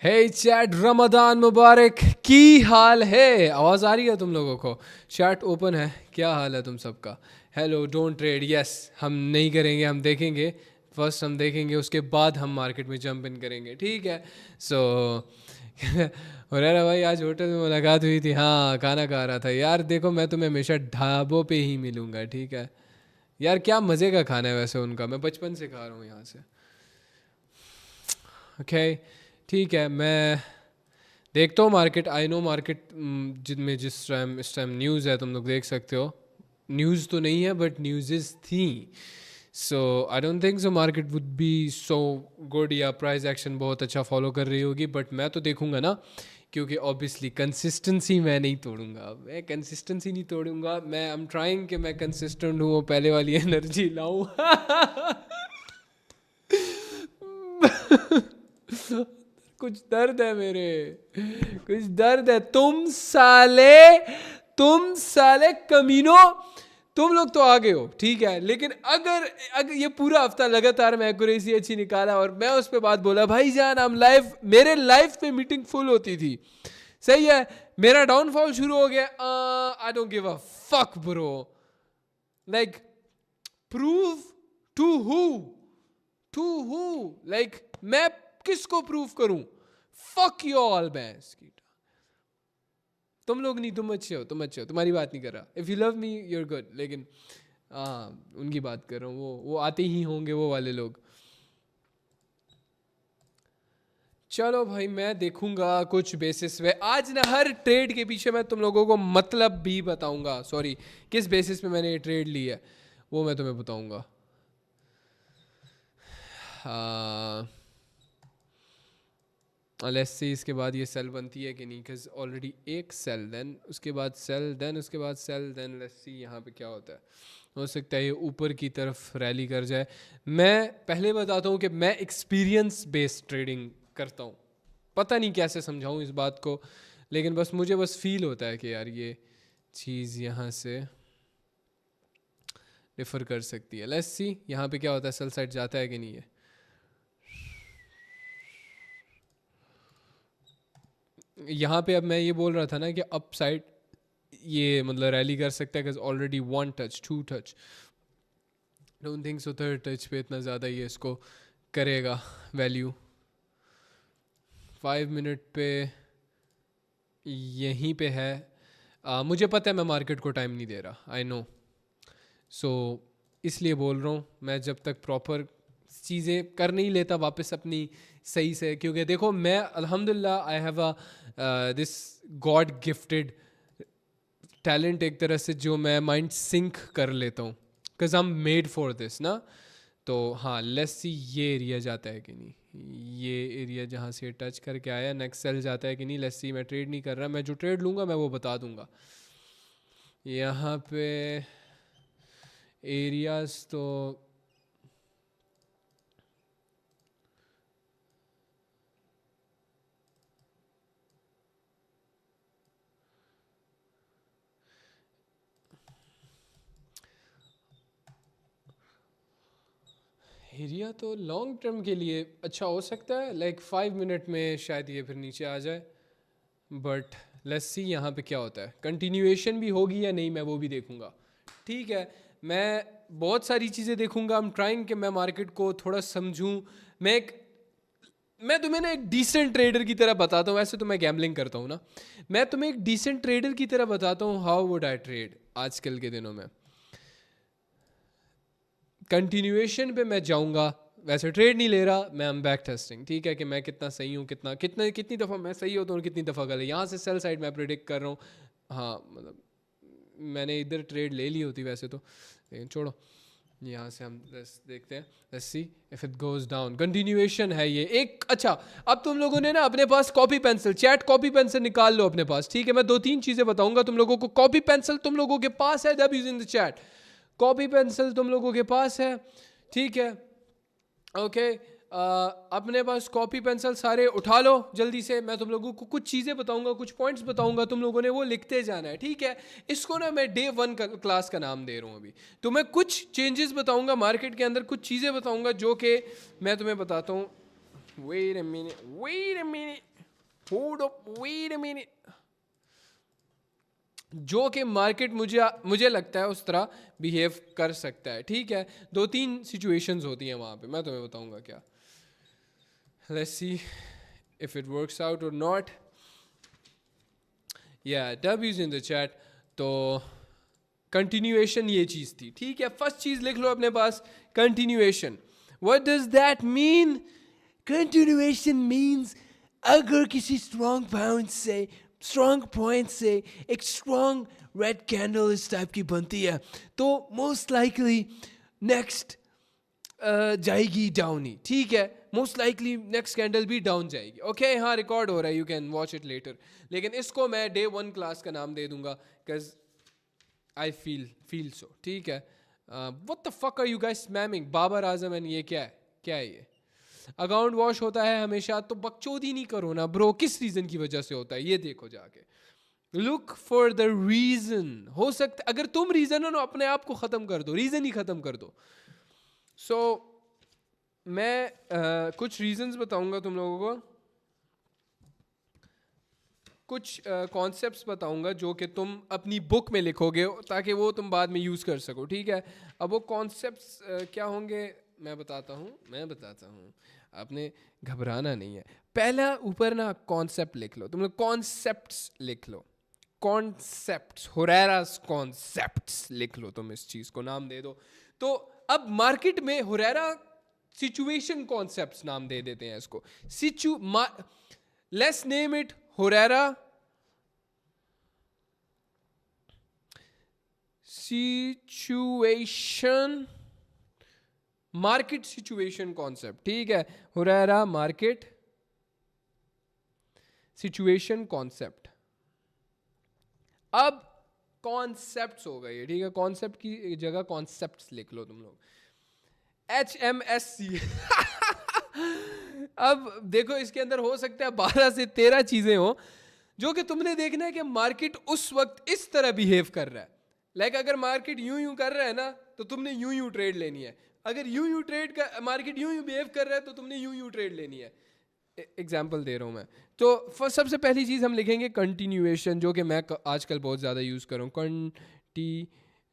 हे chat, Ramadan मुबारक। की हाल है? आवाज़ आ रही है तुम लोगों को? चैट ओपन है, क्या हाल है तुम सबका? Hello, don't trade. यस, हम नहीं करेंगे, हम देखेंगे। फर्स्ट हम देखेंगे, उसके बाद हम मार्केट में जंप इन करेंगे, ठीक है? सो और यार भाई, आज होटल में मुलाकात हुई थी। हाँ, खाना खा रहा था यार। देखो, मैं तुम्हें हमेशा ढाबों पे ही मिलूंगा, ठीक है यार? क्या मज़े का खाना है वैसे उनका, मैं बचपन से खा रहा हूँ यहाँ से। ओके, ठीक है। मैं देखता हूँ मार्केट। आई नो मार्केट जिनमें जिस टाइम इस टाइम न्यूज़ है, तुम लोग देख सकते हो। न्यूज़ तो नहीं है बट न्यूज़ थी। So I don't think so market would be so good, या प्राइस एक्शन बहुत अच्छा फॉलो कर रही होगी। बट मैं तो देखूंगा ना, क्योंकि ऑब्वियसली कंसिस्टेंसी मैं नहीं तोड़ूंगा। मैं कंसिस्टेंसी नहीं तोड़ूंगा। मैं आई एम ट्राइंग कि मैं कंसिस्टेंट हूँ, वो पहले वाली एनर्जी लाऊं। कुछ दर्द है मेरे, कुछ दर्द है। तुम साले कमीनो, तुम लोग तो आ गए हो, ठीक है। लेकिन अगर ये पूरा हफ्ता लगातार मैं एक्यूरेसी अच्छी निकाला और मैं उस पर बात बोला, भाई जान हम लाइफ, मेरे लाइफ में मीटिंग फुल होती थी, सही है। मेरा डाउनफॉल शुरू हो गया। I don't give a fuck bro. Like, prove to who? To who? Like, मैं किसको प्रूव करूं? फक यू ऑल बैंस की। तुम लोग नहीं, तुम अच्छे हो, तुम अच्छे हो, तुम्हारी बात नहीं कर रहा। If you love me you are good. लेकिन हाँ, उनकी बात कर रहा हूँ। वो आते ही होंगे वो वाले लोग। चलो भाई, मैं देखूंगा कुछ बेसिस पे। आज ना हर ट्रेड के पीछे मैं तुम लोगों को मतलब भी बताऊंगा। सॉरी, किस बेसिस पे मैंने ये ट्रेड ली है वो मैं तुम्हें बताऊंगा। हाँ, लेट्स सी इसके बाद ये सेल बनती है कि नहीं। बिकॉज ऑलरेडी एक सेल, देन उसके बाद सेल, देन उसके बाद सेल, देन लेट्स सी यहाँ पे क्या होता है। हो सकता है ये ऊपर की तरफ रैली कर जाए। मैं पहले बताता हूँ कि मैं एक्सपीरियंस बेस्ड ट्रेडिंग करता हूँ। पता नहीं कैसे समझाऊँ इस बात को, लेकिन मुझे बस फील होता है कि यार ये चीज़ यहाँ से डिफर कर सकती है। लेट्स सी यहाँ पे क्या होता है, सेल साइड जाता है कि नहीं है। यहाँ पे अब मैं ये बोल रहा था ना कि अप साइड ये मतलब रैली कर सकता है, already one touch, two touch, don't think so third touch पे इतना ज़्यादा ये इसको करेगा वैल्यू। 5 मिनट पे यहीं पे है। मुझे पता है मैं मार्केट को टाइम नहीं दे रहा, आई नो। सो इसलिए बोल रहा हूँ, मैं जब तक प्रॉपर चीज़ें कर नहीं लेता वापस अपनी सही से। क्योंकि देखो, मैं अल्हम्दुलिल्लाह I have a this God gifted talent एक तरह से, जो मैं माइंड सिंक कर लेता हूँ, because I am made for this ना। तो हाँ, लेट्स सी ये एरिया जाता है कि नहीं। ये एरिया जहाँ से टच करके आया, नेक्स्ट सेल जाता है कि नहीं। लेट्स सी, मैं ट्रेड नहीं कर रहा, मैं जो ट्रेड लूँगा मैं वो बता दूँगा। यहाँ पे एरियाज तो एरिया तो लॉन्ग टर्म के लिए अच्छा हो सकता है। लाइक 5 मिनट में शायद ये फिर नीचे आ जाए। बट लेट्स सी यहाँ पे क्या होता है, कंटिन्यूएशन भी होगी या नहीं मैं वो भी देखूँगा, ठीक है। मैं बहुत सारी चीज़ें देखूँगा। आई एम ट्राइंग कि मैं मार्केट को थोड़ा समझूँ। मैं तुम्हें ना एक डिसेंट ट्रेडर की तरह बताता हूँ। वैसे तो मैं गैम्बलिंग करता हूँ ना। मैं तुम्हें एक डिसेंट ट्रेडर की तरह बताता हूँ हाउ वुड आई ट्रेड आजकल के दिनों में। कंटिन्यूएशन पे मैं जाऊँगा। वैसे ट्रेड नहीं ले रहा मैं, एम बैक टेस्टिंग, ठीक है, कि मैं कितना सही हूँ, कितनी दफ़ा मैं सही होता हूँ और कितनी दफ़ा गलत। यहाँ से सेल साइड मैं प्रिडिक्ट कर रहा हूँ। हाँ मतलब मैंने इधर ट्रेड ले ली होती वैसे तो, लेकिन छोड़ो। यहाँ से हम देखते हैं, let's see if it goes down. Continuation है ये एक। अच्छा, अब तुम लोगों ने ना अपने पास copy pencil, chat copy pencil निकाल लो अपने पास, ठीक है। मैं 2-3 चीज़ें बताऊंगा तुम लोगों को। कॉपी पेंसिल तुम लोगों के पास है, that is in the chat. Copy pencil तुम लोगों के पास है, ठीक है। ओके, अपने पास कॉपी पेंसिल सारे उठा लो जल्दी से। मैं तुम लोगों को कुछ चीज़ें बताऊंगा, कुछ पॉइंट्स बताऊंगा, तुम लोगों ने वो लिखते जाना है, ठीक है। इसको ना मैं डे 1 क्लास का नाम दे रहा हूँ अभी। तो मैं कुछ चेंजेस बताऊंगा मार्केट के अंदर, कुछ चीज़ें बताऊंगा जो कि मैं तुम्हें बताता हूँ। Wait a minute, wait a minute. Hold up, wait a minute, जो कि मार्केट मुझे लगता है उस तरह बिहेव कर सकता है, ठीक है। 2-3 सिचुएशंस होती हैं वहाँ पे, मैं तुम्हें बताऊंगा क्या। Let's see if it works out और नॉट। या डब्ल्यूज इन द चैट। तो कंटिन्यूएशन ये चीज़ थी, ठीक है। फर्स्ट चीज़ लिख लो अपने पास, continuation. What does that mean? Continuation means अगर किसी स्ट्रॉन्ग पॉइंट से एक स्ट्रॉन्ग रेड कैंडल इस टाइप की बनती है तो मोस्ट लाइकली नेक्स्ट जाएगी डाउन ही, ठीक है। मोस्ट लाइकली नेक्स्ट कैंडल भी डाउन जाएगी, ओके। हाँ, रिकॉर्ड हो रहा है, you can watch it later. लेकिन इसको मैं डे 1 क्लास का नाम दे दूंगा, बिकॉज आई फील सो, ठीक है। What the fuck are you guys spamming? Babar Azam and ये क्या है ये? अकाउंट वॉश होता है हमेशा, तो बकचोदी नहीं करो ना ब्रो। किस रीज़न की वजह से होता है ये देखो जाके, लुक फॉर द रीज़न। हो सकता अगर तुम रीज़न हो ना, अपने आप को ख़त्म कर दो, रीज़न ही ख़त्म कर दो। सो मैं कुछ रीजंस बताऊंगा तुम लोगों को, कुछ कॉन्सेप्ट्स बताऊंगा जो कि तुम अपनी बुक में लिखोगे ताकि वो तुम बाद में यूज़ कर सको, ठीक है। अब वो कॉन्सेप्ट्स क्या होंगे मैं बताता हूँ, आपने घबराना नहीं है। पहला ऊपर ना कॉन्सेप्ट लिख लो, तुम लोग कॉन्सेप्ट्स लिख लो, कॉन्सेप्ट्स, हुरैरास कॉन्सेप्ट्स लिख लो, तुम इस चीज़ को नाम दे दो। तो अब मार्केट में हुरैरा सिचुएशन कॉन्सेप्ट्स नाम दे देते हैं इसको। Let's name it Huraira situation, market situation concept, ठीक है। Huraira market situation concept. अब कॉन्सेप्ट्स हो गए, ठीक है। कॉन्सेप्ट की जगह कॉन्सेप्ट्स लिख लो तुम लोग, HMSC। अब देखो इसके अंदर हो सकता है 12 से 13 चीजें हो जो कि तुमने देखना है कि मार्केट उस वक्त इस तरह बिहेव कर रहा है। लाइक अगर मार्केट यूं कर रहा है ना, तो तुमने यूं ट्रेड लेनी है। अगर यूं ट्रेड का मार्केट यूं बिहेव कर रहा है तो तुमने यूं ट्रेड लेनी है। एग्जाम्पल दे रहा हूं मैं। तो सबसे पहली चीज हम लिखेंगे कंटिन्यूएशन, जो कि मैं आजकल बहुत ज़्यादा यूज़ कर रहा हूँ,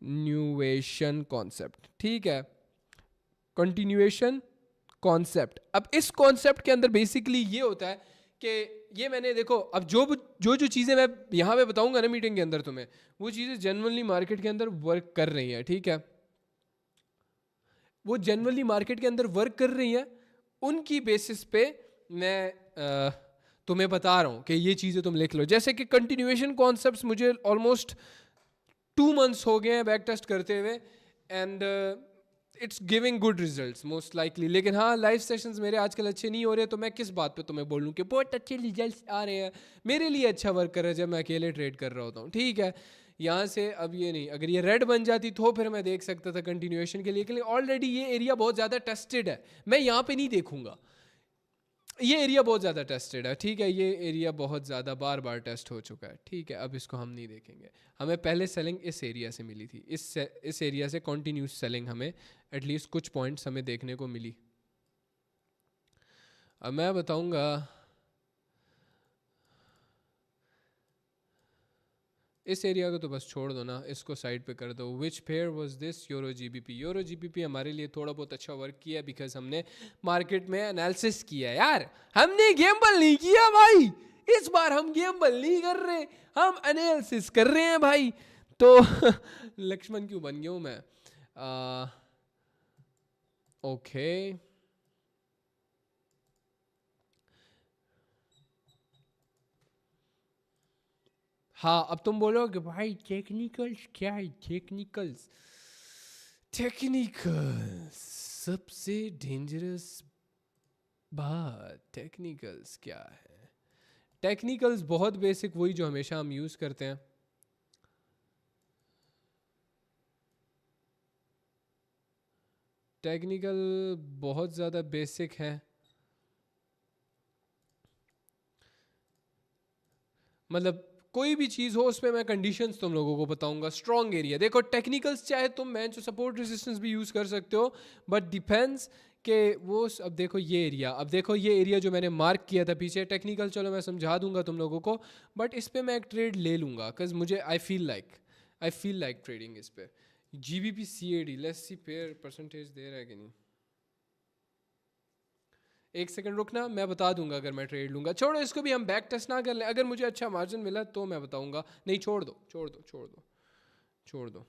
कंटिन्यूएशन कॉन्सेप्ट, ठीक है। Continuation concept. अब इस कॉन्सेप्ट के अंदर बेसिकली ये होता है कि ये मैंने देखो, अब जो चीज़ें मैं यहाँ पे बताऊंगा ना मीटिंग के अंदर तुम्हें, वो चीज़ें जनरली मार्केट के अंदर वर्क कर रही हैं, ठीक है। वो जनरली मार्केट के अंदर वर्क कर रही हैं, उनकी बेसिस पे मैं तुम्हें बता रहा हूँ कि ये चीज़ें तुम लिख लो। जैसे कि कंटिन्यूएशन कॉन्सेप्ट्स मुझे ऑलमोस्ट 2 months हो गए हैं बैक टेस्ट करते हुए, and it's giving good results most likely. लेकिन हाँ, लाइव सेशंस मेरे आजकल अच्छे नहीं हो रहे, तो मैं किस बात पे तुम्हें बोलूँ कि बहुत अच्छे रिजल्ट्स आ रहे हैं। मेरे लिए अच्छा वर्क कर रहा है जब मैं अकेले ट्रेड कर रहा होता हूँ, ठीक है। यहाँ से अब ये नहीं, अगर ये रेड बन जाती तो फिर मैं देख सकता था कंटिन्यूएशन के लिए, लेकिन ऑलरेडी ये एरिया बहुत ज़्यादा टेस्टेड है, मैं यहाँ पे नहीं देखूँगा। ये एरिया बहुत ज़्यादा टेस्टेड है, ठीक है। ये एरिया बहुत ज़्यादा बार टेस्ट हो चुका है, ठीक है। अब इसको हम नहीं देखेंगे। हमें पहले सेलिंग इस एरिया से मिली थी, इस एरिया से कॉन्टीन्यूस सेलिंग हमें एटलीस्ट कुछ पॉइंट्स हमें देखने को मिली। अब मैं बताऊंगा, इस एरिया को तो बस छोड़ दो ना, इसको साइड पे कर दो। Which pair was this? Euro GBP. Euro GBP हमारे लिए थोड़ा बहुत अच्छा वर्क किया बिकॉज हमने मार्केट में एनालिसिस किया। यार हमने गेमबल नहीं किया भाई, इस बार हम गेमबल नहीं कर रहे, हम एनालिसिस कर रहे हैं भाई। तो लक्ष्मण क्यों बन गया हूँ मैं? ओके हाँ, अब तुम बोलोगे भाई टेक्निकल्स क्या है? टेक्निकल्स सबसे डेंजरस बात। टेक्निकल्स क्या है? टेक्निकल्स बहुत बेसिक, वही जो हमेशा हम यूज करते हैं। टेक्निकल बहुत ज़्यादा बेसिक है, मतलब कोई भी चीज़ हो उसमें मैं कंडीशंस तुम लोगों को बताऊंगा। स्ट्रॉन्ग एरिया देखो, टेक्निकल्स चाहे तुम मैं जो सपोर्ट रेजिस्टेंस भी यूज़ कर सकते हो, बट डिपेंड्स कि अब देखो ये एरिया, अब देखो ये एरिया जो मैंने मार्क किया था पीछे, टेक्निकल चलो मैं समझा दूंगा तुम लोगों को, बट इस पे मैं एक ट्रेड ले लूँगा बिकॉज मुझे आई फील लाइक ट्रेडिंग इस पे। GBP/CAD, let's see pair percentage दे रहा है कि नहीं। एक सेकंड रुकना, मैं बता दूंगा अगर मैं ट्रेड लूँगा। छोड़ो इसको भी, हम बैक टेस्ट ना कर लें, अगर मुझे अच्छा मार्जिन मिला तो मैं बताऊंगा, नहीं छोड़ दो छोड़ दो छोड़ दो छोड़ दो।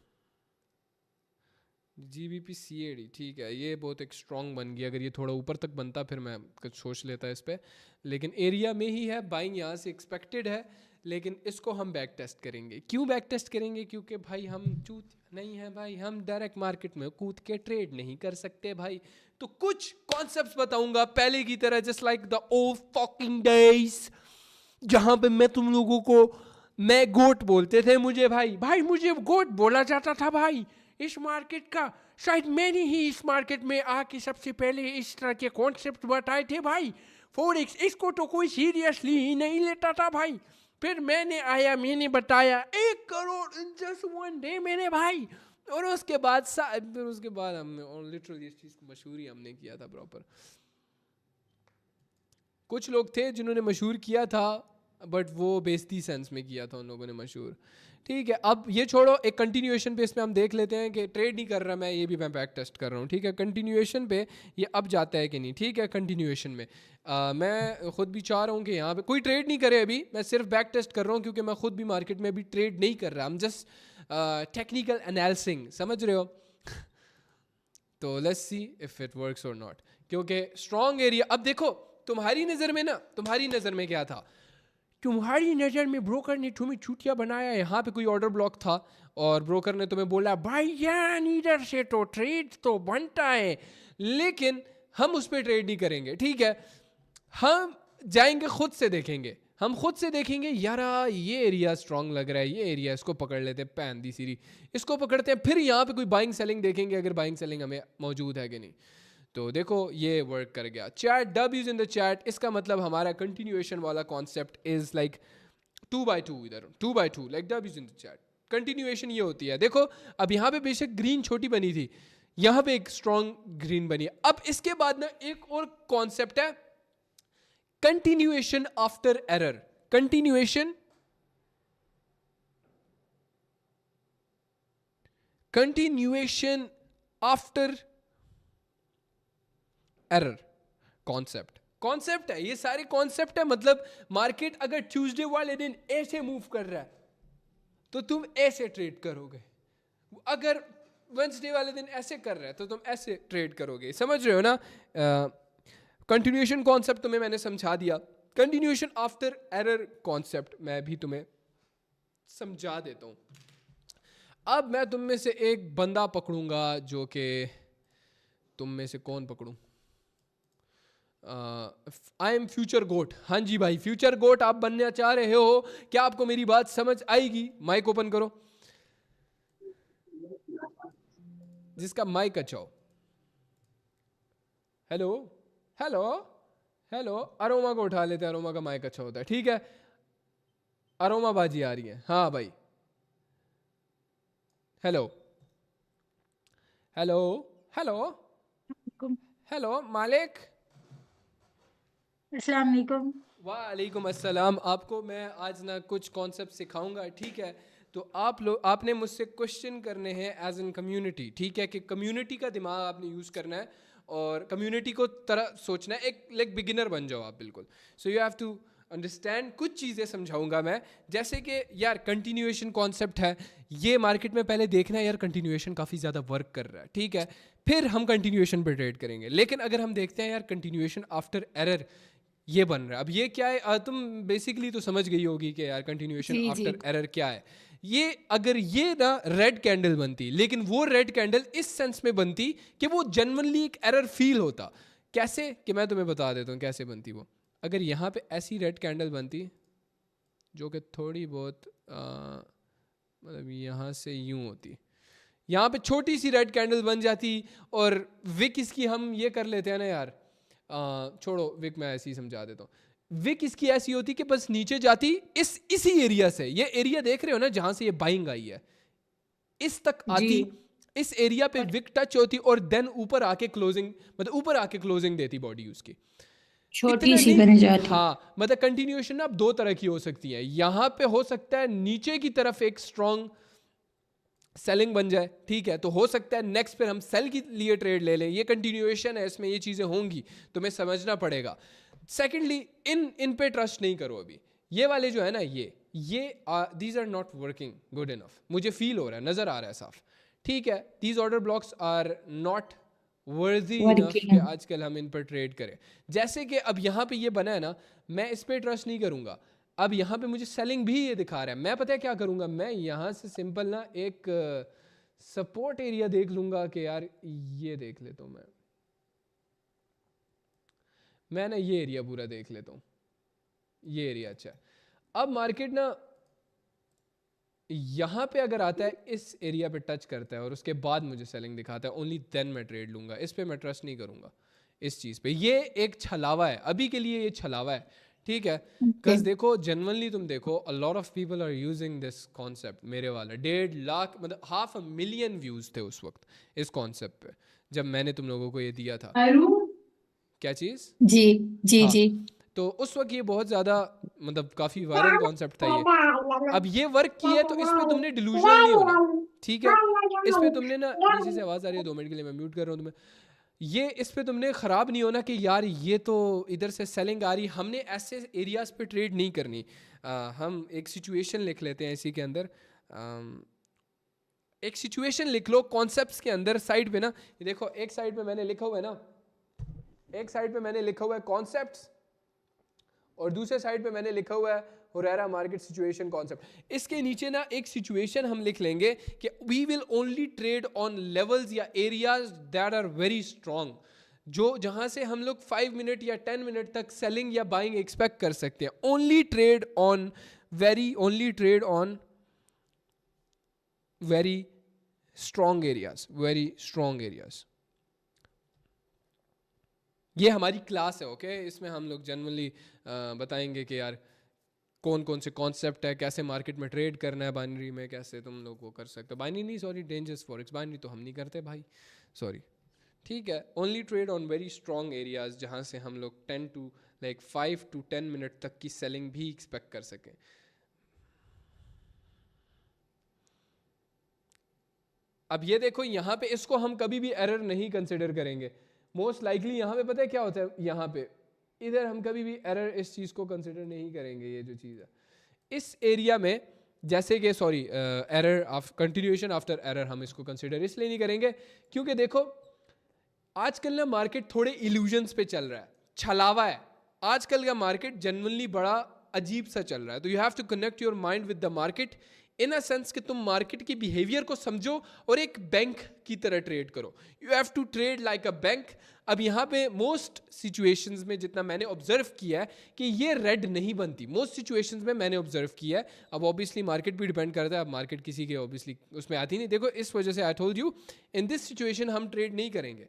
GBP/CAD ठीक है, ये बहुत एक स्ट्रॉन्ग बन गया, अगर ये थोड़ा ऊपर तक बनता फिर मैं कुछ सोच लेता इस पर, लेकिन एरिया में ही है, बाइंग यहाँ से एक्सपेक्टेड है, लेकिन इसको हम बैक टेस्ट करेंगे। क्यों बैक टेस्ट करेंगे? क्योंकि भाई हम चूत नहीं है भाई, हम डायरेक्ट मार्केट में कूद के ट्रेड नहीं कर सकते भाई। तो कुछ कॉन्सेप्ट्स बताऊंगा पहले की तरह, just like the old fucking days, जहां पे मैं तुम लोगों को, मैं गोट बोलते थे मुझे, भाई मुझे गोट बोला जाता था भाई इस मार्केट का। शायद मैंने ही इस मार्केट में आके सबसे पहले इस तरह के कॉन्सेप्ट बताए थे भाई। फॉरेक्स, इसको तो कोई सीरियसली ही नहीं लेता था भाई। फिर मैंने आया, मैंने बताया 1 करोड़ इन जस्ट 1 डे मेरे भाई। और उसके बाद हमने लिटरली इस चीज़ को मशहूर ही हमने किया था प्रॉपर। कुछ लोग थे जिन्होंने मशहूर किया था, बट वो बेइज्जती सेंस में किया था उन लोगों ने मशहूर। ठीक है, अब ये छोड़ो, एक कंटिन्यूएशन पे इसमें हम देख लेते हैं कि ट्रेड नहीं कर रहा मैं, ये भी मैं बैक टेस्ट कर रहा हूँ। ठीक है, कंटिन्यूएशन पे ये अब जाता है कि नहीं। ठीक है, कंटिन्यूएशन में मैं खुद भी चाह रहा हूँ कि यहाँ पे कोई ट्रेड नहीं करे अभी, मैं सिर्फ बैक टेस्ट कर रहा हूँ, क्योंकि मैं खुद भी मार्केट में अभी ट्रेड नहीं कर रहा, हम जस्ट टेक्निकल एनालिसिंग, समझ रहे हो। तो let's see if it works और नॉट, क्योंकि स्ट्रॉन्ग एरिया, अब देखो तुम्हारी नज़र में क्या था? तुम्हारी नज़र में ब्रोकर ने तुम्हें चूतिया बनाया। यहाँ पे कोई ऑर्डर ब्लॉक था और ब्रोकर ने तुम्हें बोला भाई यार इधर से तो ट्रेड तो बनता है, लेकिन हम उस पर ट्रेड नहीं करेंगे। ठीक है, हम जाएंगे खुद से देखेंगे, यार ये एरिया स्ट्रांग लग रहा है, ये एरिया इसको पकड़ लेते हैं, पैन दी सीरी इसको पकड़ते हैं, फिर यहाँ पे कोई बाइंग सेलिंग देखेंगे, अगर बाइंग सेलिंग हमें मौजूद है कि नहीं। तो देखो ये वर्क कर गया। चैट डब्ल्यूज इन द चैट, इसका मतलब हमारा कंटिन्यूएशन वाला कॉन्सेप्ट इज लाइक 2x2, इधर 2x2 लाइक डब्ल्यूज इन द चैट। कंटिन्यूएशन ये होती है, देखो अब यहाँ पे बेशक ग्रीन छोटी बनी थी, यहाँ पे एक स्ट्रॉन्ग ग्रीन बनी है। अब इसके बाद ना एक और कॉन्सेप्ट है, continuation after error. Continuation after error concept है, ये सारे कॉन्सेप्ट है। मतलब मार्केट अगर ट्यूसडे वाले दिन ऐसे मूव कर रहा है तो तुम ऐसे ट्रेड करोगे, अगर वेंसडे वाले दिन ऐसे कर रहा है तो तुम ऐसे ट्रेड करोगे, समझ रहे हो ना। कंटिन्यूएशन कॉन्सेप्ट तुम्हें मैंने समझा दिया, कंटिन्यूएशन आफ्टर एरर कॉन्सेप्ट मैं भी तुम्हें समझा देता हूं। अब मैं तुम में से एक बंदा पकड़ूंगा, जो कि तुम में से कौन पकड़ूं? आई एम फ्यूचर गोट। हाँ जी भाई, फ्यूचर गोट आप बनना चाह रहे हो? क्या आपको मेरी बात समझ आएगी? माइक ओपन करो, जिसका माइक अच्छा हो। हेलो हेलो हेलो, अरोमा को उठा लेते हैं, अरोमा का माइक अच्छा होता है। ठीक है, अरोमा बाजी आ रही है। हाँ भाई, हेलो हेलो हेलो हेलो मालिक, अस्सलाम वालेकुम। वालेकुम अस्सलाम। आपको मैं आज ना कुछ कॉन्सेप्ट सिखाऊंगा, ठीक है? तो आपने मुझसे क्वेश्चन करने हैं एज एन कम्युनिटी, ठीक है? कि कम्युनिटी का दिमाग आपने यूज़ करना है और कम्युनिटी को तरह सोचना है, एक लाइक बिगिनर बन जाओ आप बिल्कुल। So you have to understand. कुछ चीज़ें समझाऊंगा मैं, जैसे कि यार कंटिन्यूएशन कॉन्सेप्ट है, ये मार्केट में पहले देखना है यार कंटिन्यूएशन काफ़ी ज़्यादा वर्क कर रहा है, ठीक है? फिर हम कंटिन्यूएशन पर ट्रेड करेंगे। लेकिन अगर हम देखते हैं यार कंटिन्यूएशन आफ्टर एरर ये बन रहा है, अब ये क्या है? तुम बेसिकली तो समझ गई होगी कि यार कंटिन्यूएशन जी जी आफ्टर एरर क्या है। ये अगर ये ना रेड कैंडल बनती, लेकिन वो रेड कैंडल इस सेंस में बनती कि वो जेन्युइनली एक एरर फील होता। कैसे? कि मैं तुम्हें बता देता हूँ कैसे बनती वो। अगर यहाँ पे ऐसी रेड कैंडल बनती, जो कि थोड़ी बहुत मतलब यहाँ से यूँ होती, यहाँ पे छोटी सी रेड कैंडल बन जाती, और विक इसकी हम ये कर लेते हैं ना यार, छोड़ो विक, मैं ऐसे ही समझा देता हूँ। विक इसकी ऐसी होती कि बस नीचे जाती इसी एरिया से, ये एरिया देख रहे हो ना जहाँ से ये बाइंग आई है, इस तक जी आती, इस एरिया पे विक टच होती और देन ऊपर आके क्लोजिंग, मतलब ऊपर आके क्लोजिंग देती बॉडी उसकी, छोटी इतना सी नहीं। बन जाती। हाँ मतलब कंटिन्यूएशन ना अब दो तरह की हो सकती है, यहाँ पे हो सकता है नीचे की तरफ एक स्ट्रॉन्ग सेलिंग बन जाए, ठीक है, तो हो सकता है नेक्स्ट पे हम सेल के लिए ट्रेड ले लें, ये कंटिन्यूएशन है, इसमें ये चीज़ें होंगी, तुम्हें समझना पड़ेगा। सेकेंडली इन पे ट्रस्ट नहीं करो अभी, ये वाले जो है ना ये these are not working good enough, मुझे फील हो रहा है, नज़र आ रहा है साफ, ठीक है, these order blocks are not worthy enough कि वर्किंग। आजकल हम इन पर ट्रेड करें। जैसे कि अब यहाँ पे ये बना है ना, मैं इस पर ट्रस्ट नहीं करूँगा, अब यहाँ पे मुझे सेलिंग भी ये दिखा रहा है, मैं पता है क्या करूँगा, मैं यहाँ से सिंपल ना एक सपोर्ट एरिया देख लूँगा कि यार ये देख लेता हूँ, मैं ना ये एरिया पूरा देख लेता हूँ, ये एरिया अच्छा है। अब मार्केट ना यहाँ पे अगर आता है, इस एरिया पे टच करता है और उसके बाद मुझे सेलिंग दिखाता है, ओनली देन मैं ट्रेड लूँगा, इस पे मैं ट्रस्ट नहीं करूँगा इस चीज़ पे, ये एक छलावा है अभी के लिए, ये छलावा है, ठीक है। ओके। कस देखो जनरली तुम देखो a lot of people are using this concept, मेरे वाला 1.5 लाख मतलब 500,000 व्यूज़ थे उस वक्त इस कॉन्सेप्ट पे जब मैंने तुम लोगों को ये दिया था। क्या चीज़? जी जी हाँ, जी। तो उस वक्त ये बहुत ज़्यादा मतलब काफ़ी वायरल कॉन्सेप्ट था ये। अब ये वर्क किया है तो इस पे तुमने डिलूजनल नहीं होना, ठीक है, इस पे तुमने ना, नीचे से आवाज़ आ रही है, 2 मिनट के लिए मैं म्यूट कर रहा हूँ तुम्हें, ये इस पे तुमने ख़राब नहीं होना कि यार ये तो इधर से सेलिंग आ रही, हमने ऐसे एरियाज़ पे ट्रेड नहीं करनी। हम एक सिचुएशन लिख लेते हैं इसी के अंदर, एक सिचुएशन लिख लो कॉन्सेप्ट्स के अंदर, साइड पे ना ये देखो, एक साइड पे मैंने लिखा हुआ है ना, एक साइड पे मैंने लिखा हुआ है कॉन्सेप्ट्स और दूसरे साइड पे मैंने लिखा हुआ है हुरैरा मार्केट सिचुएशन कॉन्सेप्ट। इसके नीचे ना एक सिचुएशन हम लिख लेंगे कि we will only trade on levels या areas that are very strong, जो जहां से हम लोग 5 मिनट या 10 मिनट तक सेलिंग या बाइंग एक्सपेक्ट कर सकते हैं। Only trade on very strong areas, very strong areas. ये हमारी क्लास है, ओके, इसमें हम लोग जनरली बताएंगे कि यार कौन कौन से कॉन्सेप्ट है, कैसे मार्केट में ट्रेड करना है, बाइनरी में कैसे तुम लोग वो कर सकते हो, बाइनरी नहीं सॉरी, डेंजरस फॉरेक्स, बाइनरी तो हम नहीं करते भाई, सॉरी, ठीक है। Only trade on very strong areas जहाँ से हम लोग 5 to 10 मिनट तक की सेलिंग भी एक्सपेक्ट कर सकें। अब ये देखो यहाँ पे इसको हम कभी भी एरर नहीं कंसिडर करेंगे, मोस्ट लाइकली यहाँ पे पता है क्या होता है, यहाँ पे इधर हम कभी भी एरर इस चीज़ को कंसिडर नहीं करेंगे, ये जो चीज़ है इस एरिया में, जैसे कि sorry error of continuation after error हम इसको कंसिडर इसलिए नहीं करेंगे क्योंकि देखो आजकल ना मार्केट थोड़े इल्यूजन्स पे चल रहा है, छलावा है, आजकल का मार्केट जनरली बड़ा अजीब सा चल रहा है, तो you have to connect your mind with the market in a sense कि तुम मार्केट की बिहेवियर को समझो और एक बैंक की तरह ट्रेड करो, you have to trade like a bank. अब यहाँ पे मोस्ट सिचुएशंस में जितना मैंने ऑब्जर्व किया है कि ये रेड नहीं बनती, मोस्ट सिचुएशंस में मैंने ऑब्जर्व किया है। अब ऑब्वियसली मार्केट भी डिपेंड करता है, अब मार्केट किसी के ऑब्वियसली उसमें आती नहीं, देखो इस वजह से I told you in this situation हम ट्रेड नहीं करेंगे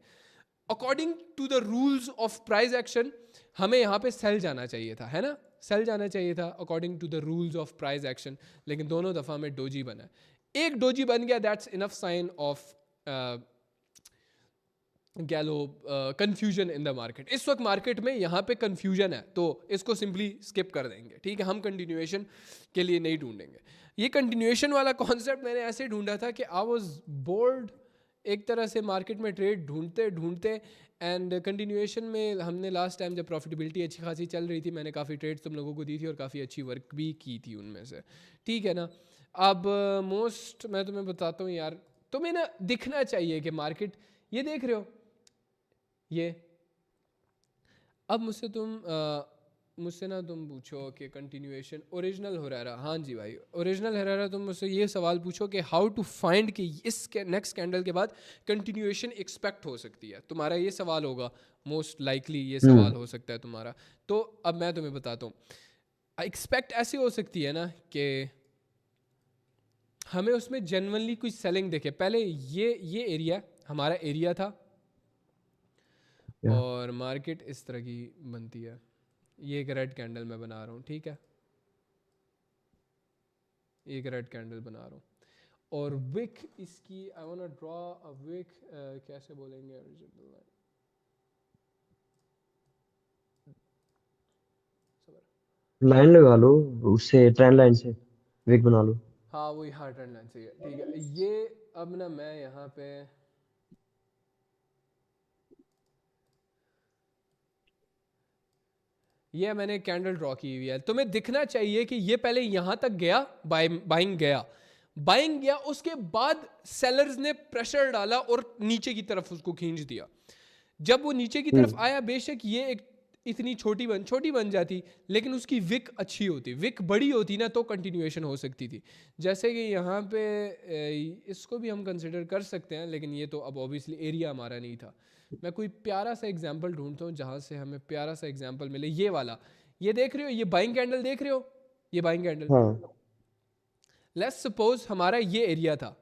according to the rules of price action, हमें यहाँ पे सेल जाना चाहिए था, है ना, सेल जाना चाहिए था according to the rules of price action, लेकिन दोनों दफ़ा में डोजी बना है, एक डोजी बन गया, दैट्स इनफ साइन ऑफ गैलो कंफ्यूजन इन द मार्केट। इस वक्त मार्केट में यहाँ पे कंफ्यूजन है तो इसको सिंपली स्किप कर देंगे, ठीक है, हम कंटिन्यूएशन के लिए नहीं ढूंढेंगे। ये कंटिन्यूएशन वाला कॉन्सेप्ट मैंने ऐसे ढूंढा था कि आई वाज बोर्ड एक तरह से मार्केट में ट्रेड ढूंढते ढूंढते, एंड कंटिन्यूएशन में हमने लास्ट टाइम जब प्रॉफिटेबिलिटी अच्छी खासी चल रही थी, मैंने काफ़ी ट्रेड्स तुम लोगों को दी थी और काफ़ी अच्छी वर्क भी की थी उनमें से, ठीक है ना। अब मोस्ट मैं तुम्हें बताता हूँ यार, तुम्हें ना दिखना चाहिए कि मार्केट, ये देख रहे हो ये, अब मुझसे ना तुम पूछो कि कंटिन्यूएशन ओरिजिनल हुरैरा, हाँ जी भाई ओरिजिनल हुरैरा, तुम मुझसे ये सवाल पूछो कि हाउ टू फाइंड कि इस नेक्स्ट कैंडल के बाद कंटिन्यूएशन एक्सपेक्ट हो सकती है, तुम्हारा ये सवाल होगा, मोस्ट लाइकली ये सवाल हो सकता है तुम्हारा। तो अब मैं तुम्हें बताता हूँ, एक्सपेक्ट ऐसे हो सकती है ना कि हमें उसमें जेन्युइनली कुछ सेलिंग देखे, पहले ये एरिया हमारा एरिया था और मार्केट इस तरह की बनती है, ये एक रेड कैंडल मैं बना रहा हूँ, ठीक है, एक रेड कैंडल बना रहा हूँ, और विक इसकी I want to draw a wick, कैसे बोलेंगे ओरिजिनल लाइन, लाइन लगा लो, उससे ट्रेंड लाइन से विक बना लो। हाँ वही, हाँ ट्रेंड लाइन से, ठीक है। ये अब ना मैं यहाँ पे ये मैंने कैंडल ड्रॉ की हुई है, तुम्हें दिखना चाहिए कि ये पहले यहाँ तक गया, बाइंग गया, उसके बाद सेलर्स ने प्रेशर डाला और नीचे की तरफ उसको खींच दिया। जब वो नीचे की तरफ आया, बेशक ये एक इतनी छोटी बन जाती, लेकिन उसकी विक अच्छी होती, विक बड़ी होती ना तो कंटिन्यूएशन हो सकती थी। जैसे कि यहाँ पे इसको भी हम कंसिडर कर सकते हैं, लेकिन ये तो अब ऑब्वियसली एरिया हमारा नहीं था। मैं कोई प्यारा सा एग्जांपल ढूंढता हूँ जहाँ से हमें प्यारा सा एग्जांपल मिले। ये वाला, ये देख रहे हो, ये बाइंग कैंडल देख रहे हो, ये बाइंग कैंडल। हाँ लेट्स सपोज हमारा ये एरिया था,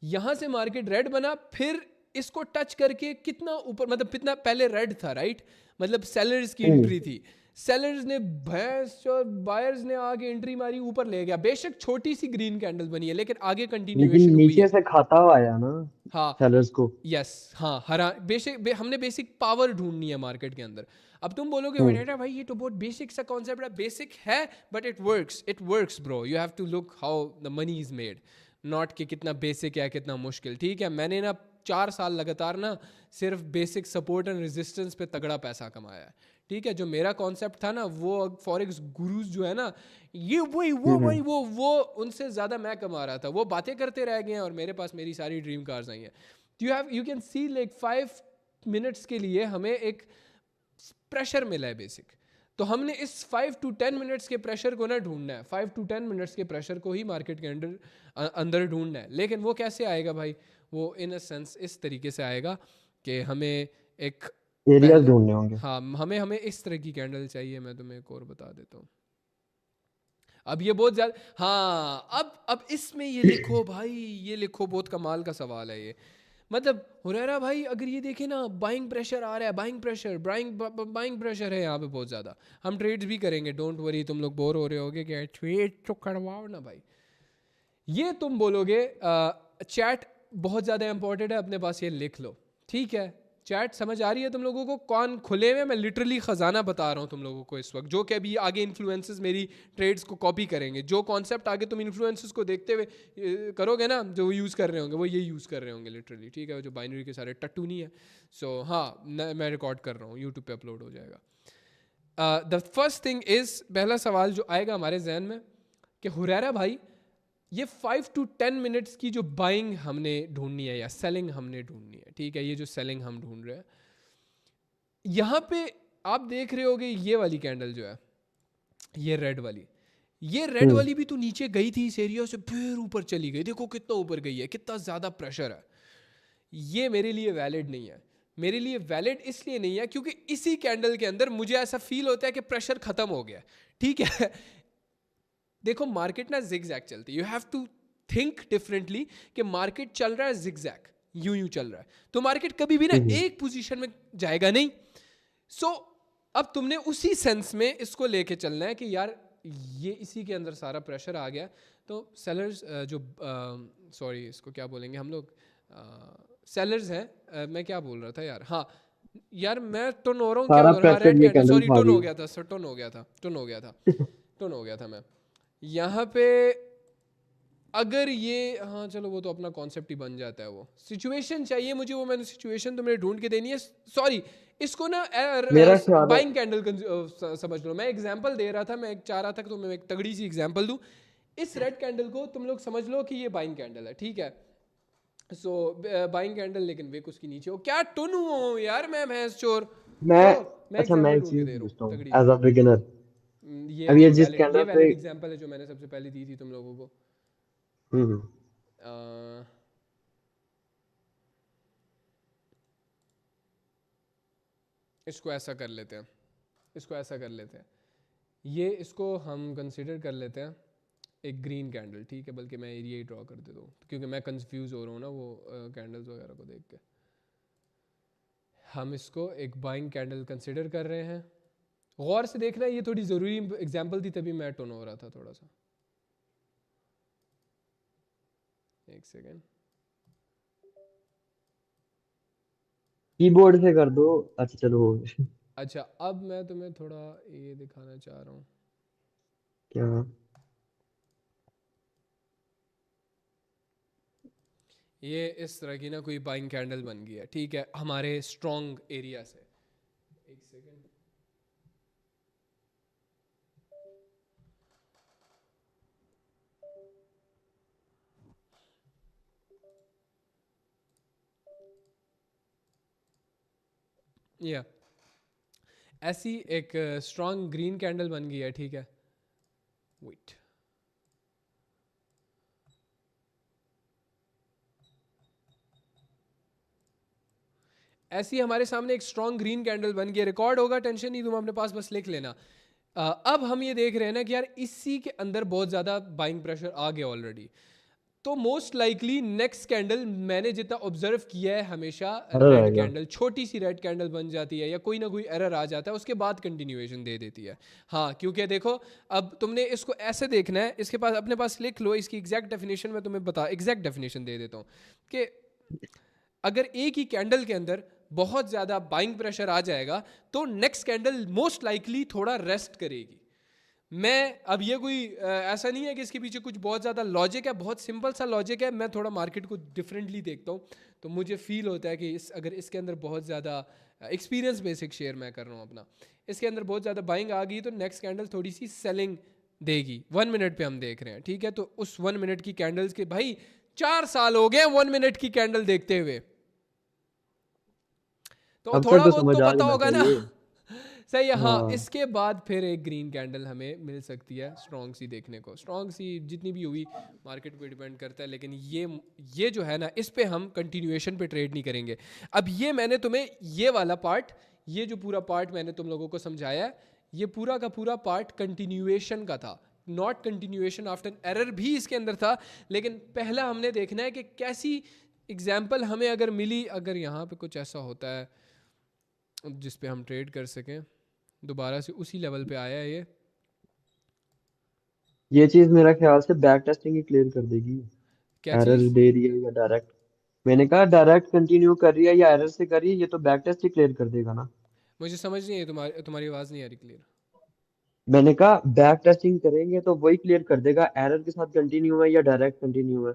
यहाँ से मार्केट रेड बना, फिर इसको टच करके कितना ऊपर, मतलब कितना पहले रेड था, राइट, मतलब सेलर्स की एंट्री थी, सेलर्स ने भैंस और बायर्स ने आगे एंट्री मारी, ऊपर ले गया। बेशक छोटी सी ग्रीन कैंडल बनी है, लेकिन आगे लेकिन कंटिन्यूएशन हुई नीचे है। से खाता हुआ आया ना हाँ सेलर्स को। यस, हाँ हरा हमने बेसिक पावर ढूंढनी है मार्केट के अंदर। अब तुम बोलोगे वेनेटा भाई ये तो बहुत बेसिक सा कॉन्सेप्ट है, बेसिक है but it works bro, you have to look how the money is made, not कि कितना बेसिक है कितना मुश्किल। ठीक है, मैंने ना 4 साल लगातार ना सिर्फ बेसिक सपोर्ट एंड रेजिस्टेंस पे तगड़ा पैसा कमाया है। ठीक है, जो मेरा कॉन्सेप्ट था ना, वो फॉरेक्स गुरुज जो है ना, ये वो उनसे ज़्यादा मैं कमा रहा था। वो बातें करते रह गए हैं और मेरे पास मेरी सारी ड्रीम कार्स आई हैं। You can see like 5 minutes के लिए हमें एक प्रेशर मिला है बेसिक, तो हमने इस 5 to 10 मिनट्स के प्रेशर को ना ढूंढना है, 5 to 10 मिनट्स के प्रेशर को ही मार्केट के अंदर ढूंढना है। लेकिन वो कैसे आएगा भाई, वो इन अ सेंस इस तरीके से आएगा कि हमें एक एरियाज पहले, ढूंढने होंगे। हाँ हमें इस तरह की कैंडल चाहिए। मैं तुम्हें एक और बता देता हूँ। अब ये बहुत ज़्यादा, हाँ अब इसमें ये लिखो भाई, ये लिखो, बहुत कमाल का सवाल है ये। मतलब हुरैरा भाई अगर ये देखें ना, बाइंग प्रेशर आ रहा है, बाइंग प्रेशर है यहाँ पे बहुत ज़्यादा। हम ट्रेड्स भी करेंगे, डोंट वरी, तुम लोग बोर हो रहे होगे कि ट्रेड तो करवाओ ना भाई। ये तुम बोलोगे चैट बहुत ज़्यादा इंपॉर्टेंट है, अपने पास ये लिख लो। ठीक है, चैट समझ आ रही है तुम लोगों को? कौन खुले में, मैं लिटरली ख़जाना बता रहा हूँ तुम लोगों को इस वक्त, जो कि अभी आगे इन्फ्लुएंसेस मेरी ट्रेड्स को कॉपी करेंगे। जो कॉन्सेप्ट आगे तुम इन्फ्लुएंसेस को देखते हुए करोगे ना, जो यूज़ कर रहे होंगे वो ये यूज़ कर रहे होंगे लिटरली। ठीक है, जो बाइनरी के सारे टट्टू नहीं है। सो हाँ, मैं रिकॉर्ड कर रहा हूँ, यूट्यूब पे अपलोड हो जाएगा। द फर्स्ट थिंग इज़, पहला सवाल जो आएगा हमारे जहन में कि हुरैरा भाई ये 5 to 10 मिनट्स की जो बाइंग हमने ढूंढनी है या सेलिंग हमने ढूंढनी है, ठीक है, ये जो सेलिंग हम ढूंढ रहे हैं, यहाँ पे आप देख रहे होगे ये वाली कैंडल जो है, ये रेड वाली भी तो नीचे गई थी इस एरिया से, फिर ऊपर चली गई। देखो कितना ऊपर गई है, कितना ज़्यादा प्रेशर है। ये मेरे लिए वैलिड नहीं है। मेरे लिए वैलिड इसलिए नहीं है क्योंकि इसी कैंडल के अंदर मुझे ऐसा फील होता है कि प्रेशर खत्म हो गया। ठीक है, देखो मार्केट ना जिगजैग चलती है, you have to think differently कि मार्केट चल रहा है जिगजैग, यूं चल रहा है, तो मार्केट कभी भी ना एक पोजीशन में जाएगा नहीं। सो अब तुमने उसी सेंस में इसको लेके चलना है कि यार ये इसी के अंदर सारा प्रेशर आ गया, तो सेलर्स जो सॉरी इसको क्या बोलेंगे हम लोग, सेलर्स हैं। मैं क्या बोल रहा था यार, हाँ यार मैं टर्न हो रहा हूँ, क्या सारा हो रहा है, प्रेशर रेड ये कैंडल, कैंडल सॉरी खा टर्न गई। हो गया था सर, टर्न हो गया था मैं यहाँ पे। अगर ये, हाँ चलो वो तो अपना कॉन्सेप्ट ही बन जाता है, वो सिचुएशन चाहिए मुझे, वो मैंने सिचुएशन तुम्हें ढूंढ के देनी है। सॉरी, इसको ना मेरा ख्याल है बाइंग कैंडल समझ लो। मैं एग्जांपल दे रहा था, मैं चाह रहा था कि तुम्हें एक तगड़ी सी एग्जांपल दूं। इस रेड कैंडल को तुम लोग समझ लो कि ये बाइंग कैंडल है, ठीक है। सो बाइंग कैंडल, लेकिन विक उसकी नीचे हो। क्या टुन हुआ हूँ यार मैं, भैंस चोर। मैं चलो मैं अच्छा, मैं एग्जांपल एक ढूंढ के चीज दे रहा हूँ पूछता हूँ तगड़ी एज सी। A beginner. ये अब ये जिस ये कैंडल पे वैलिड एग्जांपल है जो मैंने सबसे पहले दी थी तुम लोगों को। हम्म इसको ऐसा कर लेते हैं, ये इसको हम कंसिडर कर लेते हैं एक ग्रीन कैंडल, ठीक है। बल्कि मैं एरिया ही ड्रॉ कर देता हूँ क्योंकि मैं कंफ्यूज हो रहा हूँ ना वो कैंडल्स वगैरह को देख के। हम इसको एक बाइंग कैंडल कंसिडर कर रहे हैं। गौर से देखना, ये थोड़ी ज़रूरी एग्जांपल थी, तभी मैं टोन हो रहा था थोड़ा सा। एक सेकेंड। कीबोर्ड से कर दो। अच्छा चलो हो गया। अच्छा, अब मैं तुम्हें थोड़ा ये दिखाना चाह रहा हूँ। क्या? ये इस तरह की ना कोई बाइंग कैंडल बन गई है, ठीक है, हमारे स्ट्रॉन्ग एरिया से। एक सेकेंड। या ऐसी एक स्ट्रॉन्ग ग्रीन कैंडल बन गई है, ठीक है। वेट, ऐसी हमारे सामने एक स्ट्रॉन्ग ग्रीन कैंडल बन गई है, रिकॉर्ड होगा, टेंशन नहीं, तुम अपने पास बस लिख लेना। अब हम ये देख रहे हैं ना कि यार इसी के अंदर बहुत ज़्यादा बाइंग प्रेशर आ गया ऑलरेडी। तो मोस्ट लाइकली नेक्स्ट कैंडल मैंने जितना ऑब्जर्व किया है, हमेशा एरर रेड आएगा। कैंडल, छोटी सी रेड कैंडल बन जाती है या कोई ना कोई एरर आ जाता है, उसके बाद कंटिन्यूएशन दे देती है। हाँ, क्योंकि देखो, अब तुमने इसको ऐसे देखना है, इसके पास अपने पास लिख लो, इसकी एग्जैक्ट डेफिनेशन मैं तुम्हें एग्जैक्ट डेफिनेशन दे देता हूँ कि अगर एक ही कैंडल के अंदर बहुत ज़्यादा बाइंग प्रेशर आ जाएगा तो नेक्स्ट कैंडल मोस्ट लाइकली थोड़ा रेस्ट करेगी। मैं अब ये कोई ऐसा नहीं है कि इसके पीछे कुछ बहुत ज़्यादा लॉजिक है, बहुत सिंपल सा लॉजिक है। मैं थोड़ा मार्केट को डिफरेंटली देखता हूँ, तो मुझे फील होता है कि अगर इसके अंदर बहुत ज़्यादा एक्सपीरियंस बेसिक शेयर मैं कर रहा हूँ अपना, इसके अंदर बहुत ज़्यादा बाइंग आ गई तो नेक्स्ट कैंडल थोड़ी सी सेलिंग देगी। 1 मिनट पे हम देख रहे हैं, ठीक है। तो उस 1 मिनट की कैंडल्स के भाई 4 साल हो गए 1 मिनट की कैंडल देखते हुए, तो अब तक थोड़ा तो बहुत समझ तो आ पता जाना होगा ना। चाहिए। सही है, हाँ। हाँ। इसके बाद फिर एक ग्रीन कैंडल हमें मिल सकती है स्ट्रॉन्ग सी देखने को, स्ट्रॉन्ग सी जितनी भी हुई मार्केट पे डिपेंड करता है, लेकिन ये जो है ना, इस पे हम कंटिन्यूएशन पे ट्रेड नहीं करेंगे। अब ये मैंने तुम्हें ये वाला पार्ट, ये जो पूरा पार्ट मैंने तुम लोगों को समझाया है, ये पूरा का पूरा पार्ट कंटिन्यूएशन का था, नॉट कंटिन्यूएशन आफ्टर एरर भी इसके अंदर था। लेकिन पहला हमने देखना है कि कैसी एग्जाम्पल हमें अगर मिली, अगर यहाँ पे कुछ ऐसा होता है जिस पे हम ट्रेड कर सकें, दोबारा से उसी लेवल पे आया है ये चीज मेरा ख्याल से बैक टेस्टिंग ही क्लियर कर देगी। क्या एरर चीज़। दे रही है या डायरेक्ट। मैंने कहा डायरेक्ट कंटिन्यू कर रही है या एरर से कर रही है, ये तो बैक टेस्ट ही क्लियर कर देगा ना। मुझे समझ नहीं है, तुम्हारी आवाज़ नहीं आ रही क्लियर। मैंने कहा बैक टेस्टिंग करेंगे तो वही क्लियर कर देगा एरर के साथ कंटिन्यू है या डायरेक्ट कंटिन्यू है।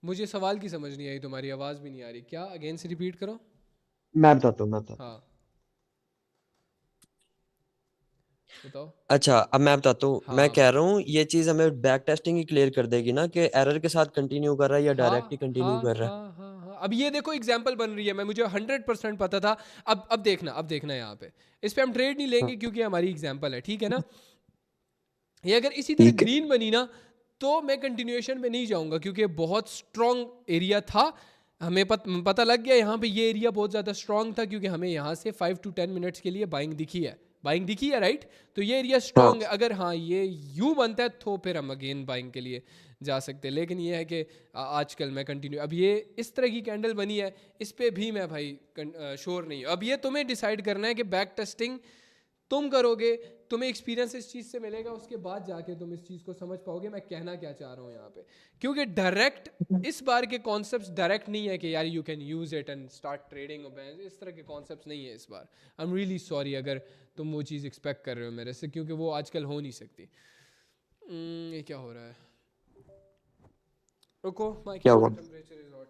मुझे सवाल की समझ नहीं आई, तुम्हारी आवाज़ भी नहीं आ रही, क्या अगेन से रिपीट करो। मैं बताता हूँ। हाँ, बताओ। अच्छा अब मैं बताता हूँ, मैं हाँ कह रहा हूँ ये चीज हमें बैक टेस्टिंग ही क्लियर कर देगी ना कि एरर के साथ कंटिन्यू कर रहा है या डायरेक्ट ही हाँ कंटिन्यू हाँ कर रहा है। हाँ हाँ हाँ, अब ये देखो एग्जाम्पल बन रही है, मैं मुझे 100% पता था। अब देखना यहाँ पे, इस पे हम ट्रेड नहीं हाँ, लेंगे क्योंकि हमारी एग्जाम्पल है, ठीक है ना। ये अगर इसी तरह ठीक है। ग्रीन बनी ना, तो मैं कंटिन्यूएशन में नहीं जाऊंगा क्योंकि बहुत स्ट्रॉन्ग एरिया था। हमें पता लग गया यहाँ पे ये एरिया बहुत ज़्यादा स्ट्रॉन्ग था, क्योंकि हमें यहाँ से 5 to 10 मिनट्स के लिए बाइंग दिखी है, राइट। तो ये एरिया हाँ स्ट्रॉन्ग है, अगर हाँ ये यू बनता है तो फिर हम अगेन बाइंग के लिए जा सकते हैं। लेकिन ये है कि आजकल मैं कंटिन्यू, अब ये इस तरह की कैंडल बनी है, इस पे भी मैं भाई श्योर नहीं हूँ। अब ये तुम्हें डिसाइड करना है कि बैक टेस्टिंग तुम करोगे, तुम्हें एक्सपीरियंस इस चीज़ से मिलेगा, उसके बाद जाके तुम इस चीज़ को समझ पाओगे मैं कहना क्या चाह रहा हूँ यहाँ पे। क्योंकि डायरेक्ट इस बार के कॉन्सेप्ट्स डायरेक्ट नहीं है कि यार you can use it and start trading, इस तरह के कॉन्सेप्ट्स नहीं है इस बार। आई एम रियली सॉरी अगर तुम वो चीज़ एक्सपेक्ट कर रहे हो मेरे से, क्योंकि वो आजकल हो नहीं सकती। ये क्या हो रहा है, रुको, माय क्या कैमरा हुआ? Temperature is hot.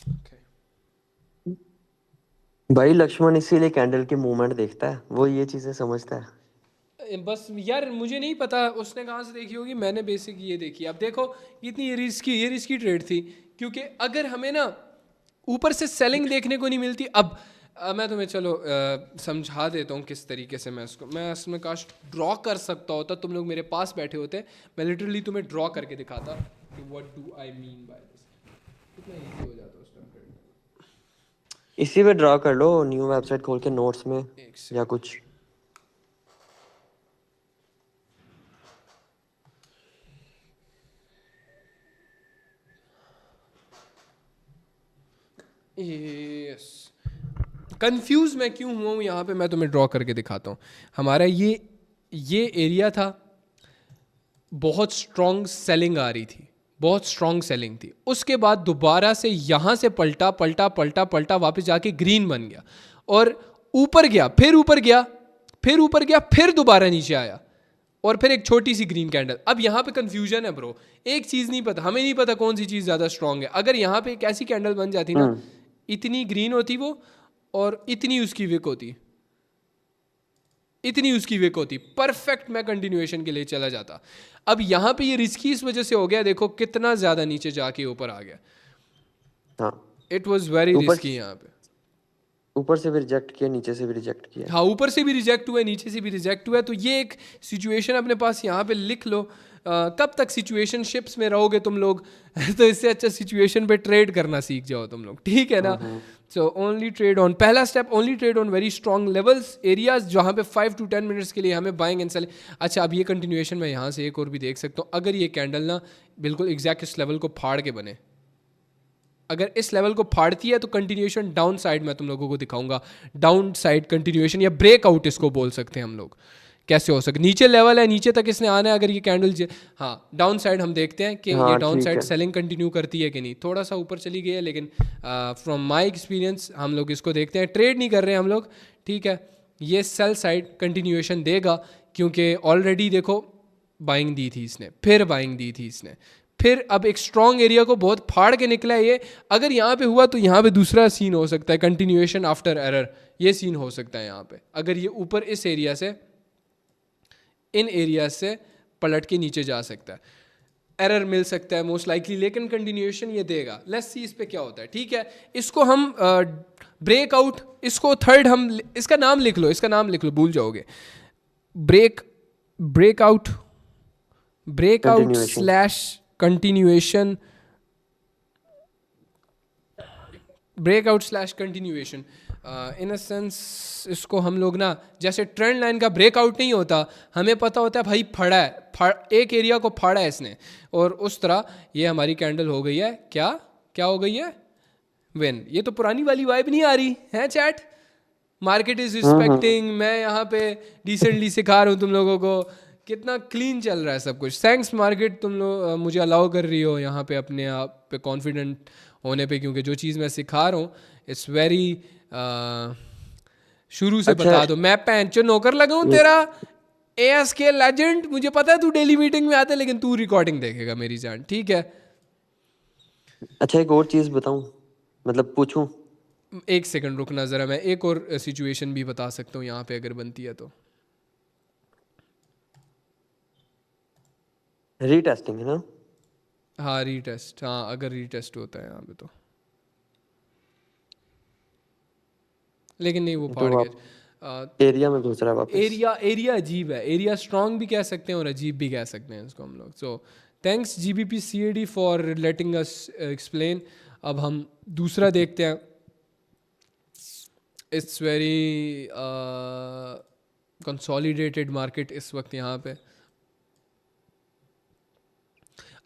ओके, भाई लक्ष्मण इसीलिए कैंडल के मूवमेंट देखता है, वो ये चीजें समझता है। बस यार मुझे नहीं पता उसने कहाँ से देखी होगी, मैंने बेसिक ये देखी। अब देखो इतनी ये रिस्की ट्रेड थी, क्योंकि अगर हमें ना ऊपर से सेलिंग देखने को नहीं मिलती। अब मैं तुम्हें चलो समझा देता हूँ किस तरीके से मैं इसमें काश ड्रॉ कर सकता होता, तुम लोग मेरे पास बैठे होते, मैं लिटरली तुम्हें ड्रॉ करके दिखाता कि what do I mean by this. कितना ईजी हो जाता उस टाइम ट्रेड। इसी पे ड्रॉ कर लो, न्यू वेबसाइट खोल के नोट्स में एक या सेकेंड, कुछ। यस, कंफ्यूज मैं क्यों हुआ हूँ यहाँ पे, मैं तुम्हें ड्रॉ करके दिखाता हूँ। हमारा ये एरिया था, बहुत स्ट्रॉन्ग सेलिंग आ रही थी, बहुत स्ट्रॉन्ग सेलिंग थी। उसके बाद दोबारा से यहाँ से पलटा पलटा पलटा पलटा, वापस जाके ग्रीन बन गया और ऊपर गया, फिर ऊपर गया, फिर ऊपर गया, फिर दोबारा नीचे आया और फिर एक छोटी सी ग्रीन कैंडल। अब यहाँ पे कंफ्यूजन है ब्रो, एक चीज़ नहीं पता, हमें नहीं पता कौन सी चीज़ ज़्यादा स्ट्रॉन्ग है। अगर यहाँ पे एक ऐसी कैंडल बन जाती ना, इतनी ग्रीन होती वो और इतनी उसकी विक होती, इतनी उसकी विक होती, परफेक्ट, मैं कंटिन्यूएशन के लिए चला जाता। अब यहाँ पे ये रिस्की इस वजह से हो गया, देखो कितना ज़्यादा नीचे जाके ऊपर आ गया। हाँ, इट वॉज वेरी ऊपर रिस्की यहाँ पे। ऊपर से भी रिजेक्ट किया, नीचे से भी रिजेक्ट किया। हाँ, ऊपर से भी रिजेक्ट हुआ है, नीचे से भी रिजेक्ट हुआ है। तो ये एक सिचुएशन अपने पास यहाँ पे लिख लो। कब तक सिचुएशनशिप्स में रहोगे तुम लोग तो इससे अच्छा सिचुएशन पे ट्रेड करना सीख जाओ तुम लोग, ठीक है ना। सो ओनली ट्रेड ऑन, पहला step, only trade on very strong levels, areas जहाँ पे 5 to 10 मिनट्स के लिए हमें बाइंग एंड सेलिंग। अच्छा, अब ये कंटिन्यूएशन मैं यहाँ से एक और भी देख सकता हूँ। अगर ये कैंडल ना बिल्कुल एग्जैक्ट इस लेवल को फाड़ के बने, अगर इस लेवल को फाड़ती है तो कंटिन्यूएशन डाउन साइड मैं तुम लोगों को दिखाऊंगा, डाउन साइड कंटिन्यूएशन या ब्रेकआउट इसको बोल सकते हैं हम लोग। कैसे हो सके, नीचे लेवल है, नीचे तक इसने आना है, अगर ये कैंडल हाँ डाउन साइड हम देखते हैं कि ये हाँ डाउन ठीक साइड है। सेलिंग कंटिन्यू करती है कि नहीं। थोड़ा सा ऊपर चली गई है, लेकिन फ्रॉम माय एक्सपीरियंस हम लोग इसको देखते हैं, ट्रेड नहीं कर रहे हैं हम लोग, ठीक है। ये सेल साइड कंटिन्यूएशन देगा क्योंकि ऑलरेडी देखो बाइंग दी थी इसने, फिर बाइंग दी थी इसने, फिर अब एक स्ट्रॉन्ग एरिया को बहुत फाड़ के निकला है ये। अगर यहाँ पे हुआ तो यहाँ पे दूसरा सीन हो सकता है, कंटिन्यूएशन आफ्टर एरर, ये सीन हो सकता है यहाँ पे। अगर ये ऊपर इस एरिया से, इन एरिया से पलट के नीचे जा सकता है, एरर मिल सकता है मोस्ट लाइकली, लेकिन कंटिन्यूएशन ये देगा। लेट्स सी इस पे क्या होता है, ठीक है। इसको हम ब्रेकआउट, इसको थर्ड हम, इसका नाम लिख लो, इसका नाम लिख लो, भूल जाओगे। Breakout Continuation. Slash continuation, breakout slash continuation. In a sense इसको हम लोग ना, जैसे ट्रेंड लाइन का ब्रेकआउट नहीं होता, हमें पता होता है भाई फड़ा है, एक एरिया को फाड़ा है इसने, और उस तरह ये हमारी कैंडल हो गई है, क्या हो गई है, वेन। ये तो पुरानी वाली वाइब नहीं आ रही है चैट, मार्केट इज रिस्पेक्टिंग, मैं यहाँ पे डिसेंटली सिखा रहा हूँ तुम लोगों को, कितना क्लीन चल रहा है सब कुछ। थैंक्स मार्केट, तुम लोग मुझे अलाउ कर रही हो यहाँ पे अपने आप पे कॉन्फिडेंट होने पे, क्योंकि जो चीज़ मैं सिखा रहा हूँ इट्स वेरी, शुरू से अच्छा, बता दो, मैं पैंचो नौकर लगा हूँ तेरा, ASK लेजेंड। मुझे पता है तू डेली मीटिंग में आता है, लेकिन तू रिकॉर्डिंग देखेगा मेरी जान, ठीक है। अच्छा एक और चीज बताऊं, मतलब पूछूं। एक सेकंड रुकना ज़रा, मैं एक और सिचुएशन भी बता सकता हूँ यहाँ पे अगर बनती है तो। रीटेस्टिंग है ना? हाँ रीटेस्ट, हाँ अगर रीटेस्ट होता है यहाँ पे तो, लेकिन नहीं वो फाड़ तो गया। आप एरिया में घुस रहा है वापस। एरिया अजीब है, एरिया स्ट्रॉन्ग भी कह सकते हैं और अजीब भी कह सकते हैं इसको हम लोग। So thanks GBP CAD for letting us explain. अब हम दूसरा देखते हैं। इट्स वेरी कंसोलिडेटेड मार्केट इस वक्त यहाँ पे।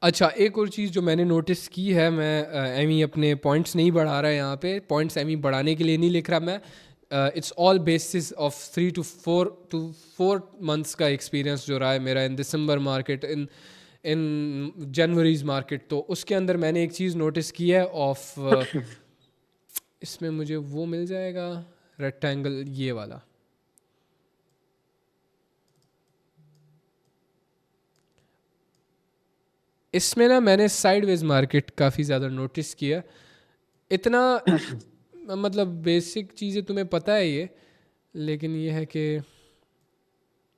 अच्छा, एक और चीज़ जो मैंने नोटिस की है, मैं एमी अपने पॉइंट्स नहीं बढ़ा रहा है यहाँ पे, पॉइंट्स एमी बढ़ाने के लिए नहीं लिख रहा मैं। It's all basis of 3 to 4 months का एक्सपीरियंस जो रहा है मेरा इन दिसंबर मार्केट, इन जनवरीज मार्केट। तो उसके अंदर मैंने एक चीज़ नोटिस की है ऑफ इसमें मुझे वो मिल जाएगा रेक्टेंगल, ये वाला। इसमें ना मैंने साइडवेज मार्केट काफ़ी ज़्यादा नोटिस किया। इतना मतलब बेसिक चीज़ें तुम्हें पता है ये, लेकिन ये है कि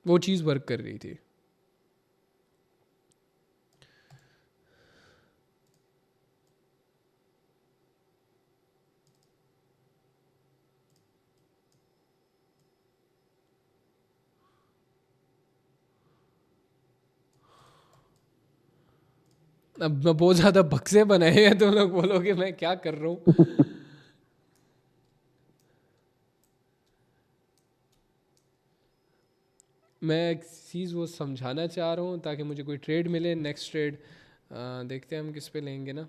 वो चीज़ वर्क कर रही थी। अब मैं बहुत ज़्यादा बक्से बनाए हैं, तुम लोग बोलोगे मैं क्या कर रहा हूँ। मैं एक चीज़ वो समझाना चाह रहा हूँ ताकि मुझे कोई ट्रेड मिले, नेक्स्ट ट्रेड देखते हैं हम किस पे लेंगे ना।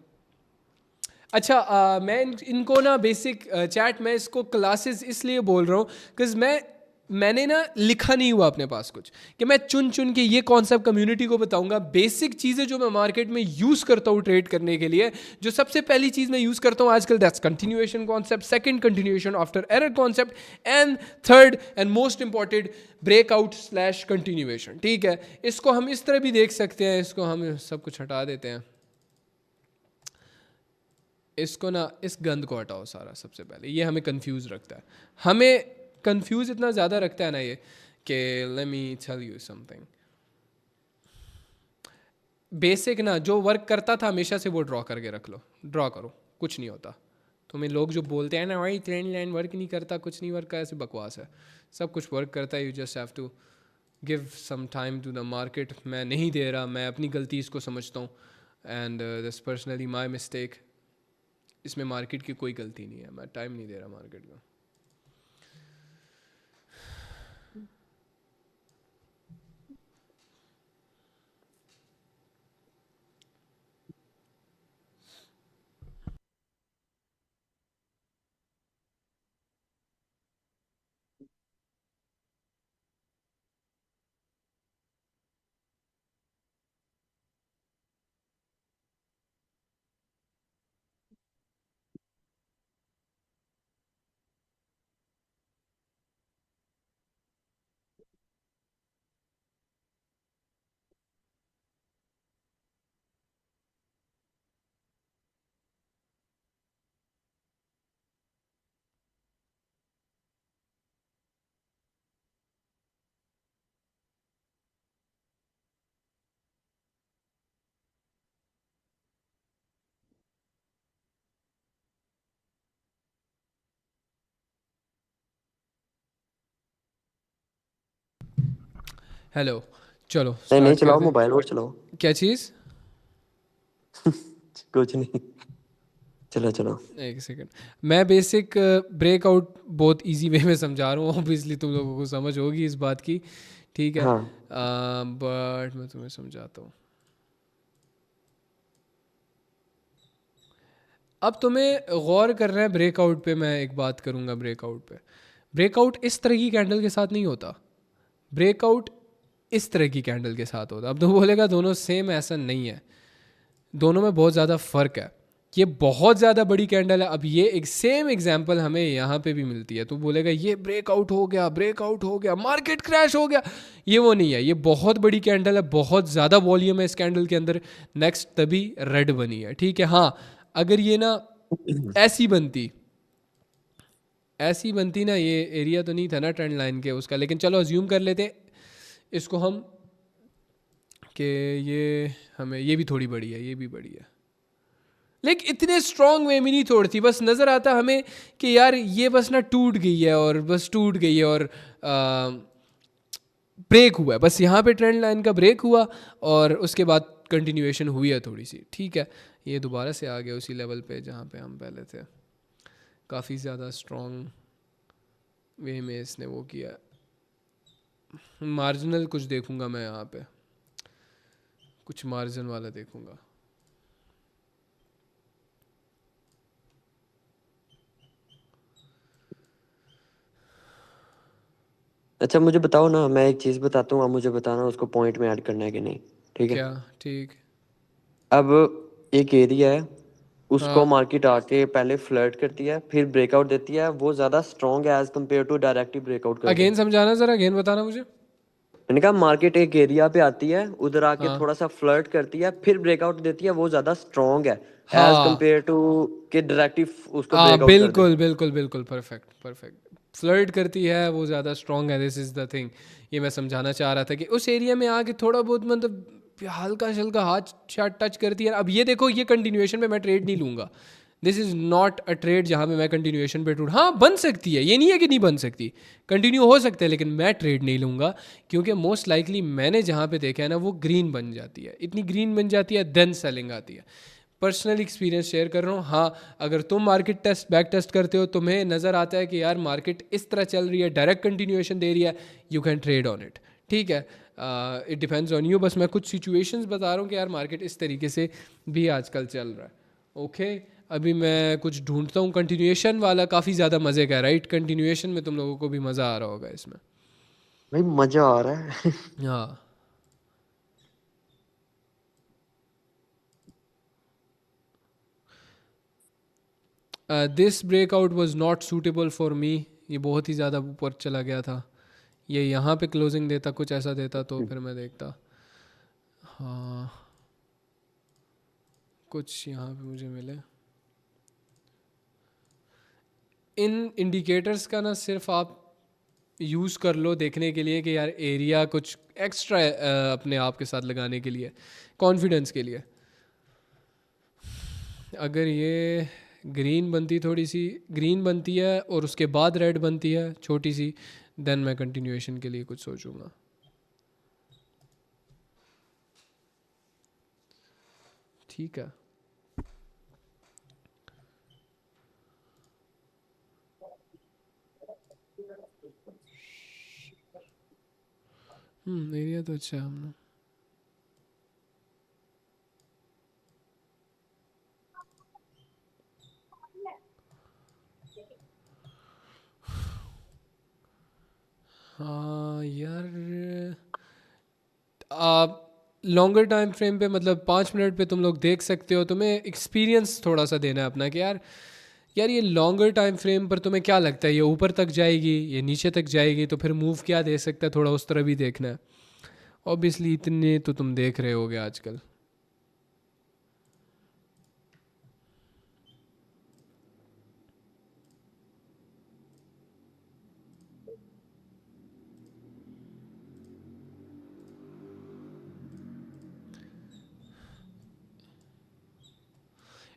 अच्छा मैं इनको ना बेसिक चैट मैं इसको क्लासेस इसलिए बोल रहा हूँ बिकॉज मैंने ना लिखा नहीं हुआ अपने पास कुछ कि मैं चुन चुन के ये कॉन्सेप्ट कम्युनिटी को बताऊंगा। बेसिक चीज़ें जो मैं मार्केट में यूज़ करता हूँ ट्रेड करने के लिए, जो सबसे पहली चीज़ मैं यूज़ करता हूँ आजकल, that's continuation concept, second continuation after error concept, and third and most important breakout slash continuation. ठीक है, इसको हम इस तरह भी देख सकते हैं, इसको हम सब कुछ हटा देते हैं, इसको ना इस गंद को हटाओ सारा। सबसे पहले ये हमें कंफ्यूज रखता है, हमें कंफ्यूज इतना ज़्यादा रखता है ना ये कि let me tell you something. Basic ना जो वर्क करता था हमेशा से वो ड्रॉ करके रख लो, ड्रॉ करो, कुछ नहीं होता। तुम्हें लोग जो बोलते हैं ना भाई ट्रेंड लाइन वर्क नहीं करता, कुछ नहीं वर्क, ऐसे बकवास है, सब कुछ वर्क करता है। You just have to give some time to the market. मैं नहीं दे रहा, मैं अपनी गलती इसको समझता हूँ, and this personally my mistake. इसमें मार्केट की कोई गलती नहीं है, मैं टाइम नहीं दे रहा मार्केट को। हेलो, चलो नहीं नहीं, स्टार्ट चलाओ करते हैं। मोबाइल और चलाओ। क्या चीज़? कुछ नहीं, चलो चलो। एक सेकंड, मैं बेसिक ब्रेकआउट बहुत इजी वे में समझा रहा हूँ, ऑब्वियसली तुम लोगों को समझ होगी इस बात की, ठीक है, हाँ बट मैं तुम्हें समझाता हूँ। अब तुम्हें गौर करना है ब्रेकआउट पे। मैं एक बात करूँगा ब्रेकआउट पे। ब्रेकआउट इस तरह की कैंडल के साथ नहीं होता, ब्रेकआउट इस तरह की कैंडल के साथ होता। अब तुम बोलेगा दोनों सेम, ऐसा नहीं है, दोनों में बहुत ज़्यादा फ़र्क है। ये बहुत ज़्यादा बड़ी कैंडल है। अब ये एक सेम एग्जांपल हमें यहाँ पे भी मिलती है, तो बोलेगा ये ब्रेकआउट हो गया, ब्रेकआउट हो गया, मार्केट क्रैश हो गया। ये वो नहीं है, ये बहुत बड़ी कैंडल है, बहुत ज़्यादा वॉल्यूम है इस कैंडल के अंदर। नेक्स्ट तभी रेड बनी है, ठीक है। हाँ, अगर ये ना ऐसी बनती, ऐसी बनती ना, ये एरिया तो नहीं था ना ट्रेंड लाइन के उसका, लेकिन चलो अज्यूम कर लेते इसको हम कि ये हमें, ये भी थोड़ी बड़ी है, ये भी बड़ी है, लेकिन इतने स्ट्रॉन्ग वे में नहीं तोड़ती। बस नज़र आता हमें कि यार ये बस ना टूट गई है, और बस टूट गई है, और ब्रेक हुआ है, बस यहाँ पे ट्रेंड लाइन का ब्रेक हुआ, और उसके बाद कंटिन्यूएशन हुई है थोड़ी सी, ठीक है। ये दोबारा से आ गया उसी लेवल पे जहाँ पे हम पहले थे, काफ़ी ज़्यादा स्ट्रॉन्ग वे में इसने वो किया। मार्जिनल कुछ देखूंगा मैं यहाँ पे, कुछ मार्जिन वाला देखूंगा। अच्छा मुझे बताओ ना, मैं एक चीज बताता हूँ, आप मुझे बताना उसको पॉइंट में ऐड करना है कि नहीं, ठीक है। क्या? ठीक। अब एक एरिया है, उसको हाँ, मार्केट आके पहले फ्लर्ट करती है, फिर ब्रेकआउट देती है, वो ज्यादा स्ट्रॉन्ग है as compare to directly breakout कर दे। अगेन समझाना ज़रा, अगेन बताना मुझे। मैंने कहा मार्केट एक एरिया पे आती है, उधर आके हाँ थोड़ा सा फ्लर्ट करती है, फिर ब्रेकआउट देती है, वो ज्यादा स्ट्रॉन्ग है एज हाँ कम्पेयर टू कि डायरेक्टली उसको हाँ, ब्रेकआउट कर दे। बिल्कुल बिल्कुल बिल्कुल, परफेक्ट परफेक्ट। फ्लर्ट करती है, वो ज़्यादा स्ट्रॉन्ग है, दिस इज़ द थिंग। ये मैं समझाना चाह रहा था कि उस एरिया में आके थोड़ा बहुत मतलब हल्का हल्का हाथ शाथ टच करती है। अब ये देखो, ये कंटिन्यूएशन पे मैं ट्रेड नहीं लूँगा, this is not a trade जहाँ पे मैं कंटिन्यूएशन पे ट्रेड। हाँ बन सकती है, ये नहीं है कि नहीं बन सकती, कंटिन्यू हो सकता है, लेकिन मैं ट्रेड नहीं लूँगा, क्योंकि मोस्ट लाइकली मैंने जहाँ पे देखा है ना, वो ग्रीन बन जाती है, इतनी ग्रीन बन जाती है, देन सेलिंग आती है। पर्सनल एक्सपीरियंस शेयर कर रहा हूँ। हाँ, अगर तुम मार्केट टेस्ट बैक टेस्ट करते हो, तुम्हें नज़र आता है कि यार मार्केट इस तरह चल रही है, डायरेक्ट कंटिन्यूएशन दे रही है, you can trade on it, ठीक है। It depends on you. बस मैं कुछ सिचुएशंस बता रहा हूँ कि यार मार्केट इस तरीके से भी आजकल चल रहा है, ओके। अभी मैं कुछ ढूंढता हूँ कंटिन्यूएशन वाला, काफ़ी ज़्यादा मज़े का है राइट। कंटिन्यूएशन में तुम लोगों को भी मज़ा आ रहा होगा इसमें। भाई मजा आ रहा है। हाँ this breakout was not suitable for me, ये बहुत ही ज़्यादा ऊपर चला गया था। ये यहाँ पे क्लोजिंग देता, कुछ ऐसा देता तो फिर मैं देखता। हाँ कुछ यहाँ पे मुझे मिले। इन इंडिकेटर्स का ना सिर्फ आप यूज़ कर लो देखने के लिए कि यार एरिया कुछ एक्स्ट्रा अपने आप के साथ लगाने के लिए, कॉन्फिडेंस के लिए। अगर ये ग्रीन बनती, थोड़ी सी ग्रीन बनती है और उसके बाद रेड बनती है छोटी सी, देन मैं कंटिन्यूएशन के लिए कुछ सोचूंगा। ठीक है एरिया तो अच्छा है हमने। हाँ यार आप लॉन्गर टाइम फ्रेम पे मतलब 5 मिनट पे तुम लोग देख सकते हो। तुम्हें एक्सपीरियंस थोड़ा सा देना है अपना कि यार यार ये लॉन्गर टाइम फ्रेम पर तुम्हें क्या लगता है, ये ऊपर तक जाएगी, ये नीचे तक जाएगी, तो फिर मूव क्या दे सकता है, थोड़ा उस तरह भी देखना है। ऑब्वियसली इतने तो तुम देख रहे होगे आजकल।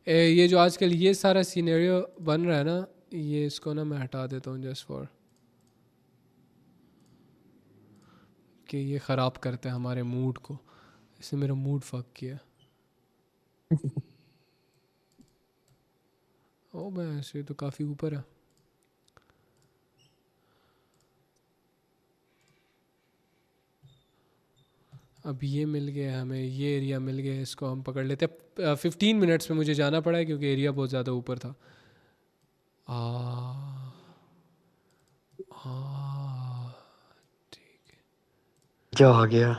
ये जो आजकल ये सारा सीनेरियो बन रहा है ना, ये इसको ना मैं हटा देता हूँ जस्ट फॉर कि ये ख़राब करते हैं हमारे मूड को। इसने मेरा मूड फक किया। ओ मैं ऐसे तो काफ़ी ऊपर है। अब ये मिल गया हमें, ये एरिया मिल गया, इसको हम पकड़ लेते हैं। 15 मिनट्स में मुझे जाना पड़ा है क्योंकि एरिया बहुत ज़्यादा ऊपर था। आ हाँ ठीक है। क्या आ गया?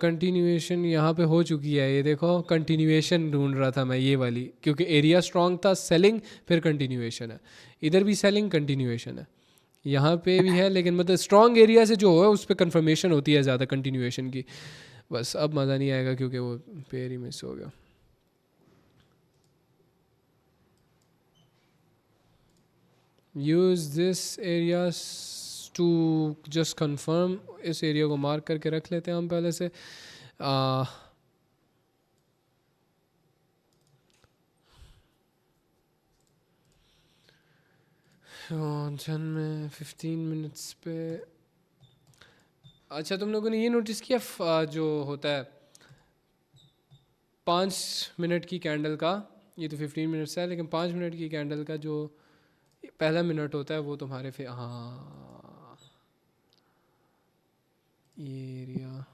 कंटिन्यूएशन यहाँ पे हो चुकी है, ये देखो कंटिन्यूएशन ढूंढ रहा था मैं ये वाली, क्योंकि एरिया स्ट्रॉन्ग था, सेलिंग फिर कंटिन्यूएशन है। इधर भी सेलिंग कंटिन्यूएशन है, यहाँ पे भी है, लेकिन मतलब स्ट्रॉन्ग एरिया से जो है उस पर कंफर्मेशन होती है ज़्यादा कंटिन्यूएशन की। बस अब मज़ा नहीं आएगा क्योंकि वो पेयर ही मिस हो गया। Use this area to just confirm, इस एरिया को मार्क करके रख लेते हैं हम पहले से। जन में 15 मिनट्स पे। अच्छा तुम लोगों ने ये नोटिस किया जो होता है 5 मिनट की कैंडल का, ये तो 15 मिनट्स है, लेकिन 5 मिनट की कैंडल का जो पहला मिनट होता है वो तुम्हारे हाँ ये एरिया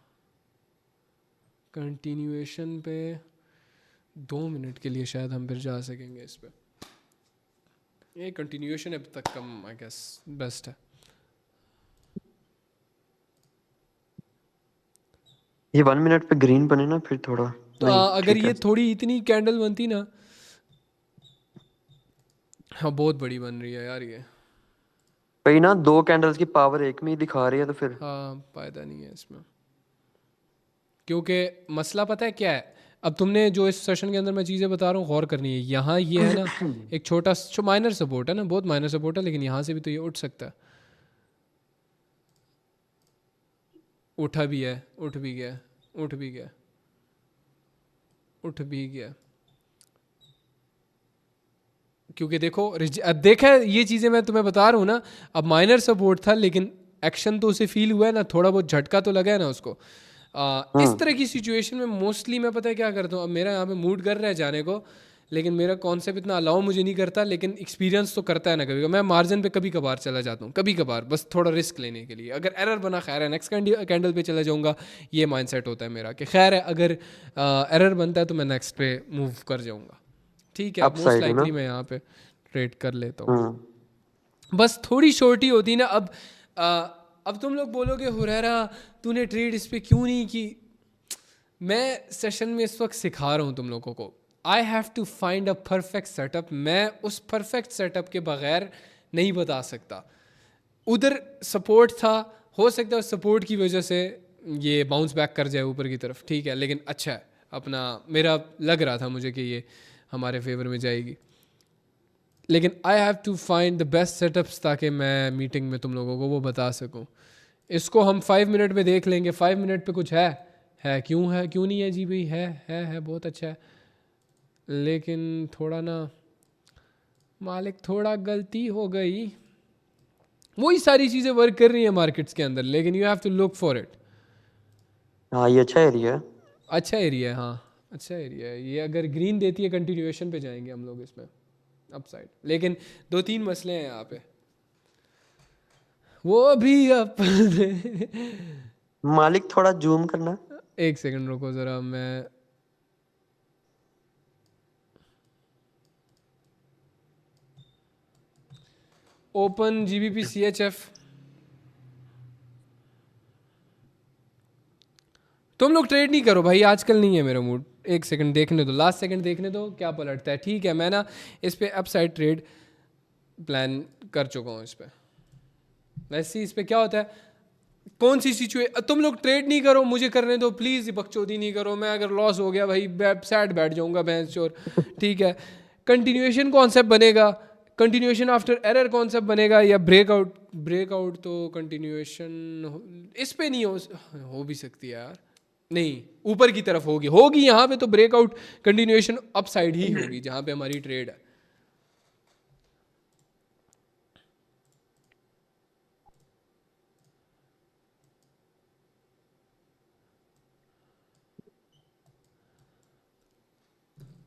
कंटिन्यूएशन पे 2 मिनट के लिए शायद हम फिर जा सकेंगे इस पे। ये कंटिन्यूएशन अब तक कम आई गेस बेस्ट है। ये 1 मिनट पे ग्रीन बने ना फिर थोड़ा नहीं अगर ठीक ये है। थोड़ी इतनी कैंडल बनती ना, हाँ बहुत बड़ी बन रही है यार ये। भाई ना 2 कैंडल्स की पावर एक में ही दिखा रही है तो फिर हाँ फायदा नहीं है इसमें, क्योंकि मसला पता है क्या है। अब तुमने जो इस सेशन के अंदर मैं चीज़ें बता रहा हूँ गौर करनी है। यहाँ ये है ना एक छोटा माइनर सपोर्ट है ना, बहुत माइनर सपोर्ट है, लेकिन यहाँ से भी तो ये उठ सकता है। उठा भी है, उठ भी गया, उठ भी गया, उठ भी गया। क्योंकि देखो अब देखा ये चीज़ें मैं तुम्हें बता रहा हूँ ना, अब माइनर सपोर्ट था लेकिन एक्शन तो उसे फील हुआ है ना, थोड़ा बहुत झटका तो लगा है ना उसको। इस तरह की सिचुएशन में मोस्टली मैं पता है क्या करता हूँ, अब मेरा यहाँ पे मूड कर रहा है जाने को, लेकिन मेरा कॉन्सेप्ट इतना अलाउ मुझे नहीं करता, लेकिन एक्सपीरियंस तो करता है ना कभी। मैं मार्जिन पे कभी कभार चला जाता हूँ, कभी कभार बस थोड़ा रिस्क लेने के लिए। अगर एरर बना खैर है, नेक्स्ट कैंडल पे चला जाऊँगा, ये माइंडसेट होता है मेरा कि खैर है, अगर एरर बनता है तो मैं नेक्स्ट पे मूव कर जाऊँगा। ठीक है, मोस्ट अपसाइड है ना। लाइकली मैं यहाँ पे ट्रेड कर लेता हूँ। हम्म। बस थोड़ी शॉर्टी होती ना। अब तुम लोग बोलोगे हुरैरा तूने ट्रेड इस पे क्यों नहीं की। मैं सेशन में इस वक्त सिखा रहा हूँ तुम लोगों को। I have to find a perfect setup. मैं उस परफेक्ट सेटअप के बगैर नहीं बता सकता। उधर सपोर्ट था, हो सकता है सपोर्ट की वजह से ये बाउंस बैक कर जाए ऊपर की तरफ, ठीक है, लेकिन अच्छा है अपना। मेरा लग रहा था मुझे कि ये हमारे फेवर में जाएगी, लेकिन I have to find the best setups ताकि मैं मीटिंग में तुम लोगों को वो बता सकूं। इसको हम 5 मिनट में देख लेंगे। 5 मिनट पे कुछ है क्यों नहीं है जी भाई, है बहुत अच्छा है, लेकिन थोड़ा ना मालिक थोड़ा गलती हो गई। वही सारी चीज़ें वर्क कर रही हैं मार्केट्स के अंदर, लेकिन you have to look for it. हाँ ये अच्छा एरिया है। अच्छा एरिया है, हाँ अच्छा एरिया है ये। अगर ग्रीन देती है कंटिन्यूएशन पे जाएंगे हम लोग इसमें अपसाइड, लेकिन 2-3 मसले हैं यहाँ पे, वो भी अब मालिक थोड़ा जूम करना। एक सेकंड रुको ज़रा, मैं ओपन GBP CHF। तुम लोग ट्रेड नहीं करो भाई, आजकल नहीं है मेरा मूड। एक सेकंड देखने दो, लास्ट सेकंड देखने दो क्या पलटता है। ठीक है, मैं ना इस पे अपसाइड ट्रेड प्लान कर चुका हूँ इस पे। वैसे इस पे क्या होता है, कौन सी सिचुएशन, तुम लोग ट्रेड नहीं करो, मुझे करने दो प्लीज़, बकचोदी नहीं करो। मैं अगर लॉस हो गया भाई सैड बैठ जाऊंगा भैंस चोर। ठीक है, कंटिन्यूएशन कॉन्सेप्ट बनेगा, कंटिन्यूएशन आफ्टर एरर कॉन्सेप्ट बनेगा, या ब्रेकआउट तो कंटिन्यूएशन इस पे नहीं हो भी सकती है यार। नहीं, ऊपर की तरफ होगी यहाँ पे तो ब्रेकआउट कंटिन्यूएशन अपसाइड ही होगी जहाँ पे हमारी ट्रेड है।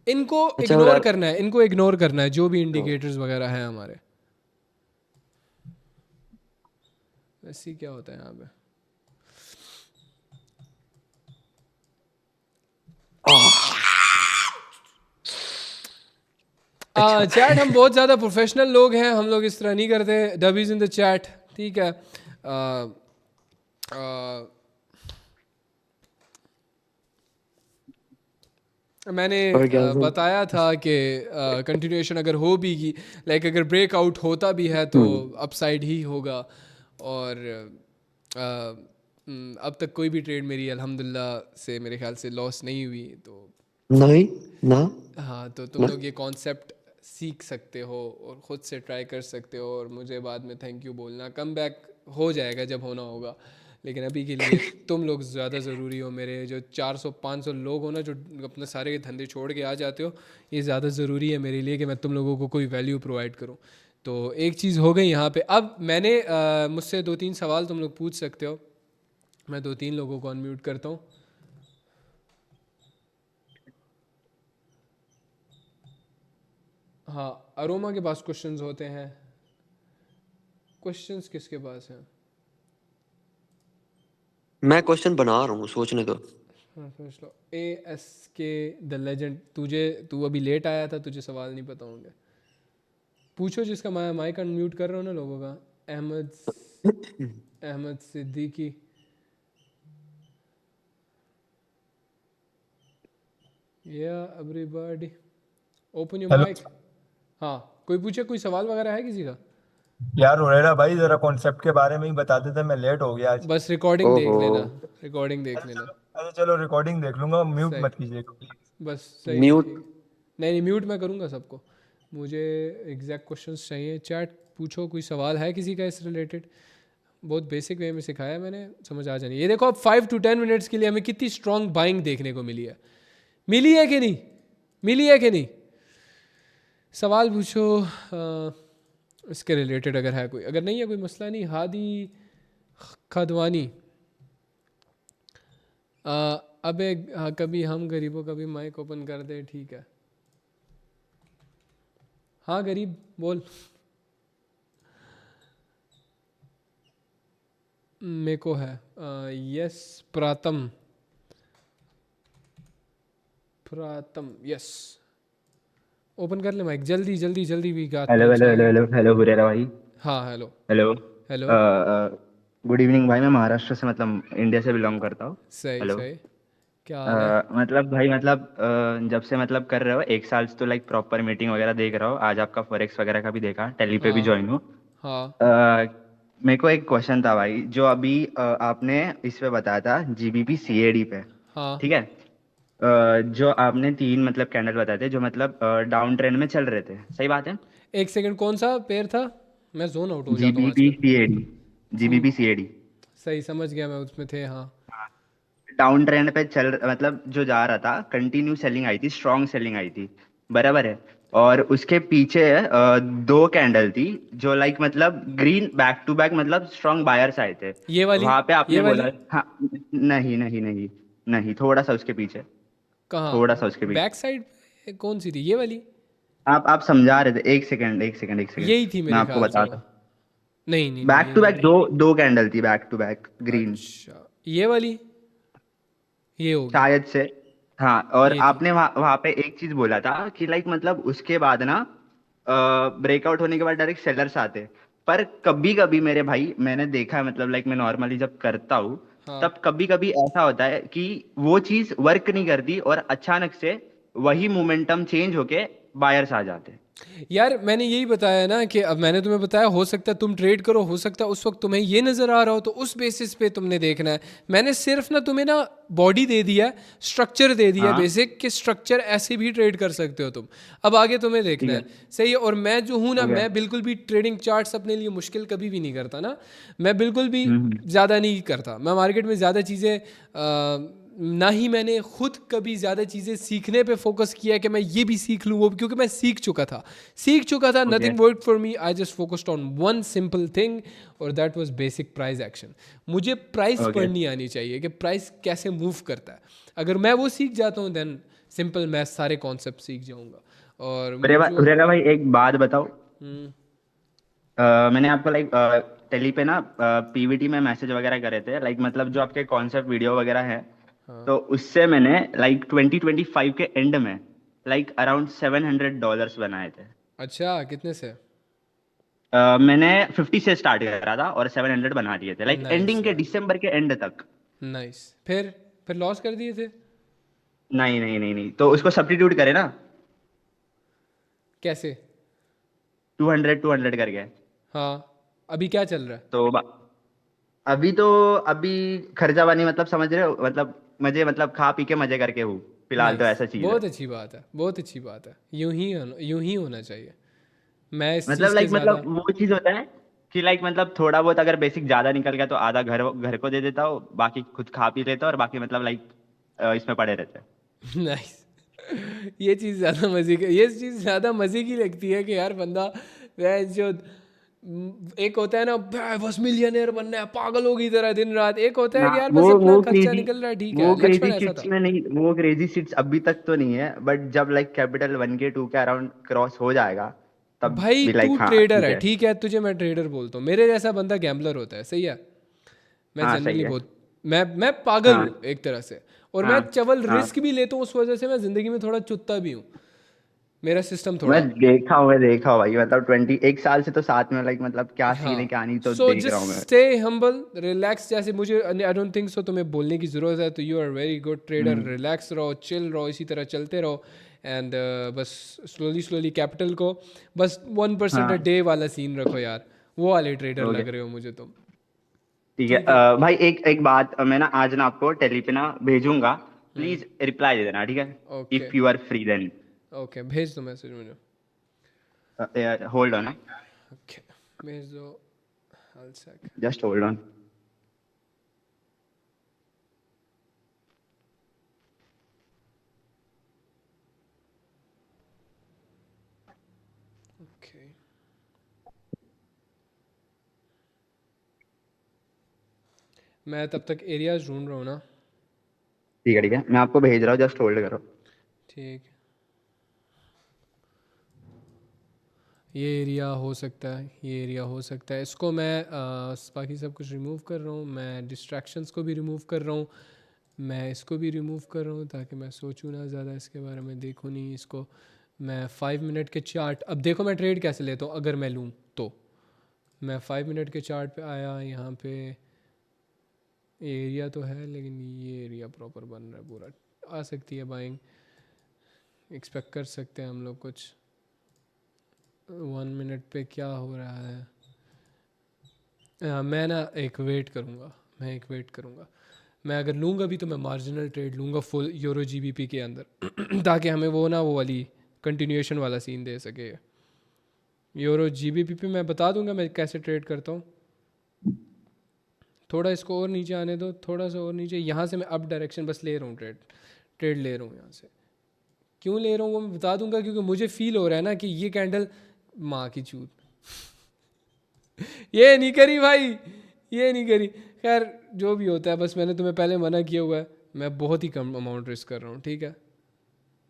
इनको अच्छा इग्नोर यार, करना है, इनको इग्नोर करना है, जो भी इंडिकेटर्स वगैरह हैं हमारे। वैसे क्या होता है यहाँ पे, चैट हम बहुत ज़्यादा प्रोफेशनल लोग हैं, हम लोग इस तरह नहीं करते। डबीज इन द चैट, ठीक है। मैंने orgasm। बताया था कि कंटिन्यूएशन अगर हो भी की, लाइक अगर ब्रेकआउट होता भी है तो अपसाइड ही होगा। और अब तक कोई भी ट्रेड मेरी अल्हम्दुलिल्लाह से मेरे ख्याल से लॉस नहीं हुई। तो नहीं ना। हाँ, तो तुम लोग ये कॉन्सेप्ट सीख सकते हो और ख़ुद से ट्राई कर सकते हो, और मुझे बाद में थैंक यू बोलना। कम बैक हो जाएगा जब होना होगा, लेकिन अभी के लिए तुम लोग ज़्यादा ज़रूरी हो। मेरे जो 400-500 लोग हो ना, जो अपने सारे धंधे छोड़ के आ जाते हो, ये ज़्यादा ज़रूरी है मेरे लिए कि मैं तुम लोगों को कोई वैल्यू प्रोवाइड करूँ। तो एक चीज़ हो गई यहाँ पे। अब मैंने मुझसे 2-3 सवाल तुम लोग पूछ सकते हो। मैं 2-3 लोगों को अनम्यूट करता हूँ। हाँ, अरोमा के पास क्वेश्चंस होते हैं। क्वेश्चंस किसके पास हैं? मैं क्वेश्चन बना रहा हूँ, सोचने दो। हाँ सोच लो। ASK द लेजेंड, तू अभी लेट आया था, तुझे सवाल नहीं पता होंगे। पूछो जिसका मैं माइक अनम्यूट कर रहा हूँ ना लोगों का। अहमद सिद्दीकी। या everybody open your hello mic. हाँ, कोई पूछे, कोई सवाल वगैरह है किसी का? यार, हुरैरा भाई जरा कॉन्सेप्ट के बारे में ही बता देते, मैं लेट हो गया आज। बस रिकॉर्डिंग देख ओहो। लेना, रिकॉर्डिंग देख अच्छा लेना। चलो, अच्छा चलो, रिकॉर्डिंग देख लूंगा, म्यूट सही, मत कीजिएगा प्लीज। बस सही है, म्यूट। ठीक। नहीं म्यूट मैं करूँगा सबको। मुझे एग्जैक्ट क्वेश्चंस चाहिए। चैट पूछो, कोई सवाल है किसी का इस रिलेटेड? बहुत बेसिक वे में सिखाया मैंने, समझ आ जानी। ये देखो अब 5 to 10 मिनट्स के लिए हमें कितनी स्ट्रॉन्ग बाइंग देखने को मिली है। मिली है कि नहीं? मिली है कि नहीं? सवाल पूछो इसके रिलेटेड, अगर है कोई। अगर नहीं है कोई मसला नहीं। हादी खदवानी, अबे हाँ, कभी हम गरीबों का भी माइक ओपन कर दे, ठीक है। हाँ गरीब बोल। मेरे को है यस प्रातम, यस। ओपन कर ले माइक, जल्दी जल्दी जल्दी, we got hello hello hello चाय। हेलो हेलो हुरेरा भाई। हाँ hello. Hello. Hello. Good evening भाई। मैं महाराष्ट्र से मतलब इंडिया से बिलोंग करता हूँ। सही हेलो। सही। क्या हाल है? मतलब भाई मतलब जब से मतलब कर रहे हो 1 साल से तो लाइक प्रॉपर मीटिंग वगैरह देख रहा हो। आज आपका फॉरेक्स वगैरह का भी देखा, टेली पे भी हाँ ज्वाइन हूँ। हाँ मेरे को एक क्वेश्चन था भाई, जो अभी आपने इस पे बताया था जीबीपी सीएडी पे। हाँ। ठीक है। जो आपने 3 मतलब कैंडल बताए थे जो मतलब डाउन ट्रेंड में चल रहे थे, सही बात है? एक सेकंड, कौन सा पेयर था? मैं जोन आउट हो जाता हूँ जीबीपी आजकल। सीएडी। जी, जीबीपी सीएडी सही समझ गया मैं, उसमें थे हाँ। डाउन ट्रेंड पे चल मतलब जो जा रहा था, कंटिन्यू सेलिंग आई थी, स्ट्रॉन्ग सेलिंग आई थी, बराबर है। और उसके पीछे 2 कैंडल थी जो लाइक मतलब ग्रीन बैक टू बैक मतलब स्ट्रॉन्ग बायर्स आए थे। ये वाली? वहां पे ये आपने वाली? बोला हाँ। नहीं नहीं नहीं नहीं, थोड़ा सा उसके पीछे। कहाँ? थोड़ा सा उसके पीछे। बैक साइड पे कौन सी थी, ये वाली? आप समझा रहे थे, एक सेकंड एक सेकंड एक सेकंड। यही थी मैं मेरे आपको ख्याल से वो। बताता हूँ। नहीं नहीं नहीं, बैक ये टू नहीं बैक थी। दो दो कैंडल थी, बैक टू बैक ग्रीन। अच्छा, ये वाली? ये होगी। शायद से। हाँ, और ये थी। आपने वहां पे एक चीज बोला था कि लाइक मतलब उसके बाद ना ब्रेकआउट होने के बाद डायरेक्ट सेलर्स आते। पर कभी कभी मेरे भाई मैंने देखा है मतलब लाइक मैं नॉर्मली जब करता हूँ हाँ। तब कभी कभी ऐसा होता है कि वो चीज वर्क नहीं करती और अचानक से वही मोमेंटम चेंज होके बायर्स आ जाते हैं। यार मैंने यही बताया ना कि अब मैंने तुम्हें बताया, हो सकता है तुम ट्रेड करो, हो सकता है उस वक्त तुम्हें ये नज़र आ रहा हो, तो उस बेसिस पे तुमने देखना है। मैंने सिर्फ ना तुम्हें ना बॉडी दे दिया, स्ट्रक्चर दे दिया हाँ बेसिक, कि स्ट्रक्चर ऐसे भी ट्रेड कर सकते हो तुम। अब आगे तुम्हें देखना ठीक है। है। सही है। और मैं जो हूँ ना, ओके। मैं बिल्कुल भी ट्रेडिंग चार्ट्स अपने लिए मुश्किल कभी भी नहीं करता ना। मैं बिल्कुल भी हम्म। ज़्यादा नहीं करता, मैं मार्केट में ज़्यादा चीज़ें ना ही मैंने खुद कभी ज़्यादा चीज़ें सीखने पे फोकस किया कि मैं ये भी सीख लूँ वो भी, क्योंकि मैं सीख चुका था। Okay. Nothing work for me, I just focused on one simple thing, और that was basic price action. मुझे प्राइस ओके। पढ़नी आनी चाहिए कि प्राइस कैसे मूव करता है। अगर मैं वो सीख जाता हूँ देन सिंपल मैं सारे कॉन्सेप्ट सीख जाऊँगा। और जो उरेगा भाई एक बात बताओ। हम्म, मैंने आपको लाइक टेली पे ना पीवीटी में मैसेज वगैरह करे थे, लाइक मतलब जो आपके कॉन्सेप्ट वीडियो वगैरह है। हाँ। तो उससे मैंने लाइक 2025 के एंड में लाइक अराउंड $700 बनाए थे। अच्छा, कितने से? मैंने 50 से स्टार्ट करा था और 700 बना दिए थे लाइक नाइस एंडिंग के यार, दिसंबर के एंड तक। नाइस। फिर लॉस कर दिए थे? नहीं नहीं नहीं नहीं, तो उसको सब्स्टिट्यूट करे ना। कैसे? 200 करके। हाँ, अभी क्या चल रहा है? तो अभी तो अभी खर्चा पानी मतलब समझ रहे हो, मतलब मजे मतलब खा पी के मजे करके हूँ फिलहाल, तो नाइस, ऐसा चीज है। बहुत अच्छी बात है, बहुत अच्छी बात है। यूं ही होना चाहिए। मैं इस मतलब चीज़ के लाइक ज़्यादा। मतलब वो चीज होता है कि लाइक मतलब थोड़ा बहुत अगर बेसिक ज्यादा निकल गया तो आधा घर घर को दे देता हूँ, बाकी खुद खा पी लेता हूँ, और बाकी मतलब लाइक इसमें पड़े रहते हैं। नाइस। ये चीज़ ज़्यादा मज़े की, ये चीज़ ज़्यादा मज़े की लगती है कि यार बंदा, वह जो एक होता है ना, बस मिलियनेयर बनना है पागलों की तरह दिन रात, एक होता है ना कि यार बस वो अपना वो खर्चा क्रेजी निकल रहा है, ठीक है। वो लक्ष्मण क्रेजी ऐसा सीट्स था। में नहीं, वो क्रेजी सीट्स अभी तक तो नहीं है, बट जब लाइक कैपिटल 1 के 2 के अराउंड क्रॉस हो जाएगा तब भाई भी तू लाइक हाँ ट्रेडर ठीक है, है। ठीक है, तुझे मैं ट्रेडर बोलता हूँ, मेरे जैसा बंदा गैम्बलर होता है, सही है। मैं हाँ सही जनरली है। बहुत, मैं पागल हाँ हूँ एक तरह से। और मैं हाँ चवल हाँ। रिस्क भी लेता हूँ, उस वजह से मैं ज़िंदगी में थोड़ा चुत्ता भी हूँ। मेरा सिस्टम मैं थोड़ा। देखा हूँ भाई, मतलब 21 साल से तो साथ में लाइक मतलब क्या सीन है हाँ, क्या नहीं तो सो देख जस्ट रहा हूँ मैं। Stay humble, relax. जैसे मुझे आई डोंट थिंक सो तुम्हें बोलने की ज़रूरत है, तो you are very good trader. Hmm. Relax रहो, चिल रहो, इसी तरह चलते रहो। एंड बस स्लोली स्लोली कैपिटल को बस 1% अ हाँ डे वाला सीन रखो यार। वो वाले ट्रेडर ओके लग रहे हो मुझे तुम। ठीक है। ठीक है। भाई एक एक बात, मैं ना आज ना आपको टेली पे ना भेजूंगा, हम्म। प्लीज रिप्लाई दे देना, ठीक है? Okay. If you are free then. Okay, भेज दो मैसेज मुझे। Hold on. ओके, भेज दो। Half sec. Just hold on. Okay, मैं तब तक एरियाज ढूंढ रहा हूँ ना। ठीक है ठीक है, मैं आपको भेज रहा हूँ, जस्ट होल्ड करो। ठीक है। ये एरिया हो सकता है, ये एरिया हो सकता है। इसको मैं बाकी सब कुछ रिमूव कर रहा हूँ, मैं डिस्ट्रैक्शंस को भी रिमूव कर रहा हूँ, मैं इसको भी रिमूव कर रहा हूँ ताकि मैं सोचूं ना ज़्यादा इसके बारे में, देखूँ नहीं इसको। मैं 5 मिनट के चार्ट, अब देखो मैं ट्रेड कैसे लेता हूँ अगर मैं लूँ तो। मैं 5 मिनट के चार्ट पे आया, यहाँ पे एरिया तो है लेकिन ये एरिया प्रॉपर बन रहा है पूरा, आ सकती है बाइंग, एक्सपेक्ट कर सकते हैं हम लोग कुछ। 1 मिनट पे क्या हो रहा है, मैं ना एक वेट करूँगा, मैं अगर लूँगा भी तो मैं मार्जिनल ट्रेड लूँगा फुल यूरो जीबीपी के अंदर ताकि हमें वो ना वो वाली कंटिन्यूएशन वाला सीन दे सके। यूरो जीबीपी पे मैं बता दूंगा मैं कैसे ट्रेड करता हूँ। थोड़ा इसको और नीचे आने दो, थोड़ा सा और नीचे, यहाँ से मैं अप डायरेक्शन बस ले रहा हूँ, ट्रेड ले रहा हूँ यहाँ से। क्यों ले रहा हूँ वो मैं बता दूंगा, क्योंकि मुझे फील हो रहा है ना कि ये कैंडल माँ की चूत ये नहीं करी भाई, ये नहीं करी। खैर जो भी होता है, बस मैंने तुम्हें पहले मना किया हुआ है, मैं बहुत ही कम अमाउंट रिस्क कर रहा हूँ, ठीक है,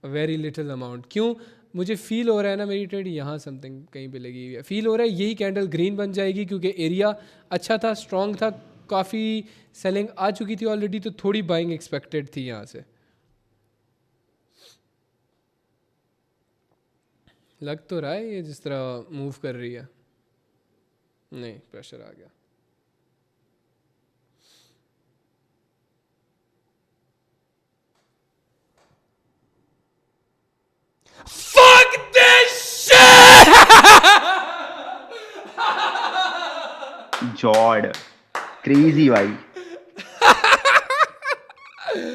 वेरी लिटिल अमाउंट। क्यों, मुझे फील हो रहा है ना मेरी ट्रेड यहाँ समथिंग कहीं पे लगी हुई है, फील हो रहा है यही कैंडल ग्रीन बन जाएगी क्योंकि एरिया अच्छा था, स्ट्रॉन्ग था, काफ़ी सेलिंग आ चुकी थी ऑलरेडी, तो थोड़ी बाइंग एक्सपेक्टेड थी यहाँ से। लग तो रहा है ये जिस तरह मूव कर रही है, नहीं प्रेशर आ गया। Fuck this shit! जॉर्ड क्रेजी भाई,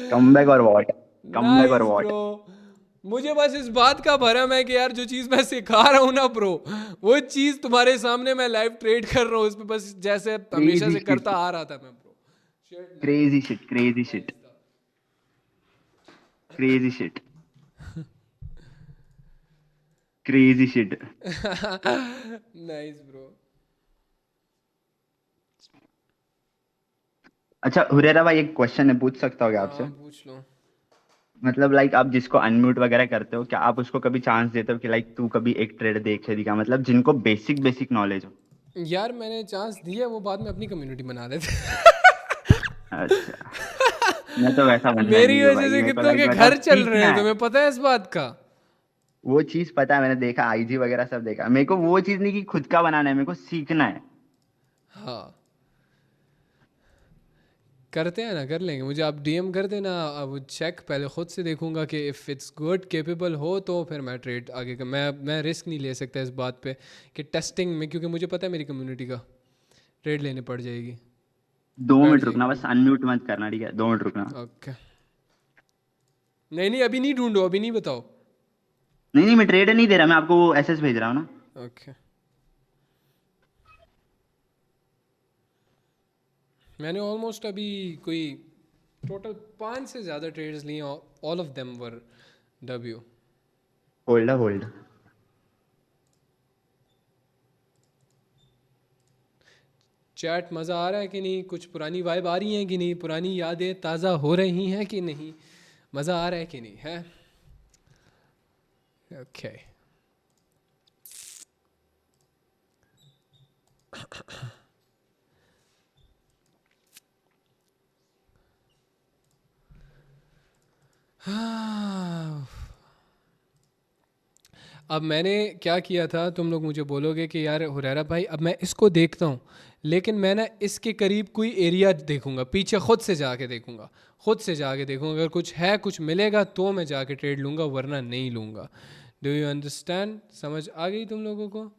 कमबैक और व्हाट, कमबैक और Nice, व्हाट। bro. मुझे बस इस बात का भरम है कि यार जो चीज़ मैं सिखा रहा हूँ ना ब्रो, वो चीज़ तुम्हारे सामने मैं लाइव ट्रेड कर रहा हूँ उस पर, बस जैसे हमेशा से करता आ रहा था मैं bro. Crazy shit, crazy shit, crazy shit, crazy shit. Nice bro. अच्छा हुरेरा भाई, एक क्वेश्चन है, पूछ सकता हूँ क्या आपसे? हाँ पूछ लो। मतलब लाइक आप जिसको अनम्यूट वगैरह करते हो, क्या आप उसको कभी चांस देते हो कि लाइक तू कभी एक ट्रेड देखे दिखा, मतलब जिनको बेसिक बेसिक नॉलेज हो? यार मैंने चांस दिया, वो बाद में अपनी कम्युनिटी बना देते अच्छा, मैं तो वैसा बनना मेरी नहीं हूँ वजह भाई, से मेरे को कितनों लाइक के मतलब घर चल रहे सीखना हैं, है। तुम्हें पता है इस बात का? वो चीज पता है, मैंने देखा, आईजी वगैरह सब देखा। मेरे को वो चीज नहीं कि खुद का बनाना है, मेरे को सीखना है। हाँ करते हैं ना, कर लेंगे, मुझे आप डीएम कर देना, अब चेक पहले खुद से देखूंगा कि इफ़ इट्स गुड केपेबल हो तो फिर मैं ट्रेड आगे का, मैं रिस्क नहीं ले सकता इस बात पे कि टेस्टिंग में, क्योंकि मुझे पता है मेरी कम्युनिटी का ट्रेड लेने पड़ जाएगी। 2 मिनट बैठ रुकना, बस अनम्यूट मत करना, ठीक है? 2 मिनट रुकना। ओके, नहीं नहीं अभी नहीं ढूंढो, अभी नहीं बताओ। नहीं नहीं, मैं ट्रेड नहीं दे रहा, मैं आपको वो एसएस भेज रहा हूँ ना। ओके मैंने ऑलमोस्ट अभी कोई टोटल 5 से ज़्यादा ट्रेड्स लिए, all of them were W. Hold hold. Chat मज़ा आ रहा है कि नहीं, कुछ पुरानी वाइब आ रही हैं कि नहीं, पुरानी यादें ताज़ा हो रही हैं कि नहीं, मज़ा आ रहा है कि नहीं है? ओके अब मैंने क्या किया था, तुम लोग मुझे बोलोगे कि यार हुरैरा भाई अब मैं इसको देखता हूँ, लेकिन मैं ना इसके करीब कोई एरिया देखूंगा, पीछे खुद से जाके देखूंगा, अगर कुछ है, कुछ मिलेगा तो मैं जाके ट्रेड लूँगा, वरना नहीं लूँगा। Do you understand? समझ आ गई तुम लोगों को?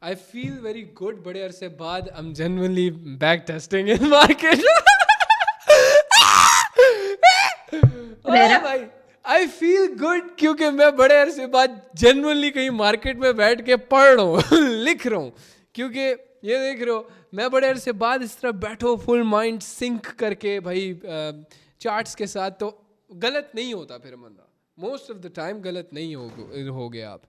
I feel very good, बड़े अरसे बाद I'm genuinely back testing in market. भाई I feel good क्योंकि मैं बड़े अरसे बाद genuinely कहीं मार्केट में बैठ के पढ़ रहा हूँ लिख रहा हूँ, क्योंकि ये देख रहे हो मैं बड़े अरसे बाद इस तरह बैठो फुल माइंड सिंक करके भाई चार्ट्स के साथ, तो गलत नहीं होता फिर बंदा, मोस्ट ऑफ द टाइम गलत नहीं होगे आप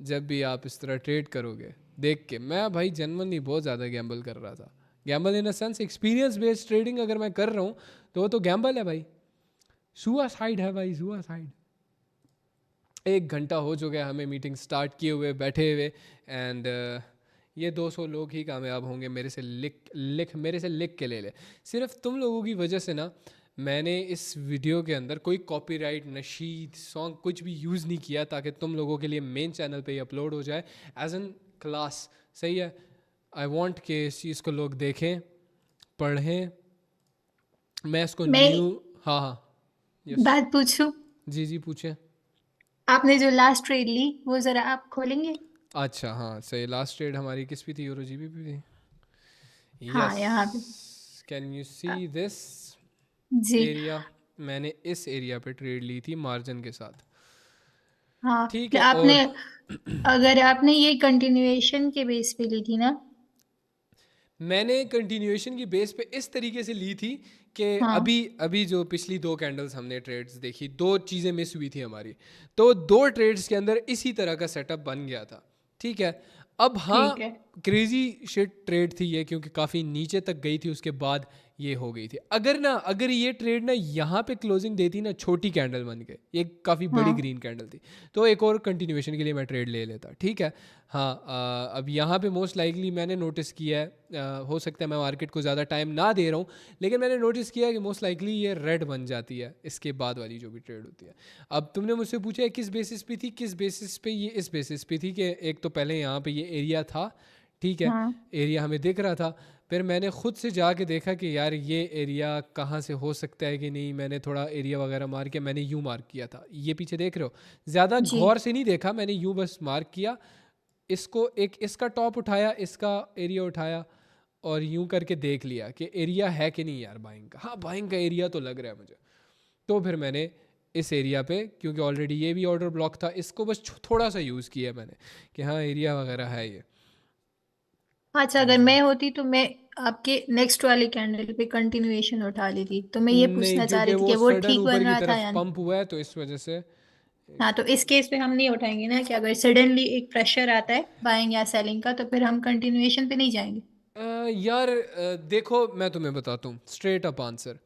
जब भी आप इस तरह ट्रेड करोगे देख के। मैं भाई जनरली बहुत ज़्यादा गैम्बल कर रहा था, Gamble in a sense experience based trading अगर मैं कर रहा हूँ तो वो तो गैम्बल है भाई, सुसाइड है भाई, सुसाइड। 1 घंटा हो चुका है हमें मीटिंग स्टार्ट किए हुए बैठे हुए, एंड ये 200 लोग ही कामयाब होंगे मेरे से लिख के ले ले। सिर्फ तुम लोगों की वजह से ना मैंने इस वीडियो के अंदर कोई कॉपीराइट नशीद सॉन्ग कुछ भी यूज़ नहीं किया, ताकि तुम लोगों के लिए मेन चैनल पे ही अपलोड हो जाए एज एन क्लास। सही है, आई वांट कि इस चीज़ को लोग देखें, पढ़ें। मैं इसको मैं न्यू, हाँ हाँ, यस, बात पूछूं? जी पूछें। आपने जो लास्ट ट्रेड ली वो जरा आप खोलेंगे? अच्छा हाँ सही, लास्ट ट्रेड हमारी किस पे थी? यूरो जीबी पे थी। हाँ, यस, यहाँ पे। कैन यू सी दिस जी। एरिया? मैंने इस एरिया पे ट्रेड ली थी मार्जिन के साथ, हाँ, ठीक तो है। आपने, और अगर आपने ये कंटिन्यूएशन के बेस पे ली थी ना? मैंने कंटिन्यूएशन की बेस पे इस तरीके से ली थी कि हाँ, अभी अभी जो पिछली 2 कैंडल्स हमने ट्रेड्स देखी, 2 चीज़ें मिस हुई थी हमारी, तो 2 ट्रेड्स के अंदर इसी तरह का सेटअप बन गया था, ठीक है। अब हाँ, ठीक है। क्रेजी शिट ट्रेड थी ये, क्योंकि काफ़ी नीचे तक गई थी, उसके बाद ये हो गई थी। अगर ये ट्रेड ना यहाँ पे क्लोजिंग देती ना, छोटी कैंडल बन के, ये काफ़ी बड़ी हाँ, ग्रीन कैंडल थी, तो एक और कंटिन्यूएशन के लिए मैं ट्रेड ले लेता, ठीक है। हाँ, अब यहाँ पे मोस्ट लाइकली मैंने नोटिस किया है, हो सकता है मैं मार्केट को ज़्यादा टाइम ना दे रहा हूँ, लेकिन मैंने नोटिस किया है कि मोस्ट लाइकली ये रेड बन जाती है इसके बाद वाली जो भी ट्रेड होती है। अब तुमने मुझसे पूछा है किस बेसिस पे थी, किस बेसिस पे? ये इस बेसिस पे थी कि एक तो पहले यहाँ पे ये एरिया था, ठीक है, हाँ, एरिया हमें दिख रहा था। फिर मैंने ख़ुद से जाके देखा कि यार ये एरिया कहाँ से हो सकता है कि नहीं, मैंने थोड़ा एरिया वगैरह मार के मैंने यूँ मार्क किया था, ये पीछे देख रहे हो, ज़्यादा जी। गौर से नहीं देखा मैंने, यूँ बस मार्क किया, इसको एक इसका टॉप उठाया, इसका एरिया उठाया, और यूँ करके देख लिया कि एरिया है कि नहीं यार बाइंग का। हाँ, बाइंग का एरिया तो लग रहा है मुझे। तो फिर मैंने इस एरिया पे, क्योंकि ऑलरेडी ये भी ऑर्डर ब्लॉक था, इसको बस थोड़ा सा यूज़ किया मैंने कि हाँ एरिया वगैरह है ये। अच्छा, अगर मैं होती तो मैं आपके नेक्स्ट वाली कैंडल पे कंटिन्यूएशन उठा लेती, तो मैं ये नहीं, पूछना चाह क्योंकि रही थी वो कि वो सडन ठीक ऊपर बन की रहा था तरफ या नहीं। पंप हुआ है, तो इस वजह से। हाँ, तो इस केस पे हम नहीं उठाएंगे ना, कि अगर सडनली एक प्रेशर आता है बाइंग या सेलिंग का, तो फिर हम कंटिन्यूएशन पे नहीं जाएंगे। यार देखो मैं तुम्हें बताता हूँ straight up answer,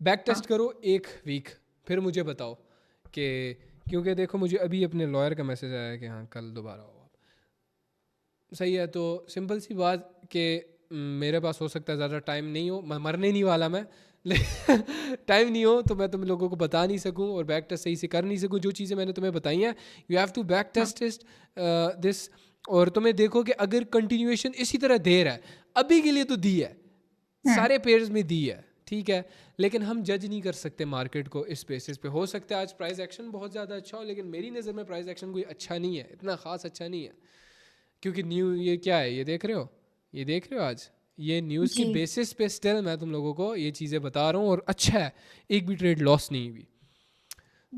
back test हाँ, करो 1 वीक, फिर मुझे बताओ कि, क्योंकि देखो मुझे अभी अपने लॉयर का मैसेज आया है कि हाँ कल दोबारा हो आप। सही है, तो सिंपल सी बात कि मेरे पास हो सकता है ज़्यादा टाइम नहीं हो, मैं मरने नहीं वाला मैं टाइम नहीं हो तो मैं तुम लोगों को बता नहीं सकूं और बैक टेस्ट सही से कर नहीं सकूं। जो चीज़ें मैंने तुम्हें बताई हैं, यू हैव टू बैक हाँ, टेस्ट दिस, और तुम्हें देखो कि अगर कंटिन्यूएशन इसी तरह दे रहा है, अभी के लिए तो दी है, हम्म, सारे पेयर्स में दी है, ठीक है, लेकिन हम जज नहीं कर सकते मार्केट को इस बेसिस पे। हो सकता है आज प्राइस एक्शन बहुत ज़्यादा अच्छा हो, लेकिन मेरी नज़र में प्राइस एक्शन कोई अच्छा नहीं है, इतना ख़ास अच्छा नहीं है, क्योंकि न्यू ये क्या है, ये देख रहे हो, ये देख रहे हो, आज ये न्यूज़ की जी। बेसिस पे स्टिल मैं तुम लोगों को ये चीज़ें बता रहा हूँ, और अच्छा है, एक भी ट्रेड लॉस नहीं हुई।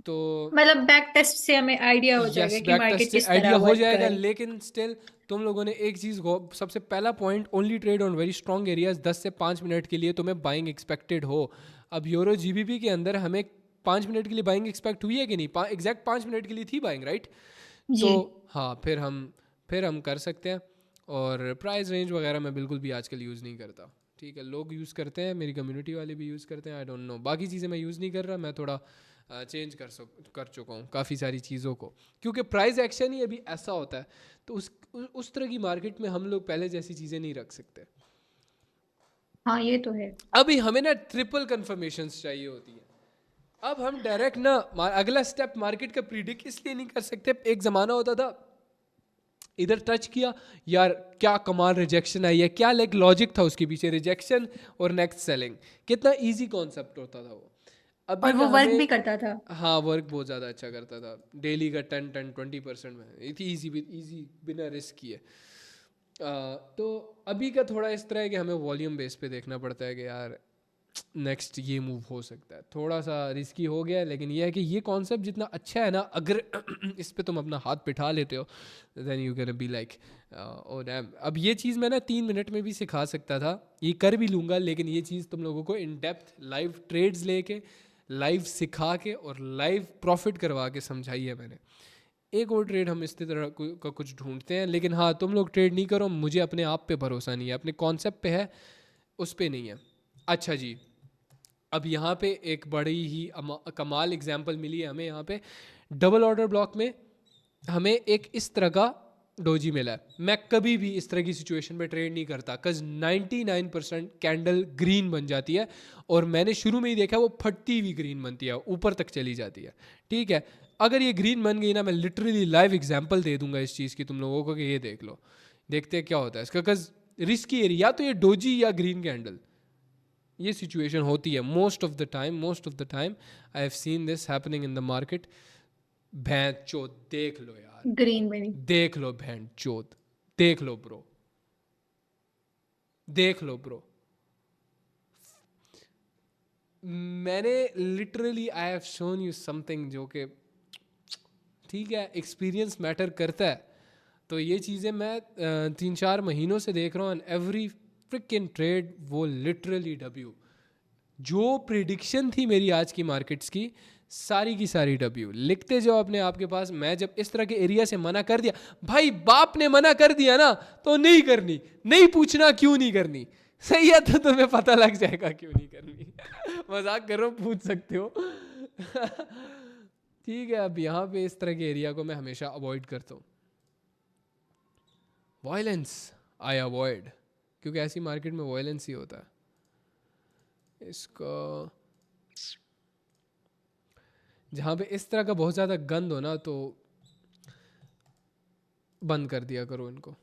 तो मतलब बैक टेस्ट से हमें आइडिया हो यस, जाएगा कि बैक टेस्ट मार्केट से किस तरह आइडिया हो वर्क कर जाएगा, रही है। लेकिन स्टिल तुम लोगों ने एक चीज़ सबसे पहला point, only trade on very strong areas, 10 से 5 मिनट के लिए तुम्हें बाइंग एक्सपेक्टेड हो। अब यूरो जीबीपी के अंदर हमें 5 मिनट के लिए बाइंग एक्सपेक्ट हुई है कि नहीं, एग्जैक्ट 5 मिनट के लिए थी बाइंग, राइट? जी। तो हाँ, फिर हम कर सकते हैं। और प्राइस रेंज वगैरह मैं बिल्कुल भी आजकल यूज़ नहीं करता, ठीक है, लोग यूज़ करते हैं, मेरी कम्युनिटी वाले भी यूज़ करते हैं, आई डोंट नो, बाकी चीज़ें मैं यूज़ नहीं कर रहा, मैं थोड़ा चेंज कर चुका हूँ काफ़ी सारी चीज़ों को, क्योंकि प्राइस एक्शन ही अभी ऐसा होता है, तो उस तरह की मार्केट में हम लोग पहले जैसी चीज़ें नहीं रख सकते। हाँ, ये तो है। अभी हमें ना ट्रिपल कन्फर्मेशंस चाहिए होती है। अब हम डायरेक्ट ना अगला स्टेप मार्केट का प्रिडिक्ट इसलिए नहीं कर सकते। एक ज़माना होता था, इधर टच किया यार, क्या कमाल रिजेक्शन आई है, क्या लाइक लॉजिक था उसके पीछे, रिजेक्शन और नेक्स्ट सेलिंग, कितना इजी कॉन्सेप्ट होता था वो। अभी और ना वो वर्क भी हमें, करता था। हाँ वर्क बहुत ज़्यादा अच्छा करता था, डेली का 10-20% में, इतनी ईजी बिना रिस्क किए। तो अभी का थोड़ा इस तरह है कि हमें वॉल्यूम बेस पे देखना पड़ता है कि यार नेक्स्ट ये मूव हो सकता है, थोड़ा सा रिस्की हो गया है, लेकिन ये है कि ये कॉन्सेप्ट जितना अच्छा है ना, अगर इस पे तुम अपना हाथ बिठा लेते हो, then you can be like oh damn. अब ये चीज़ मैं ना 3 मिनट में भी सिखा सकता था, ये कर भी लूँगा, लेकिन ये चीज़ तुम लोगों को इन डेप्थ लाइव ट्रेड्स लेके, लाइव सिखा के और लाइव प्रॉफिट करवा के समझाई है मैंने। एक और ट्रेड हम इस तरह का कुछ ढूंढते हैं, लेकिन हाँ तुम लोग ट्रेड नहीं करो, मुझे अपने आप पे भरोसा नहीं है, अपने कॉन्सेप्ट पे है, उस पे नहीं है। अच्छा जी, अब यहाँ पे एक बड़ी ही कमाल एग्जांपल मिली है हमें। यहाँ पे डबल ऑर्डर ब्लॉक में हमें एक इस तरह का डोजी मिला है। मैं कभी भी इस तरह की सिचुएशन में ट्रेड नहीं करता, कज 99% कैंडल ग्रीन बन जाती है, और मैंने शुरू में ही देखा वो फटती हुई ग्रीन बनती है, ऊपर तक चली जाती है। ठीक है, अगर ये ग्रीन बन गई ना, मैं लिटरली लाइव एग्जांपल दे दूंगा इस चीज़ की तुम लोगों को कि ये देख लो, देखते हैं क्या होता है इसका। कज रिस्की एरिया, या तो ये डोजी या ग्रीन कैंडल, ये सिचुएशन होती है most of the time I have seen this happening in the market. भैंस चोद देख लो यार, ग्रीन बनी। देख लो भैंस चोद, देख लो ब्रो, देख लो ब्रो। मैंने literally I have shown you something जो कि ठीक है, एक्सपीरियंस मैटर करता है। तो ये चीज़ें मैं 3-4 महीनों से देख रहा हूँ, एंड एवरी फ्रिकिंग ट्रेड वो लिटरली डब्ल्यू। जो प्रिडिक्शन थी मेरी आज की मार्केट्स की, सारी की सारी डब्ल्यू। लिखते जाओ अपने आप के पास। मैं जब इस तरह के एरिया से मना कर दिया, भाई बाप ने मना कर दिया ना तो नहीं करनी, नहीं पूछना क्यों नहीं करनी, सही है, तो तुम्हें पता लग जाएगा क्यों नहीं करनी। मजाक कर रहा हूँ, पूछ सकते हो। ठीक है, अब यहाँ पे इस तरह के एरिया को मैं हमेशा अवॉइड करता हूँ। वायलेंस आई अवॉइड, क्योंकि ऐसी मार्केट में वायलेंस ही होता है। इसका जहाँ पे इस तरह का बहुत ज़्यादा गंद हो ना, तो बंद कर दिया करो इनको,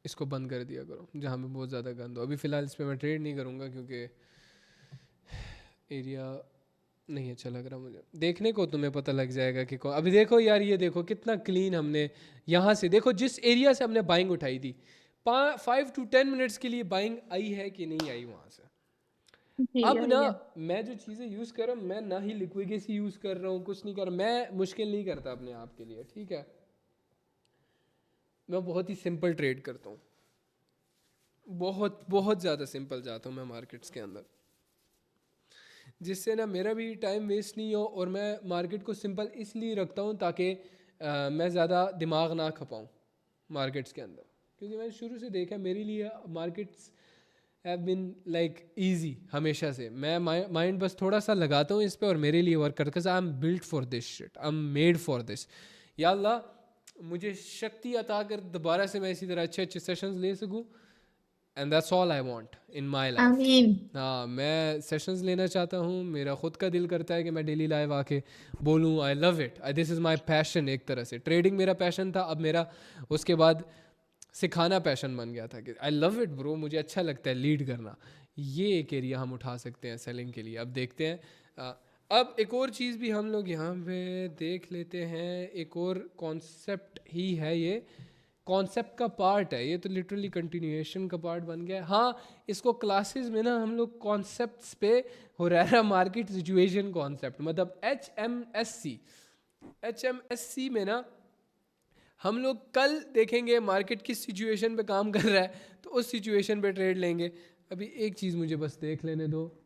इसको बंद कर दिया करो जहाँ पे बहुत ज़्यादा गंद हो। अभी फ़िलहाल इस पर मैं ट्रेड नहीं करूँगा क्योंकि एरिया नहीं अच्छा लग रहा मुझे। देखने को तुम्हें पता लग जाएगा कि कौन। अभी देखो यार, ये देखो कितना क्लीन हमने यहाँ से, देखो जिस एरिया से हमने बाइंग उठाई थी, 5 to 10 मिनट्स के लिए बाइंग आई है कि नहीं आई वहाँ से। जी, अब आई ना है। मैं जो चीज़ें यूज़ कर रहा हूँ, मैं ना ही लिक्विडेसी यूज़ कर रहा हूँ, कुछ नहीं कर रहा, मैं मुश्किल नहीं करता अपने आप के लिए। ठीक है, मैं बहुत ही सिंपल ट्रेड करता हूँ, बहुत बहुत ज़्यादा सिंपल जाता हूँ मैं मार्केट्स के अंदर, जिससे ना मेरा भी टाइम वेस्ट नहीं हो। और मैं मार्केट को सिंपल इसलिए रखता हूँ ताकि मैं ज़्यादा दिमाग ना खपाऊँ मार्केट्स के अंदर, क्योंकि मैंने शुरू से देखा मेरे लिए markets have been like easy हमेशा से। मैं माइंड बस थोड़ा सा लगाता हूँ इस पे और मेरे लिए वर्क करता है। I am built for this shit, I am made for this. या अल्लाह मुझे शक्ति अता कर दोबारा से मैं इसी तरह अच्छे अच्छे सेशंस ले सकूँ, and that's all I want in my life. आमीन। हाँ, मैं सेशंस लेना चाहता हूँ, मेरा ख़ुद का दिल करता है कि मैं डेली लाइव आके बोलूँ I love it, this is my passion. एक तरह से ट्रेडिंग मेरा पैशन था, अब मेरा उसके बाद सिखाना पैशन बन गया था कि आई लव इट ब्रो, मुझे अच्छा लगता है लीड करना। ये एक एरिया हम उठा सकते हैं सेलिंग के लिए। अब देखते हैं। अब एक और चीज़ भी हम लोग यहाँ पे देख लेते हैं, एक और कॉन्सेप्ट ही है, ये कॉन्सेप्ट का पार्ट है, ये तो लिटरली कंटिन्यूएशन का पार्ट बन गया है। हाँ, इसको क्लासेस में ना हम लोग कॉन्सेप्ट्स पे हुरैरा मार्केट सिचुएशन कॉन्सेप्ट, मतलब HMSC में ना हम लोग कल देखेंगे मार्केट किस सिचुएशन पे काम कर रहा है, तो उस सिचुएशन पे ट्रेड लेंगे। अभी एक चीज़ मुझे बस देख लेने दो,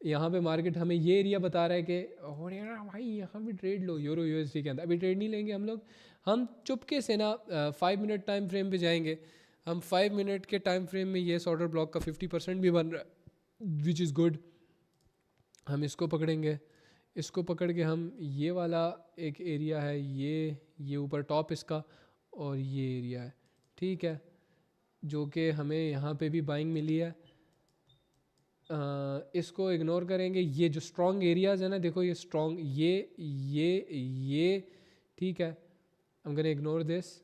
यहाँ पे मार्केट हमें ये एरिया बता रहा है कि हो यार भाई यहाँ भी ट्रेड लो यूरो USD के अंदर। अभी ट्रेड नहीं लेंगे हम लोग, हम चुपके से ना 5 मिनट टाइम फ्रेम पे जाएंगे। हम 5 मिनट के टाइम फ्रेम में ये ऑर्डर ब्लॉक का 50% भी बन रहा है, विच इज़ गुड। हम इसको पकड़ेंगे, इसको पकड़ के हम ये वाला एक एरिया है, ये ऊपर टॉप इसका, और ये एरिया है, ठीक है, जो कि हमें यहाँ पे भी बाइंग मिली है। इसको इग्नोर करेंगे। ये जो स्ट्रॉन्ग एरियाज़ है ना, देखो ये स्ट्रॉन्ग, ये ठीक है, I'm gonna ignore this,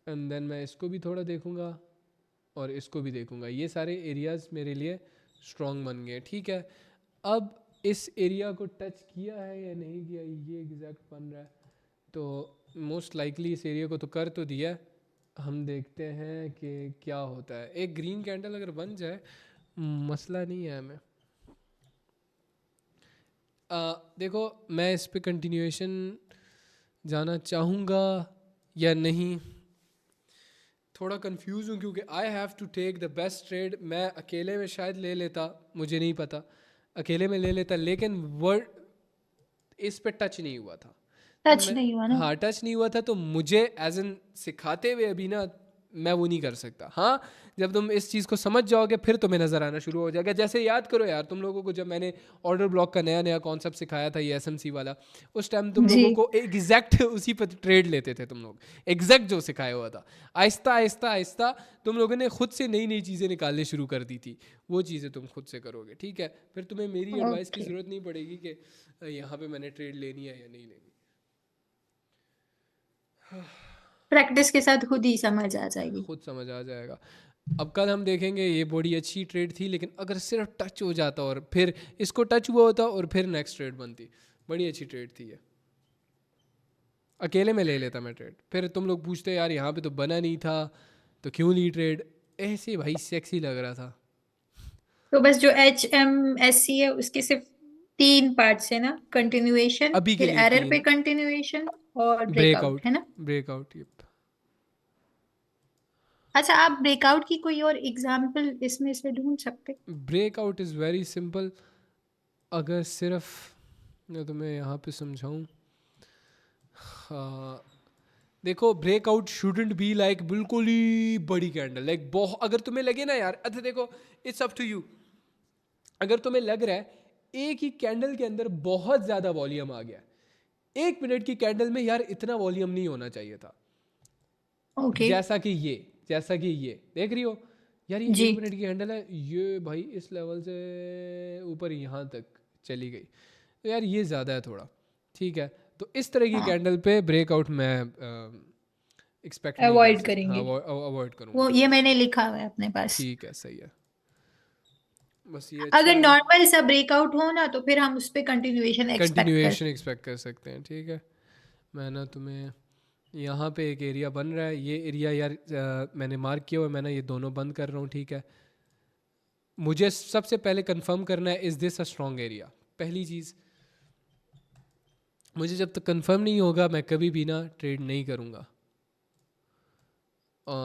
and then मैं इसको भी थोड़ा देखूँगा और इसको भी देखूँगा। ये सारे एरियाज़ मेरे लिए स्ट्रॉन्ग बन गए, ठीक है। अब इस एरिया को टच किया है या नहीं किया, ये एग्जैक्ट बन रहा है, तो मोस्ट लाइकली इस एरिया को तो कर तो दिया है। हम देखते हैं कि क्या होता है। एक ग्रीन कैंडल अगर बन जाए मसला नहीं है हमें। देखो मैं इस पे कंटिन्यूएशन जाना चाहूँगा या नहीं, थोड़ा कंफ्यूज हूँ, क्योंकि I have to take the best trade. मैं अकेले में शायद ले लेता, मुझे नहीं पता, अकेले में ले लेता, लेकिन वर्ड इस पे टच नहीं हुआ था। टच नहीं हुआ ना। हाँ, टच नहीं हुआ था, तो मुझे एज एन सिखाते हुए अभी ना मैं वो नहीं कर सकता। हाँ, जब तुम इस चीज़ को समझ जाओगे फिर तुम्हें नज़र आना शुरू हो जाएगा। जैसे याद करो यार, तुम लोगों को जब मैंने ऑर्डर ब्लॉक का नया नया कॉन्सेप्ट सिखाया था, ये एसएमसी वाला, उस टाइम तुम जी लोगों को एग्जैक्ट उसी पर ट्रेड लेते थे तुम लोग, एग्जैक्ट जो सिखाया हुआ था। आहिस्ता आहिस्ता आहिस्ता तुम लोगों ने खुद से नई नई चीज़ें निकालनी शुरू कर दी थी, वो चीज़ें तुम खुद से करोगे, ठीक है? फिर तुम्हें मेरी एडवाइस की ओके। ज़रूरत नहीं पड़ेगी कि यहाँ पे मैंने ट्रेड लेनी है या नहीं लेनी। प्रैक्टिस के साथ खुद ही समझ आ जाएगी। खुद समझ आ जाएगा। अब कल हम देखेंगे, ये बड़ी अच्छी ट्रेड थी, लेकिन अगर सिर्फ टच हो जाता और फिर इसको टच हुआ होता और फिर नेक्स्ट ट्रेड बनती, बड़ी अच्छी ट्रेड थी ये। अकेले में ले लेता मैं ट्रेड, फिर तुम लोग पूछते यार यहाँ पे तो बना नहीं था तो क्यों ली ट्रेड, ऐसे भाई सेक्सी लग रहा था। तो बस जो HMSC है उसके सिर्फ 3 पार्ट्स है ना, कंटिन्यूएशन, अभी के फिर लिए एरर पे 3, कंटिन्यूएशन और ब्रेकआउट, ब्रेकआउट, है ना? ब्रेकआउट। अच्छा, आप ब्रेकआउट की कोई और एग्जांपल इसमें से ढूंढ सकते? Breakout is very simple. अगर सिर्फ मैं तुम्हें यहाँ पे समझाऊँ, हाँ देखो, ब्रेकआउट शुडंट बी लाइक बिल्कुल ही बड़ी कैंडल, लाइक बहुत, अगर तुम्हें लगे ना यार, अच्छा देखो, इट्स अप टू यू। अगर तुम्हें लग रहा है एक ही कैंडल के अंदर बहुत ज़्यादा वॉल्यूम आ गया, 1 मिनट की कैंडल में यार इतना वॉल्यूम नहीं होना चाहिए था, ओके। जैसा कि ये देख रही हो यार, ये जी 1 मिनट की कैंडल है, ये भाई इस लेवल से ऊपर यहाँ तक चली गई, तो यार ये ज़्यादा है थोड़ा, ठीक है? तो इस तरह की हाँ, कैंडल पे ब्रेकआउट मैं एक्सपेक्ट नहीं कर अवॉइड सकता, हाँ करेंगे अवॉइड करूँगा। वो, ये मैंने लिखा हुआ है अपने पास। ठीक है, सही है, बस ये अच्छा अगर है। नॉर्मल सा ब्रेकआउट हो ना तो फिर हम उस पे कंटिन्यूएशन एक्सपेक्ट कर। कंटिन्यूएशन एक्सपेक्ट कर सकते हैं, ठीक है? मैं ना तुम्हें यहाँ पे एक एरिया बन रहा है, ये एरिया यार मैंने मार्क किया हुआ है, मैं ना ये दोनों बंद कर रहा हूँ, ठीक है? मुझे सबसे पहले कंफर्म करना है is this a strong area, पहली चीज़। मुझे जब तक कंफर्म नहीं होगा मैं कभी भी ना ट्रेड नहीं करूँगा।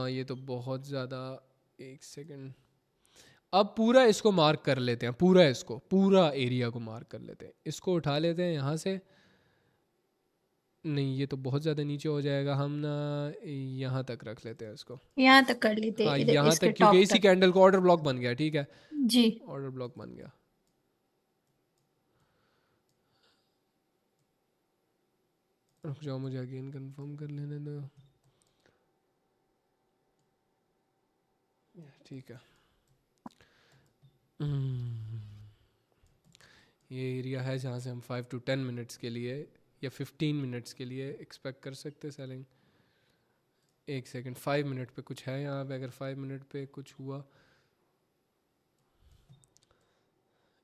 ये तो बहुत ज़्यादा, एक सेकंड, अब पूरा इसको मार्क कर लेते हैं, पूरा एरिया को मार्क कर लेते हैं, इसको उठा लेते हैं यहाँ से, नहीं ये तो बहुत ज़्यादा नीचे हो जाएगा, हम ना यहाँ तक रख लेते हैं इसको, यहाँ तक कर लेते हाँ इधर यहाँ इसके तक, क्योंकि टॉप इसी तक। कैंडल को ऑर्डर ब्लॉक बन गया, ठीक है? जी ऑर्डर ब्लॉक बन गया। रुक जाओ, मुझे अगेन कंफर्म कर लेने दो, ठीक है। ये एरिया है जहाँ से हम 5 to 10 मिनट्स के लिए या 15 मिनट्स के लिए एक्सपेक्ट कर सकते हैं सेलिंग। एक सेकंड, 5 मिनट पे कुछ है यहाँ पे, अगर 5 मिनट पे कुछ हुआ,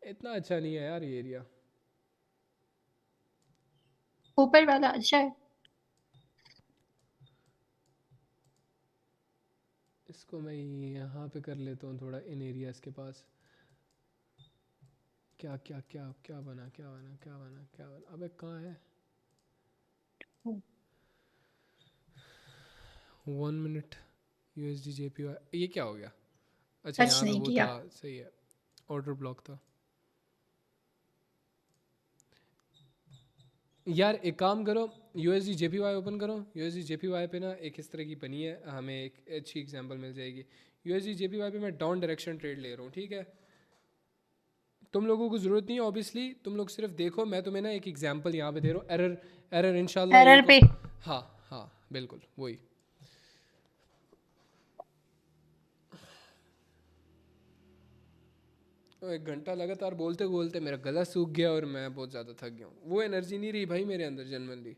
इतना अच्छा नहीं है यार ये एरिया। ऊपर वाला अच्छा है। इसको मैं यहाँ पे कर लेता हूँ थोड़ा, इन एरियाज के पास। क्या क्या क्या क्या बना, अबे कहाँ है? 1 मिनट USD JPY, ये क्या हो गया? अच्छा टच यहाँ पे नहीं वो किया। था, सही है, ऑर्डर ब्लॉक था। यार एक काम करो, USD JPY ओपन करो, USD JPY पे ना एक इस तरह की बनी है, हमें एक अच्छी एग्जांपल मिल जाएगी। USD JPY पे मैं डाउन डायरेक्शन ट्रेड ले रहा हूँ, ठीक है? तुम लोगों को ज़रूरत नहीं है ऑब्वियसली, तुम लोग सिर्फ देखो, मैं तुम्हें ना एक एग्जांपल यहाँ पे दे रहा हूँ, एरर इंशाल्लाह एरर पे हाँ हाँ बिल्कुल वही। एक घंटा लगातार बोलते बोलते मेरा गला सूख गया और मैं बहुत ज़्यादा थक गया हूँ, वो एनर्जी नहीं रही भाई मेरे अंदर जनरली।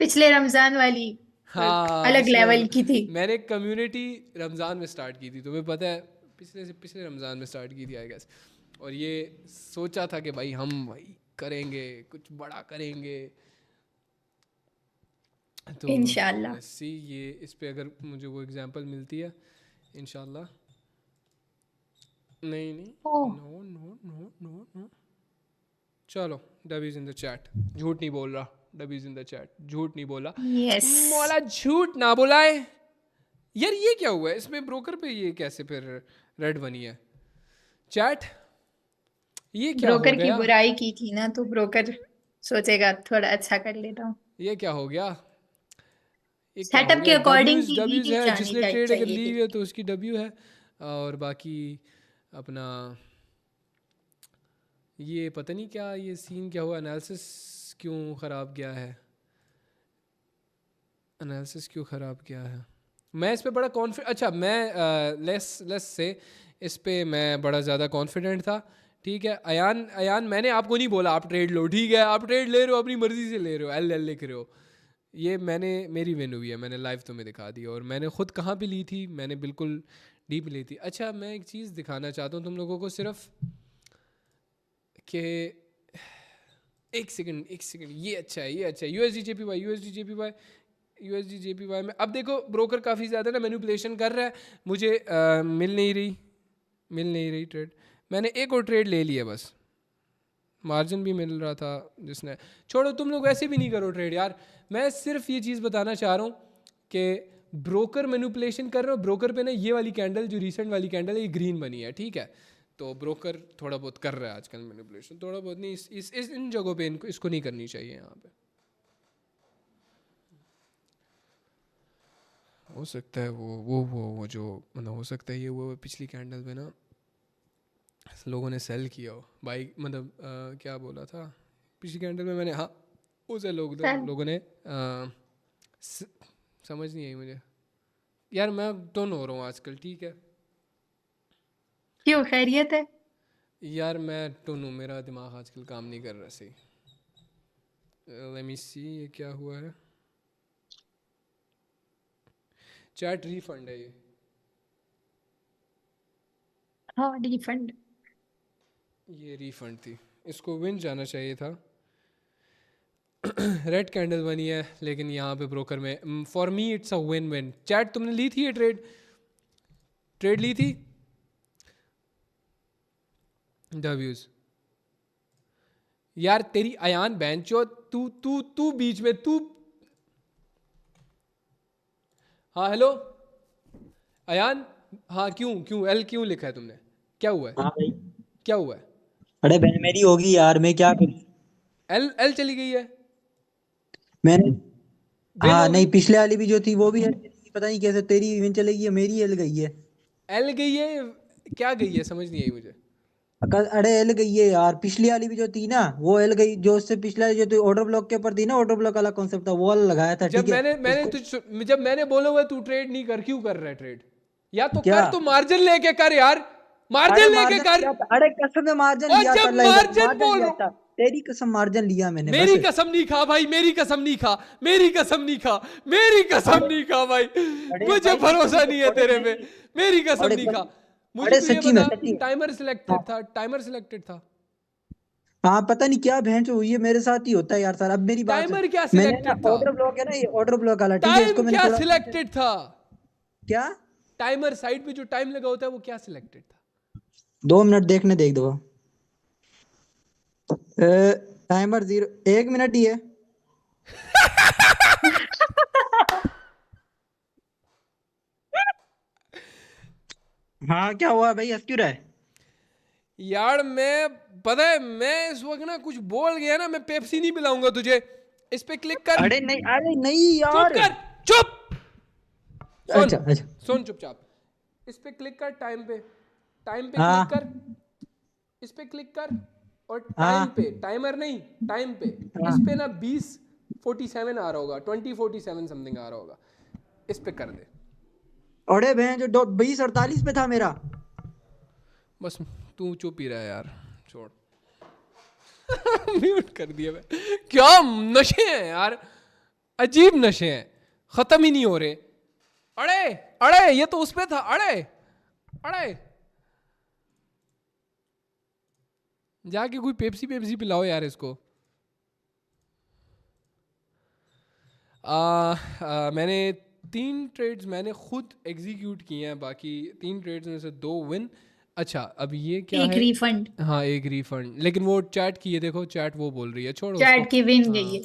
पिछले रमजान वाली हाँ, अलग पिछले लेवल की थी। मैंने कम्युनिटी रमज़ान में स्टार्ट की थी, तुम्हें पता है, पिछले रमज़ान में स्टार्ट की थी आई गेस, और ये सोचा था कि भाई हम भाई करेंगे, कुछ बड़ा करेंगे, तो इंशाल्लाह। सी ये इस पे अगर मुझे वो एग्जांपल मिलती है इंशाल्लाह। नहीं oh no no no no no, चलो डबीज इन द चैट, झूठ नहीं बोल रहा, डबीज इन द चैट, झूठ नहीं बोला, यस। मौला झूठ ना बुलाए। यार ये क्या हुआ है इसमें, ब्रोकर पे ये कैसे फिर रेड बनी है चैट, ये क्या हो ब्रोकर की गया? बुराई की थी ना तो ब्रोकर सोचेगा थोड़ा अच्छा कर लेता हूँ। ये क्या हो गया एक क्या हो सेटअप के गया, अकॉर्डिंग डब्ल्यूज की ली डब्ल्यूज भी है, जानी जिसने ट्रेड अगर चाहिए ली थी। हुई है तो उसकी डब्ल्यू है। और बाकी अपना ये पता नहीं क्या ये सीन क्या हुआ, एनालिसिस क्यों ख़राब गया है, एनालिसिस क्यों ख़राब गया है। मैं इस पे बड़ा कॉन्फिडेंट, अच्छा मैं लेस लेस से इस पे मैं बड़ा ज़्यादा कॉन्फिडेंट था। ठीक है अयान, अयान मैंने आपको नहीं बोला आप ट्रेड लो, ठीक है आप ट्रेड ले रहे हो अपनी मर्ज़ी से ले रहे हो, एल एल लिख रहे हो, ये मैंने मेरी विन हुई है, मैंने लाइव तुम्हें दिखा दी। और मैंने ख़ुद कहाँ पे ली थी, मैंने बिल्कुल डीप ली थी। अच्छा मैं एक चीज़ दिखाना चाहता हूँ तुम लोगों को सिर्फ कि एक सेकंड एक सेकंड, ये अच्छा है, ये अच्छा है, USD JPY, USD JPY, USD JPY में अब देखो ब्रोकर काफ़ी ज़्यादा ना मैनिपुलेशन कर रहा है, मुझे मिल नहीं रही ट्रेड। मैंने एक और ट्रेड ले लिया बस, मार्जिन भी मिल रहा था जिसने, छोड़ो तुम लोग वैसे भी नहीं करो ट्रेड यार। मैं सिर्फ ये चीज़ बताना चाह रहा हूँ कि ब्रोकर मैनिपुलेशन कर रहे हो, ब्रोकर पे ना ये वाली कैंडल जो रीसेंट वाली कैंडल है ये ग्रीन बनी है, ठीक है, तो ब्रोकर थोड़ा बहुत कर रहा है आजकल मैनिपुलेशन, थोड़ा बहुत नहीं, इस इन जगहों पे इनको इसको नहीं करनी चाहिए। यहाँ पे हो सकता है वो जो मतलब हो सकता है ये वो पिछली कैंडल पे ना लोगों ने सेल किया हो, बाई मतलब क्या बोला था पिछली कैंडल में मैंने, हाँ उसे लोगों ने समझ नहीं आई मुझे यार, मैं टोन हो रहा हूँ आजकल, ठीक है क्यों, खैरियत है? यार मैं टोन हूँ, मेरा दिमाग आजकल काम नहीं कर रहा सही। लेट मी सी ये क्या हुआ है, चैट रिफंड है हाँ रिफंड। ये रिफंड थी, इसको विन जाना चाहिए था। रेड कैंडल बनी है लेकिन यहाँ पे ब्रोकर में for me it's a win win. Chat तुमने ली थी ये ट्रेड ली थी डब्यूज यार तेरी अयान बेंचो, तू तू तू बीच में तू, हाँ हेलो अयान, हाँ क्यों क्यों एल क्यों लिखा है तुमने, क्या हुआ है, हाँ भाई। क्या हुआ है? अरे बहन मेरी होगी यार, मैं क्या करूं। एल एल चली गई है, मैंने विन हाँ हो नहीं, गई, पिछले वाली भी जो थी वो भी है, पता नहीं कैसे तेरी इवन चलेगी है, मेरी एल गई है। एल गई है, क्या गई है समझ नहीं आई मुझे। अरे एल गई है यार, पिछली वाली भी जो थी ना वो एल गई, जो उससे पिछला जो तो ऑर्डर ब्लॉक के ऊपर थी ना, ऑर्डर ब्लॉक वाला कॉन्सेप्ट था वो वाला लगाया था, जब ठीक है मैंने मैंने उसको। तुझ जब मैंने बोला हुआ तू ट्रेड नहीं कर, क्यों कर रहा है ट्रेड, या तो क्या? कर तो मार्जिन लेके कर यार, अरे मार्जिन लेके मार्जिन कर। लिया था, अरे कसम में मार्जिन और लिया था, जब लाइव मार्जिन मार्जिन बोल लिया रहा था, तेरी कसम मार्जिन लिया मैंने बस। मेरी कसम नहीं खा भाई, मेरी कसम नहीं खा, मेरी कसम नहीं खा, मेरी कसम नहीं खा भाई, अरे मुझे भाई भरोसा नहीं है अरे तेरे पे, नहीं, मेरी कसम अरे नहीं खा। मुझे अरे तो ये सच्ची में बता, सच्ची में। टाइमर हाँ सिलेक्टेड था, टाइमर सिलेक्टेड था, हाँ, पता नहीं क्या बहन हुई है, मेरे साथ ही होता है यार सर। अब मेरी बात सुन, टाइमर क्या मैंने ना सिलेक्टेड था, ऑर्डर ब्लॉक है ना, ये ऑर्डर ब्लॉक वाला, ठीक है टाइम इसको मैंने क्या थोड़ा सिलेक्टेड था, क्या। टाइमर साइड पे जो टाइम लगा होता है वो क्या सिलेक्टेड था। 2 मिनट देखने देख दो, टाइमर 1 मिनट ही है। हाँ क्या हुआ भाई, हंस क्यों रहा है। यार मैं पता है मैं इस वक्त ना कुछ बोल गया ना, मैं पेप्सी नहीं पिलाऊंगा तुझे, इस पे क्लिक कर, अरे नहीं चुप यार। कर, चुप, सुन अच्छा अच्छा। सुन चुपचाप, इस पे क्लिक कर, टाइम पे क्लिक हाँ कर, इस पे क्लिक कर, और टाइम हाँ पे, टाइमर नहीं टाइम पे, हाँ। इस पे ना 20:47 आ रहा होगा, 20:47 समथिंग आ रहा होगा, इस पे कर दे अरे बहन जो 20:48 पे था मेरा। बस। तू चुप ही रहा यार, छोड़। म्यूट कर दिया मैं, क्या नशे हैं यार, अजीब नशे हैं, खत्म ही नहीं हो रहे। अड़े अड़े ये तो उस पे था, अड़े अड़े जाके कोई पेप्सी पेप्सी पिलाओ यार इसको। मैंने 3 ट्रेड्स मैंने खुद एग्जीक्यूट किए हैं, बाकी 3 ट्रेड्स में से 2 विन। अच्छा अब ये क्या एक है, रिफंड, हाँ एक रिफंड, लेकिन वो चैट की है, देखो चैट वो बोल रही है, छोड़ो चैट उसको। की विन गई हाँ है।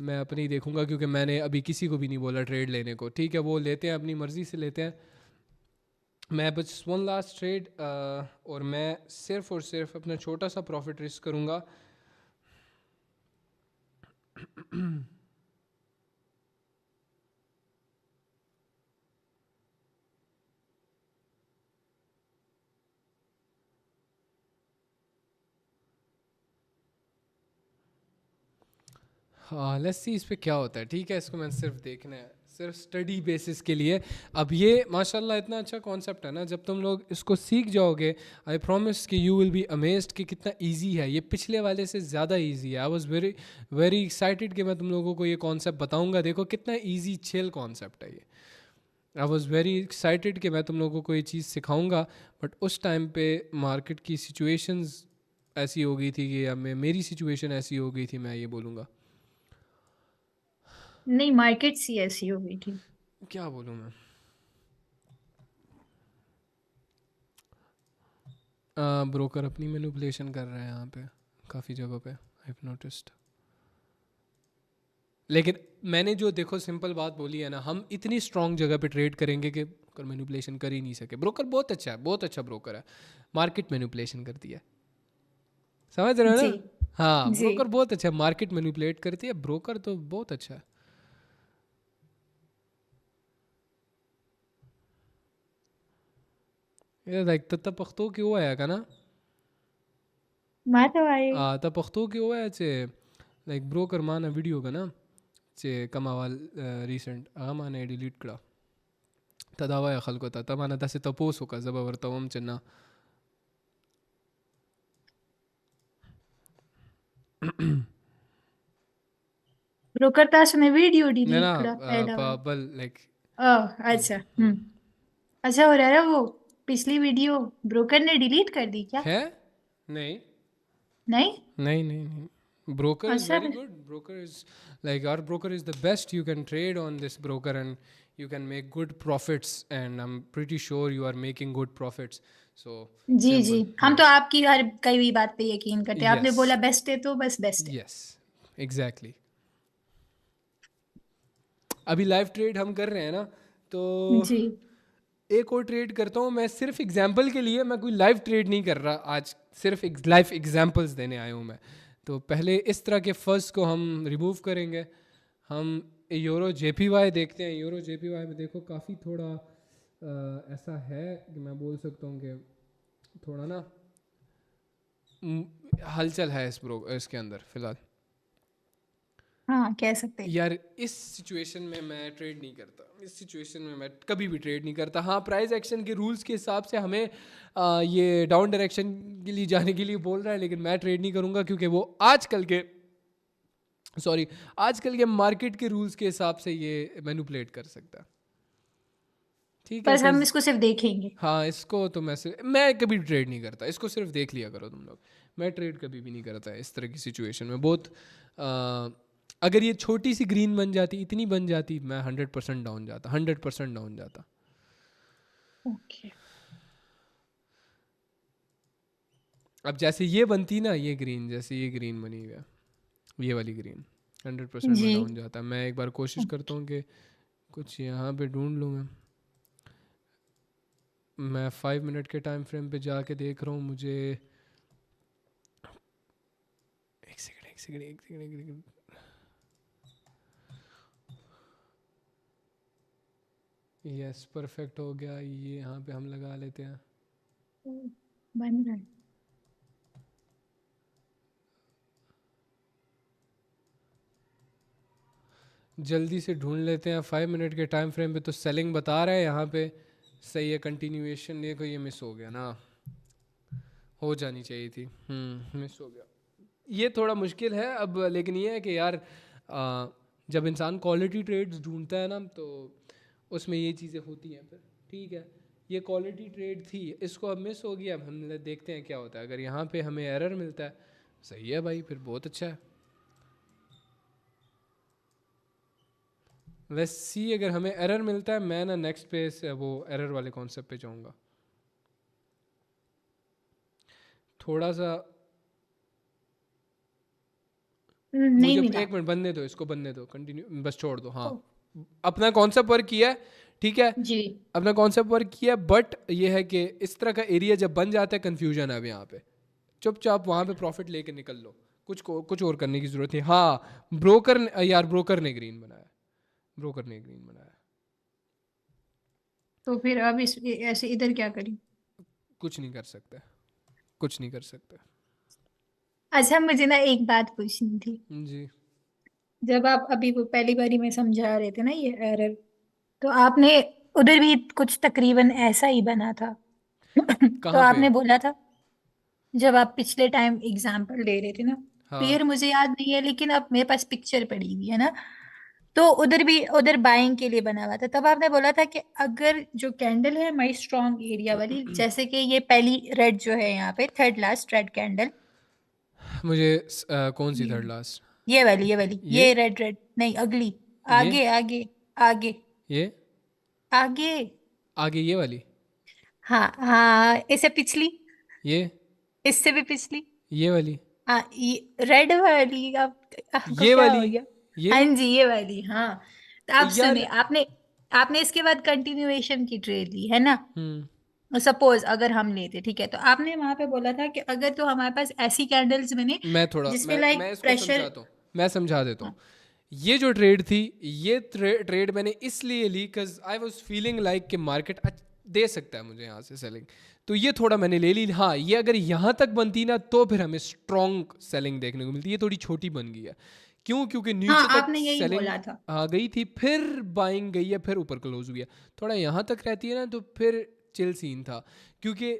मैं अपनी देखूंगा, क्योंकि मैंने अभी किसी को भी नहीं बोला ट्रेड लेने को, ठीक है वो लेते हैं अपनी मर्जी से लेते हैं। मैं बस 1 लास्ट ट्रेड, और मैं सिर्फ और सिर्फ अपना छोटा सा प्रॉफिट रिस्क करूँगा। हाँ लेट्स सी इस पे क्या होता है, ठीक है। इसको मैंने सिर्फ देखना है, सिर्फ स्टडी बेसिस के लिए। अब ये माशाल्लाह इतना अच्छा कॉन्सेप्ट है ना, जब तुम लोग इसको सीख जाओगे आई प्रॉमिस कि यू विल बी अमेज्ड कि कितना इजी है ये, पिछले वाले से ज़्यादा इजी है। I was very very excited कि मैं तुम लोगों को ये कॉन्सेप्ट बताऊंगा। देखो कितना इजी चिल कॉन्सेप्ट है ये। आई वॉज़ वेरी एक्साइटेड कि मैं तुम लोगों को ये चीज़ सिखाऊंगा, बट उस टाइम पे मार्केट की सिचुएशंस ऐसी हो गई थी कि अब मेरी सिचुएशन ऐसी हो गई थी, मैं ये बोलूँगा। नहीं, मार्केट सी ऐसी हो गई थी। क्या बोलूँ मैं, ब्रोकर अपनी मैनिपुलेशन कर रहे हैं यहाँ पे काफ़ी जगह पे, आई नोटिस्ड। लेकिन मैंने जो देखो सिंपल बात बोली है ना, हम इतनी स्ट्रॉन्ग जगह पे ट्रेड करेंगे कि मैनिपुलेशन कर ही नहीं सके। ब्रोकर बहुत अच्छा है, बहुत अच्छा ब्रोकर है, मार्केट मैनिपुलेशन करती है, समझ रहे हो जी ना। हाँ जी। ब्रोकर बहुत अच्छा है, मार्केट मैनिपुलेट करती है, ब्रोकर तो बहुत अच्छा है। ये लाइक त पख्तो की वो है का ना, मैं तो आई। त पख्तो की वो है चे लाइक ब्रोकर माना वीडियो का ना चे कमावाल रिसेंट आगा माने डिलीट करा तदावा या खल को था तमाना दसे तपोस होका जबवर तवम चन्ना ब्रोकर ताश ने वीडियो ने डिलीट ना करा पहला वाला। बल लाइक ओह अच्छा। अच्छा हो रहा है वो पिछली वीडियो ब्रोकर ने डिलीट कर दी क्या? है नहीं नहीं। नहीं नहीं नहीं, broker is अच्छा very good. Broker is like our broker is the best. You can trade on this broker and you can make good profits, and I'm pretty sure you are making good profits. So ji ji, simple. हम तो Yes, आपकी हर कई भी बात पे यकीन करते हैं। आपने बोला yes, बेस्ट है तो बस बेस्ट है। yes, exactly. अभी लाइव ट्रेड हम कर रहे हैं ना, तो जी एक और ट्रेड करता हूँ मैं सिर्फ एग्जाम्पल के लिए। मैं कोई लाइव ट्रेड नहीं कर रहा आज, सिर्फ लाइव एग्जाम्पल्स देने आया हूँ मैं। तो पहले इस तरह के फर्ज को हम रिमूव करेंगे। हम यूरो जेपीवाई देखते हैं। यूरो जेपीवाई में देखो काफ़ी थोड़ा ऐसा है कि मैं बोल सकता हूँ कि थोड़ा ना हलचल है इसके अंदर फ़िलहाल। हाँ कह सकते हैं। यार इस सिचुएशन में मैं ट्रेड नहीं करता, इस सिचुएशन में मैं कभी भी ट्रेड नहीं करता। हाँ प्राइस एक्शन के रूल्स के हिसाब से हमें ये डाउन डायरेक्शन के लिए जाने के लिए बोल रहा है, लेकिन मैं ट्रेड नहीं करूँगा क्योंकि वो आजकल के मार्केट के रूल्स के हिसाब से ये मैनिपुलेट कर सकता है, ठीक है। बस हम इसको सिर्फ देखेंगे। हाँ इसको तो मैं कभी ट्रेड नहीं करता, इसको सिर्फ देख लिया करो तुम लोग। मैं ट्रेड कभी भी नहीं करता इस तरह की सिचुएशन में। बहुत अगर ये छोटी सी ग्रीन बन जाती, इतनी बन जाती, मैं 100% डाउन जाता, 100% डाउन जाता। ओके अब जैसे ये बनती ना, ये ग्रीन, जैसे ये ग्रीन बनी हुई है, ये वाली ग्रीन, 100% में जी डाउन जाता। मैं एक बार कोशिश करता हूँ कि कुछ यहाँ पे ढूंढ लूँ। मैं 5 मिनट के टाइम फ्रेम पे जाके देख रहा हूँ। मुझे एक सेकंड यस परफेक्ट हो गया। ये यहाँ पे हम लगा लेते हैं। बन रहा है। जल्दी से ढूंढ लेते हैं 5 मिनट के टाइम फ्रेम पे। तो सेलिंग बता रहा है यहाँ पे, सही है। कंटिन्यूएशन देखो, ये मिस हो गया ना, हो जानी चाहिए थी, मिस हो गया। ये थोड़ा मुश्किल है अब, लेकिन ये है कि यार जब इंसान क्वालिटी ट्रेड्स ढूंढता है ना, तो उसमें ये चीज़ें होती हैं फिर, ठीक है। ये क्वालिटी ट्रेड थी, इसको अब मिस हो गया। अब हम देखते हैं क्या होता है। अगर यहाँ पे हमें एरर मिलता है, सही है भाई, फिर बहुत अच्छा है। लेट्स सी, अगर हमें एरर मिलता है, मैं ना नेक्स्ट पे वो एरर वाले कॉन्सेप्ट पे जाऊँगा। थोड़ा सा नहीं मुझे मिला। एक मिनट बनने दो, इसको बनने दो, कंटिन्यू बस छोड़ दो। हाँ अपना कॉन्सेप्ट वर्क किया है, ठीक है, जी अपना कॉन्सेप्ट वर्क किया। बट ये है कि इस तरह का एरिया जब बन जाता है, कन्फ्यूजन है अब यहाँ पे। चुपचाप वहाँ पे प्रॉफिट लेके निकल लो, कुछ और करने की जरूरत नहीं। हाँ ब्रोकर ने ग्रीन बनाया, ब्रोकर ने ग्रीन बनाया। तो फिर अब इस ऐसे इधर क्या करें? कुछ नहीं कर सकते, कुछ नहीं कर सकते। अच्छा मुझे ना एक बात पूछनी थी। जी जब आप अभी वो पहली बारी में समझा रहे थे ना ये एरर, तो आपने उधर भी कुछ तकरीबन ऐसा ही बना था। तो कहाँ पे? आपने बोला था, जब आप पिछले टाइम एग्जाम्पल दे रहे थे ना, हाँ क्लियर मुझे याद नहीं है, लेकिन अब मेरे पास पिक्चर पड़ी हुई है ना, तो उधर भी उधर बाइंग के लिए बना हुआ था। तब आपने बोला था कि अगर जो कैंडल है हमारी स्ट्रॉन्ग एरिया वाली, जैसे कि ये पहली रेड जो है यहाँ पे थर्ड लास्ट रेड कैंडल, मुझे कौन सी ये थर्ड लास्ट? ये वाली ये ये रेड रेड नहीं, अगली, ये आगे आगे आगे ये आगे। आगे ये वाली, हाँ हाँ, इससे पिछली, ये इससे भी पिछली। ये वाली, हाँ, ये रेड वाली। आपको ये क्या हो वाली, गया? ये हाँ जी, ये वाली। हाँ, तो आप यार। सुनिए, आपने आपने इसके बाद कंटिन्यूएशन की ट्रेड ली है ना। हम्म। सपोज अगर हम लेते, ठीक है, तो आपने वहां पे बोला था कि अगर तो हमारे पास ऐसी कैंडल्स बने मैं थोड़ा जिसपे मैं लाइक इसको प्रेशर। समझाता हूँ, मैं समझा देता हूँ। ये जो ट्रेड थी, ये ट्रेड मैंने इसलिए ली because I was feeling like कि मार्केट दे सकता है मुझे यहाँ से सेलिंग, तो ये थोड़ा मैंने ले ली। हाँ, ये अगर यहाँ तक बनती ना तो फिर हमें स्ट्रॉन्ग सेलिंग देखने को मिलती। ये थोड़ी छोटी बन गई है, क्यों? क्योंकि हाँ, नीचे तक आपने यही सेलिंग बोला था। आ गई थी, फिर बाइंग गई है, फिर ऊपर क्लोज हुई है। थोड़ा यहाँ तक रहती है ना तो फिर चिल सीन था। क्योंकि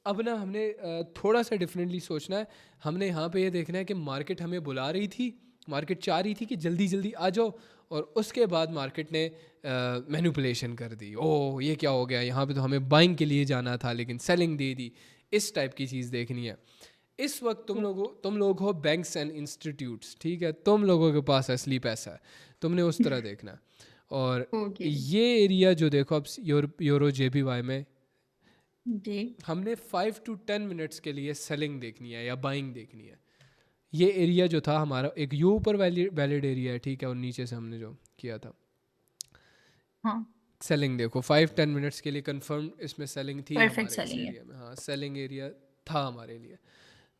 अब ना हमने थोड़ा सा डिफरेंटली सोचना है। हमने यहाँ पे ये देखना है कि मार्केट हमें बुला रही थी, मार्केट चाह रही थी कि जल्दी जल्दी आ जाओ, और उसके बाद मार्केट ने मैनिपुलेशन कर दी। ओह, ये क्या हो गया, यहाँ पे तो हमें बाइंग के लिए जाना था लेकिन सेलिंग दे दी। इस टाइप की चीज़ देखनी है। इस वक्त तुम लोग हो बैंक्स एंड इंस्टीट्यूट्स, ठीक है? तुम लोगों के पास असली पैसा है, तुमने उस तरह देखना है। और ओके ये एरिया जो देखो अब यूरो JPY में, जी। हमने 5 to 10 मिनट्स के लिए सेलिंग देखनी है या बाइंग देखनी है। ये एरिया जो था हमारा एक यू ऊपर वैलिड एरिया है, ठीक है? और नीचे से हमने जो किया था हाँ, सेलिंग, देखो 5-10 मिनट्स के लिए कंफर्म इसमें सेलिंग थी परफेक्ट हमारे इस सेलिंग है। एरिया में। हाँ, सेलिंग एरिया था हमारे लिए।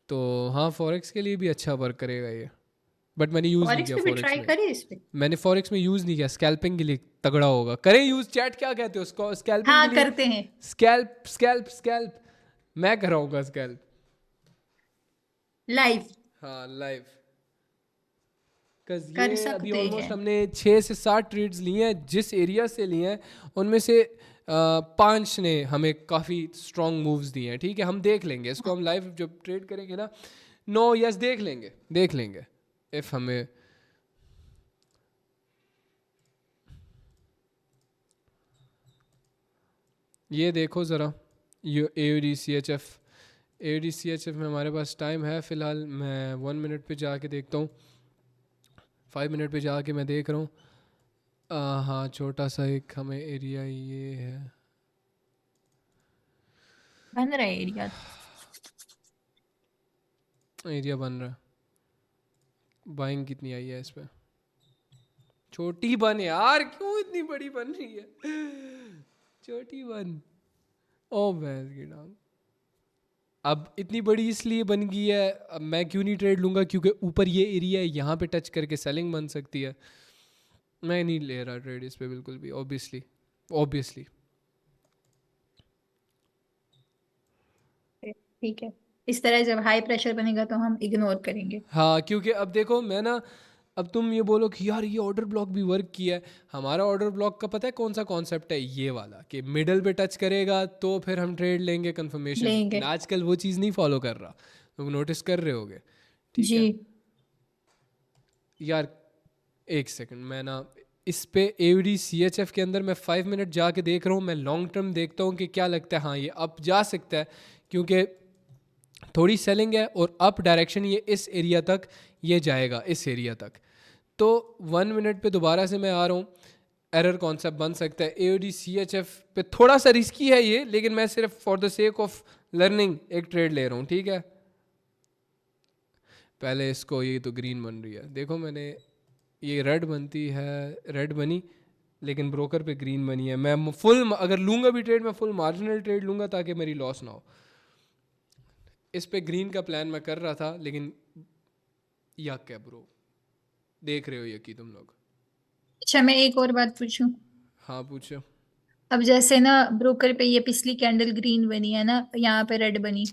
तो हाँ, फॉरेक्स के लिए भी अच्छा वर्क करेगा ये, बट मैंने यूज़ नहीं फॉरेक्स किया पे भी फॉरेक्स ट्राई में। करिए इस पे। मैंने फॉरेक्स में यूज़ नहीं किया। स्कैल्पिंग के लिए तगड़ा होगा, करें यूज़। चैट क्या कहते हो उसको, स्कैल्पिंग हाँ, के लिए? करते हैं। स्कैल्प स्कैल्प स्कैल्प, मैं कराऊंगा स्कैल्प। लाइव हाँ, लाइव। बिकॉज कर ये अभी सकते ऑलमोस्ट हैं। हमने 6 से 7 ट्रेड्स लिए हैं, जिस एरिया से लिए हैं उनमें से 5 ने हमें काफ़ी स्ट्रॉन्ग मूव्स दिए हैं, ठीक है? हम देख लेंगे इसको, हम लाइव जब ट्रेड करेंगे ना, नो यस देख लेंगे इफ़ हमें ये देखो ज़रा, ये AUD CHF में हमारे पास टाइम है फ़िलहाल। मैं 1 मिनट पे जाके देखता हूँ, 5 मिनट पे जाके मैं देख रहा हूँ। हाँ, छोटा सा एक हमें एरिया ये है। बन रहा है एरिया। एरिया बन रहा है। बाइंग कितनी आई है इस पे? छोटी बन यार, क्यों इतनी बड़ी बन रही है? छोटी बन। ओ भैंस की डांग। अब इतनी बड़ी इसलिए बन गई है, अब मैं क्यों नहीं ट्रेड लूँगा? क्योंकि ऊपर ये एरिया है, यहाँ पे टच करके सेलिंग बन सकती है। मैं नहीं ले रहा ट्रेड इस पे बिल्कुल भी, ऑब्वियसली। ठीक है, इस तरह जब हाई प्रेशर बनेगा तो हम इग्नोर करेंगे। हाँ, क्योंकि अब देखो मैं ना, अब तुम ये बोलो कि यार ये ऑर्डर ब्लॉक भी वर्क किया है। हमारा ऑर्डर ब्लॉक का पता है कौन सा कॉन्सेप्ट है? ये वाला कि मिडल पे टच करेगा तो फिर हम ट्रेड लेंगे कंफर्मेशन। लेंगे। आजकल वो चीज़ नहीं फॉलो कर रहा, तुम नोटिस कर रहे होगे, ठीक जी। है? यार एक सेकंड, मैं ना इस पे AUD CHF के अंदर मैं 5 मिनट जाके देख रहा हूँ। मैं लॉन्ग टर्म देखता हूँ कि क्या लगता है। हाँ, ये अप जा सकता है क्योंकि थोड़ी सेलिंग है, और अप डायरेक्शन ये इस एरिया तक ये जाएगा, इस एरिया तक। तो 1 मिनट पे दोबारा से मैं आ रहा हूँ। एरर कॉन्सेप्ट बन सकता है AUD CHF पे, थोड़ा सा रिस्की है ये, लेकिन मैं सिर्फ for the sake of learning एक ट्रेड ले रहा हूँ, ठीक है? पहले इसको, ये तो ग्रीन बन रही है, देखो मैंने ये रेड बनती है, रेड बनी लेकिन ब्रोकर पे ग्रीन बनी है। मैं फुल अगर लूँगा भी ट्रेड, मैं फुल मार्जिनल ट्रेड लूँगा ताकि मेरी लॉस ना हो। इस पे ग्रीन का प्लान मैं कर रहा था, लेकिन यक है ब्रो, देख रहे हो यकी तुम लोग। अच्छा, मैं एक और बात पूछूं? हाँ पूछो। अब जैसे ना ब्रोकर पे ये पिछली कैंडल ग्रीन बनी है ना, यहाँ पे रेड बनी,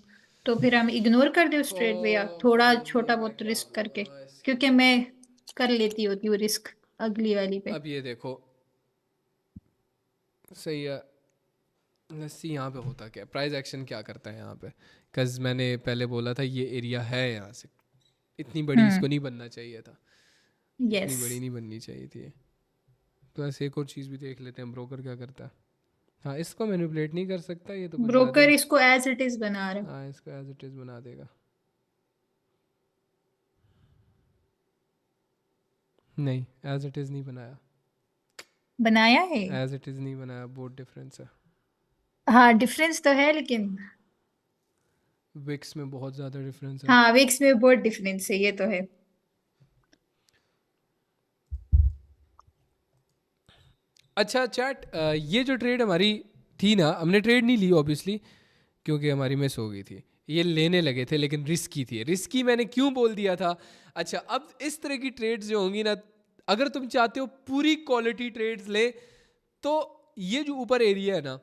तो फिर हम इग्नोर कर दे उस ट्रेड पे, या थोड़ा छोटा बहुत रिस्क करके? क्योंकि मैं कर लेती होती हूँ रिस्क अगली वाली पे। अब ये देखो सही है, लेट्स सी यहाँ पे होता क्या, प्राइस एक्शन क्या करता है यहाँ पे। कज मैंने पहले बोला था ये एरिया है, यहाँ से इतनी बड़ी इसको नहीं बनना चाहिए था, इतनी यस, बड़ी नहीं बननी चाहिए थी। प्लस एक और चीज़ भी देख लेते हैं, ब्रोकर क्या करता है। हाँ इसको मैनिपुलेट नहीं कर सकता, ये तो कुछ ज़्यादा ब्रोकर ही। इसको एज इट इज बना रहा है। हाँ इसको एज इट इज़ बना देगा। नहीं एज इट इज़ नहीं बनाया, बनाया है। एज इट इज़ नहीं बनाया, बहुत डिफरेंस है। हाँ डिफरेंस तो है, लेकिन विक्स में बहुत ज़्यादा डिफरेंस है। हाँ विक्स में बहुत डिफरेंस है, ये तो है। अच्छा चैट, ये जो ट्रेड हमारी थी ना, हमने ट्रेड नहीं ली ऑब्वियसली क्योंकि हमारी मिस हो गई थी। ये लेने लगे थे लेकिन रिस्की थी। रिस्की मैंने क्यों बोल दिया था? अच्छा अब इस तरह की ट्रेड्स जो होंगी ना, अगर तुम चाहते हो पूरी क्वालिटी ट्रेड्स ले, तो ये जो ऊपर एरिया है ना,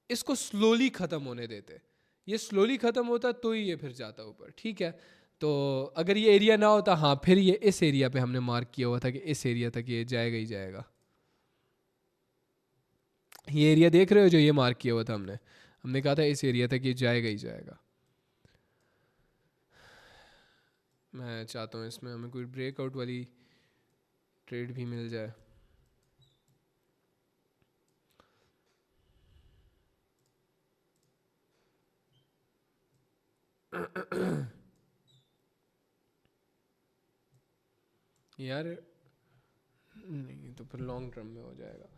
इसको स्लोली ख़त्म होने देते। ये स्लोली ख़त्म होता तो ही ये फिर जाता ऊपर, ठीक है। तो अगर ये एरिया ना होता, हाँ फिर ये इस एरिया पे हमने मार्क किया हुआ था कि इस एरिया तक ये जाएगा ही जाएगा। ये एरिया देख रहे हो जो ये मार्क किया हुआ था हमने, हमने कहा था इस एरिया तक ये जाएगा ही जाएगा। मैं चाहता हूँ इसमें हमें कोई ब्रेकआउट वाली ट्रेड भी मिल जाए। यार नहीं तो फिर लॉन्ग टर्म में हो जाएगा।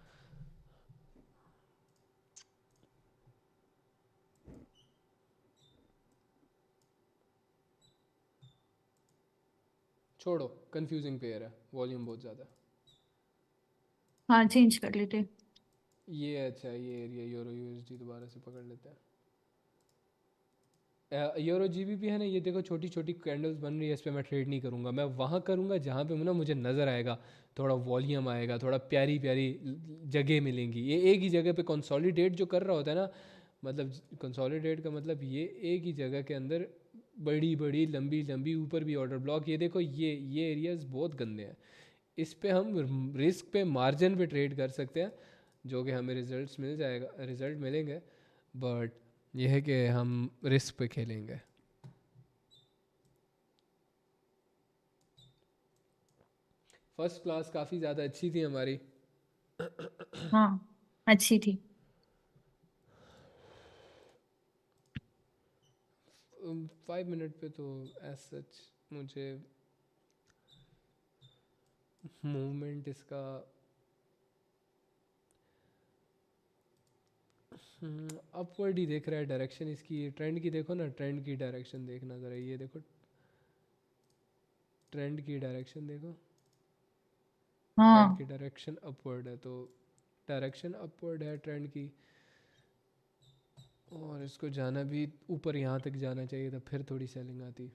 छोड़ो, कंफ्यूजिंग पेयर है, वॉल्यूम बहुत ज़्यादा है। हाँ चेंज कर लेते। ये अच्छा है, ये एरिया यूरो यूएसडी दोबारा से पकड़ लेते हैं। यूरो जीबीपी है ना, ये देखो छोटी छोटी कैंडल्स बन रही है, इस पर मैं ट्रेड नहीं करूँगा। मैं वहाँ करूँगा जहाँ पे ना मुझे नज़र आएगा, थोड़ा वॉल्यूम आएगा, थोड़ा प्यारी प्यारी जगह मिलेंगी। ये एक ही जगह पे कंसोलिडेट जो कर रहा होता है ना, मतलब कंसोलिडेट का मतलब ये एक ही जगह के अंदर बड़ी बड़ी लंबी लंबी ऊपर भी ऑर्डर ब्लॉक। ये देखो ये एरियाज बहुत गंदे हैं। इस पे हम रिस्क पे मार्जिन पे ट्रेड कर सकते हैं, जो कि हमें रिजल्ट मिलेंगे, बट यह है कि हम रिस्क पे खेलेंगे। फर्स्ट क्लास काफ़ी ज़्यादा अच्छी थी हमारी। हाँ अच्छी थी। 5 मिनट पे तो एज सच मुझे मूवमेंट इसका अपवर्ड ही देख रहा है। डायरेक्शन इसकी ट्रेंड की देखो ना, ट्रेंड की डायरेक्शन देखना ज़रा, ये देखो ट्रेंड की डायरेक्शन देखो, ट्रेंड की हाँ डायरेक्शन अपवर्ड है, तो डायरेक्शन अपवर्ड है ट्रेंड की, और इसको जाना भी ऊपर यहाँ तक जाना चाहिए था, फिर थोड़ी सेलिंग आती।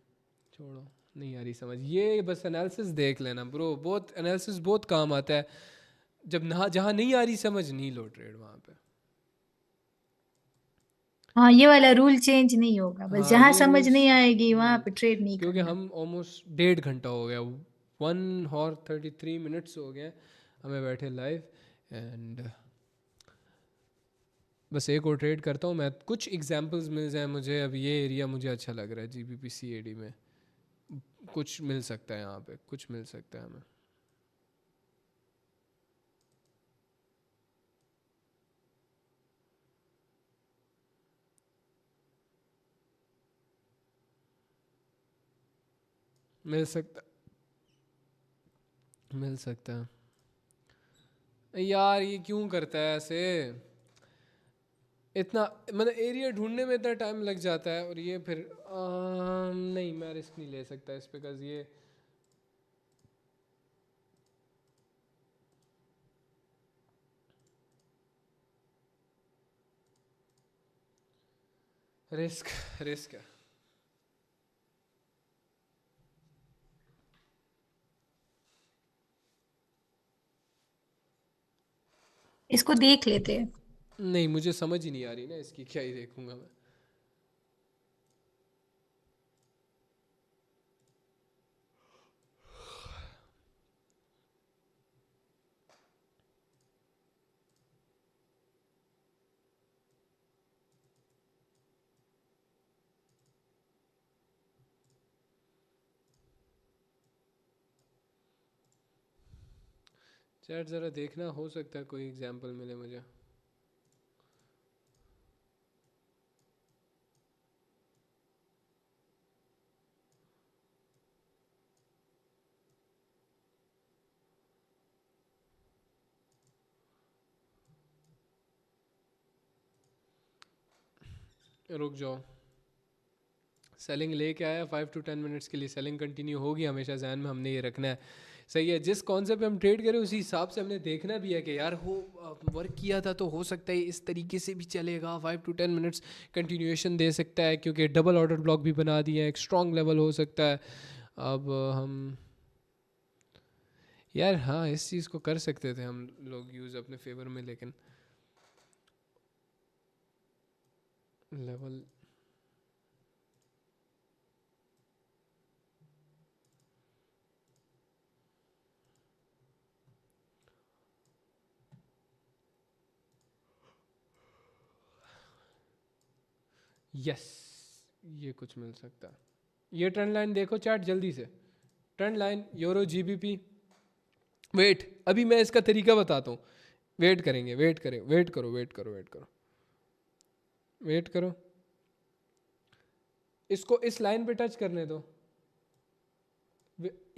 छोड़ो, नहीं आ रही समझ। ये बस एनालिसिस देख लेना ब्रो, बहुत एनालिसिस बहुत काम आता है। जब ना जहाँ नहीं आ रही समझ, नहीं लो ट्रेड वहाँ पे। हाँ ये वाला रूल चेंज नहीं होगा, बस हाँ जहाँ ये समझ रूल्स, नहीं आएगी वहां पे ट्रेड नहीं क्योंकि करना। हम ऑलमोस्ट 1.5 घंटा हो गया, 1 और 33 मिनट्स हो गए हमें बैठे लाइव। एंड बस एक और ट्रेड करता हूँ मैं, कुछ एग्जांपल्स मिल जाए मुझे। अब ये एरिया मुझे अच्छा लग रहा है, जीबीपी सीएडी में कुछ मिल सकता है, यहाँ पे कुछ मिल सकता है हमें। मिल सकता मिल सकता है यार। ये क्यों करता है ऐसे? इतना मतलब एरिया ढूंढने में इतना टाइम लग जाता है, और ये फिर नहीं, मैं रिस्क नहीं ले सकता इस पे, बिकॉज ये रिस्क रिस्क है। इसको देख लेते हैं। नहीं मुझे समझ ही नहीं आ रही ना इसकी, क्या ही देखूंगा मैं। चैट ज़रा देखना, हो सकता है कोई एग्जांपल मिले मुझे। रुक जाओ, सेलिंग लेके आया 5 to 10 मिनट्स के लिए, सेलिंग कंटिन्यू होगी हमेशा, जहन में हमने ये रखना है। सही है, जिस कॉन्सेप्ट पे हम ट्रेड करें उसी हिसाब से हमने देखना भी है कि यार हो वर्क किया था तो हो सकता है इस तरीके से भी चलेगा, 5 to 10 मिनट्स कंटिन्यूएशन दे सकता है, क्योंकि डबल ऑर्डर ब्लॉक भी बना दिया है, एक स्ट्रॉन्ग लेवल हो सकता है। अब हम यार हाँ इस चीज़ को कर सकते थे हम लोग यूज़ अपने फेवर में, लेकिन लेवल यस ये कुछ मिल सकता है। ये ट्रेंड लाइन देखो चैट जल्दी से, trend line euro GBP. Wait, अभी मैं इसका तरीका बताता हूँ, वेट करेंगे, वेट करें, वेट करो, वेट करो, वेट करो, वेट करो, इसको इस लाइन पे टच करने दो।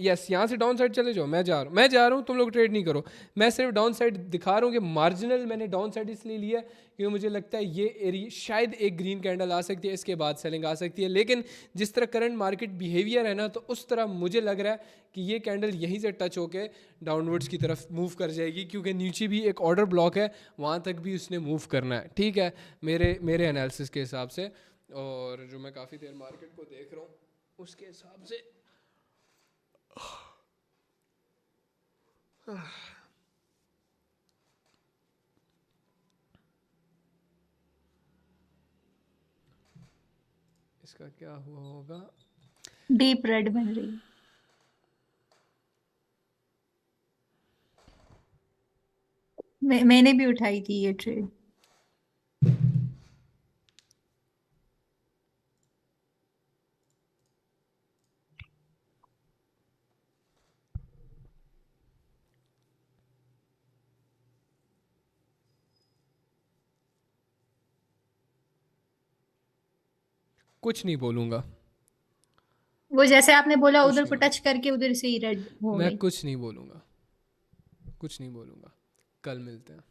यस यहाँ से डाउन साइड चले जाओ, मैं जा रहा हूँ, तुम लोग ट्रेड नहीं करो, मैं सिर्फ डाउन साइड दिखा रहा हूँ कि मार्जिनल मैंने डाउन साइड इसलिए लिया क्योंकि मुझे लगता है ये एरिया शायद एक ग्रीन कैंडल आ सकती है, इसके बाद सेलिंग आ सकती है, लेकिन जिस तरह करंट मार्केट बिहेवियर है ना, तो उस तरह मुझे लग रहा है कि ये कैंडल यहीं से टच होके डाउनवर्ड्स की तरफ मूव कर जाएगी, क्योंकि नीचे भी एक ऑर्डर ब्लॉक है, वहाँ तक भी उसने मूव करना है। ठीक है, मेरे एनालिसिस के हिसाब से, और जो मैं काफ़ी देर मार्केट को देख रहा हूँ उसके हिसाब से इसका क्या हुआ होगा। डीप रेड बन रही है। मैंने भी उठाई थी ये ट्रेड। कुछ नहीं बोलूँगा, वो जैसे आपने बोला कुछ उधर को नहीं, टच करके उधर से ही रेड हो मैं गई। कुछ नहीं बोलूँगा, कुछ नहीं बोलूँगा, कल मिलते हैं।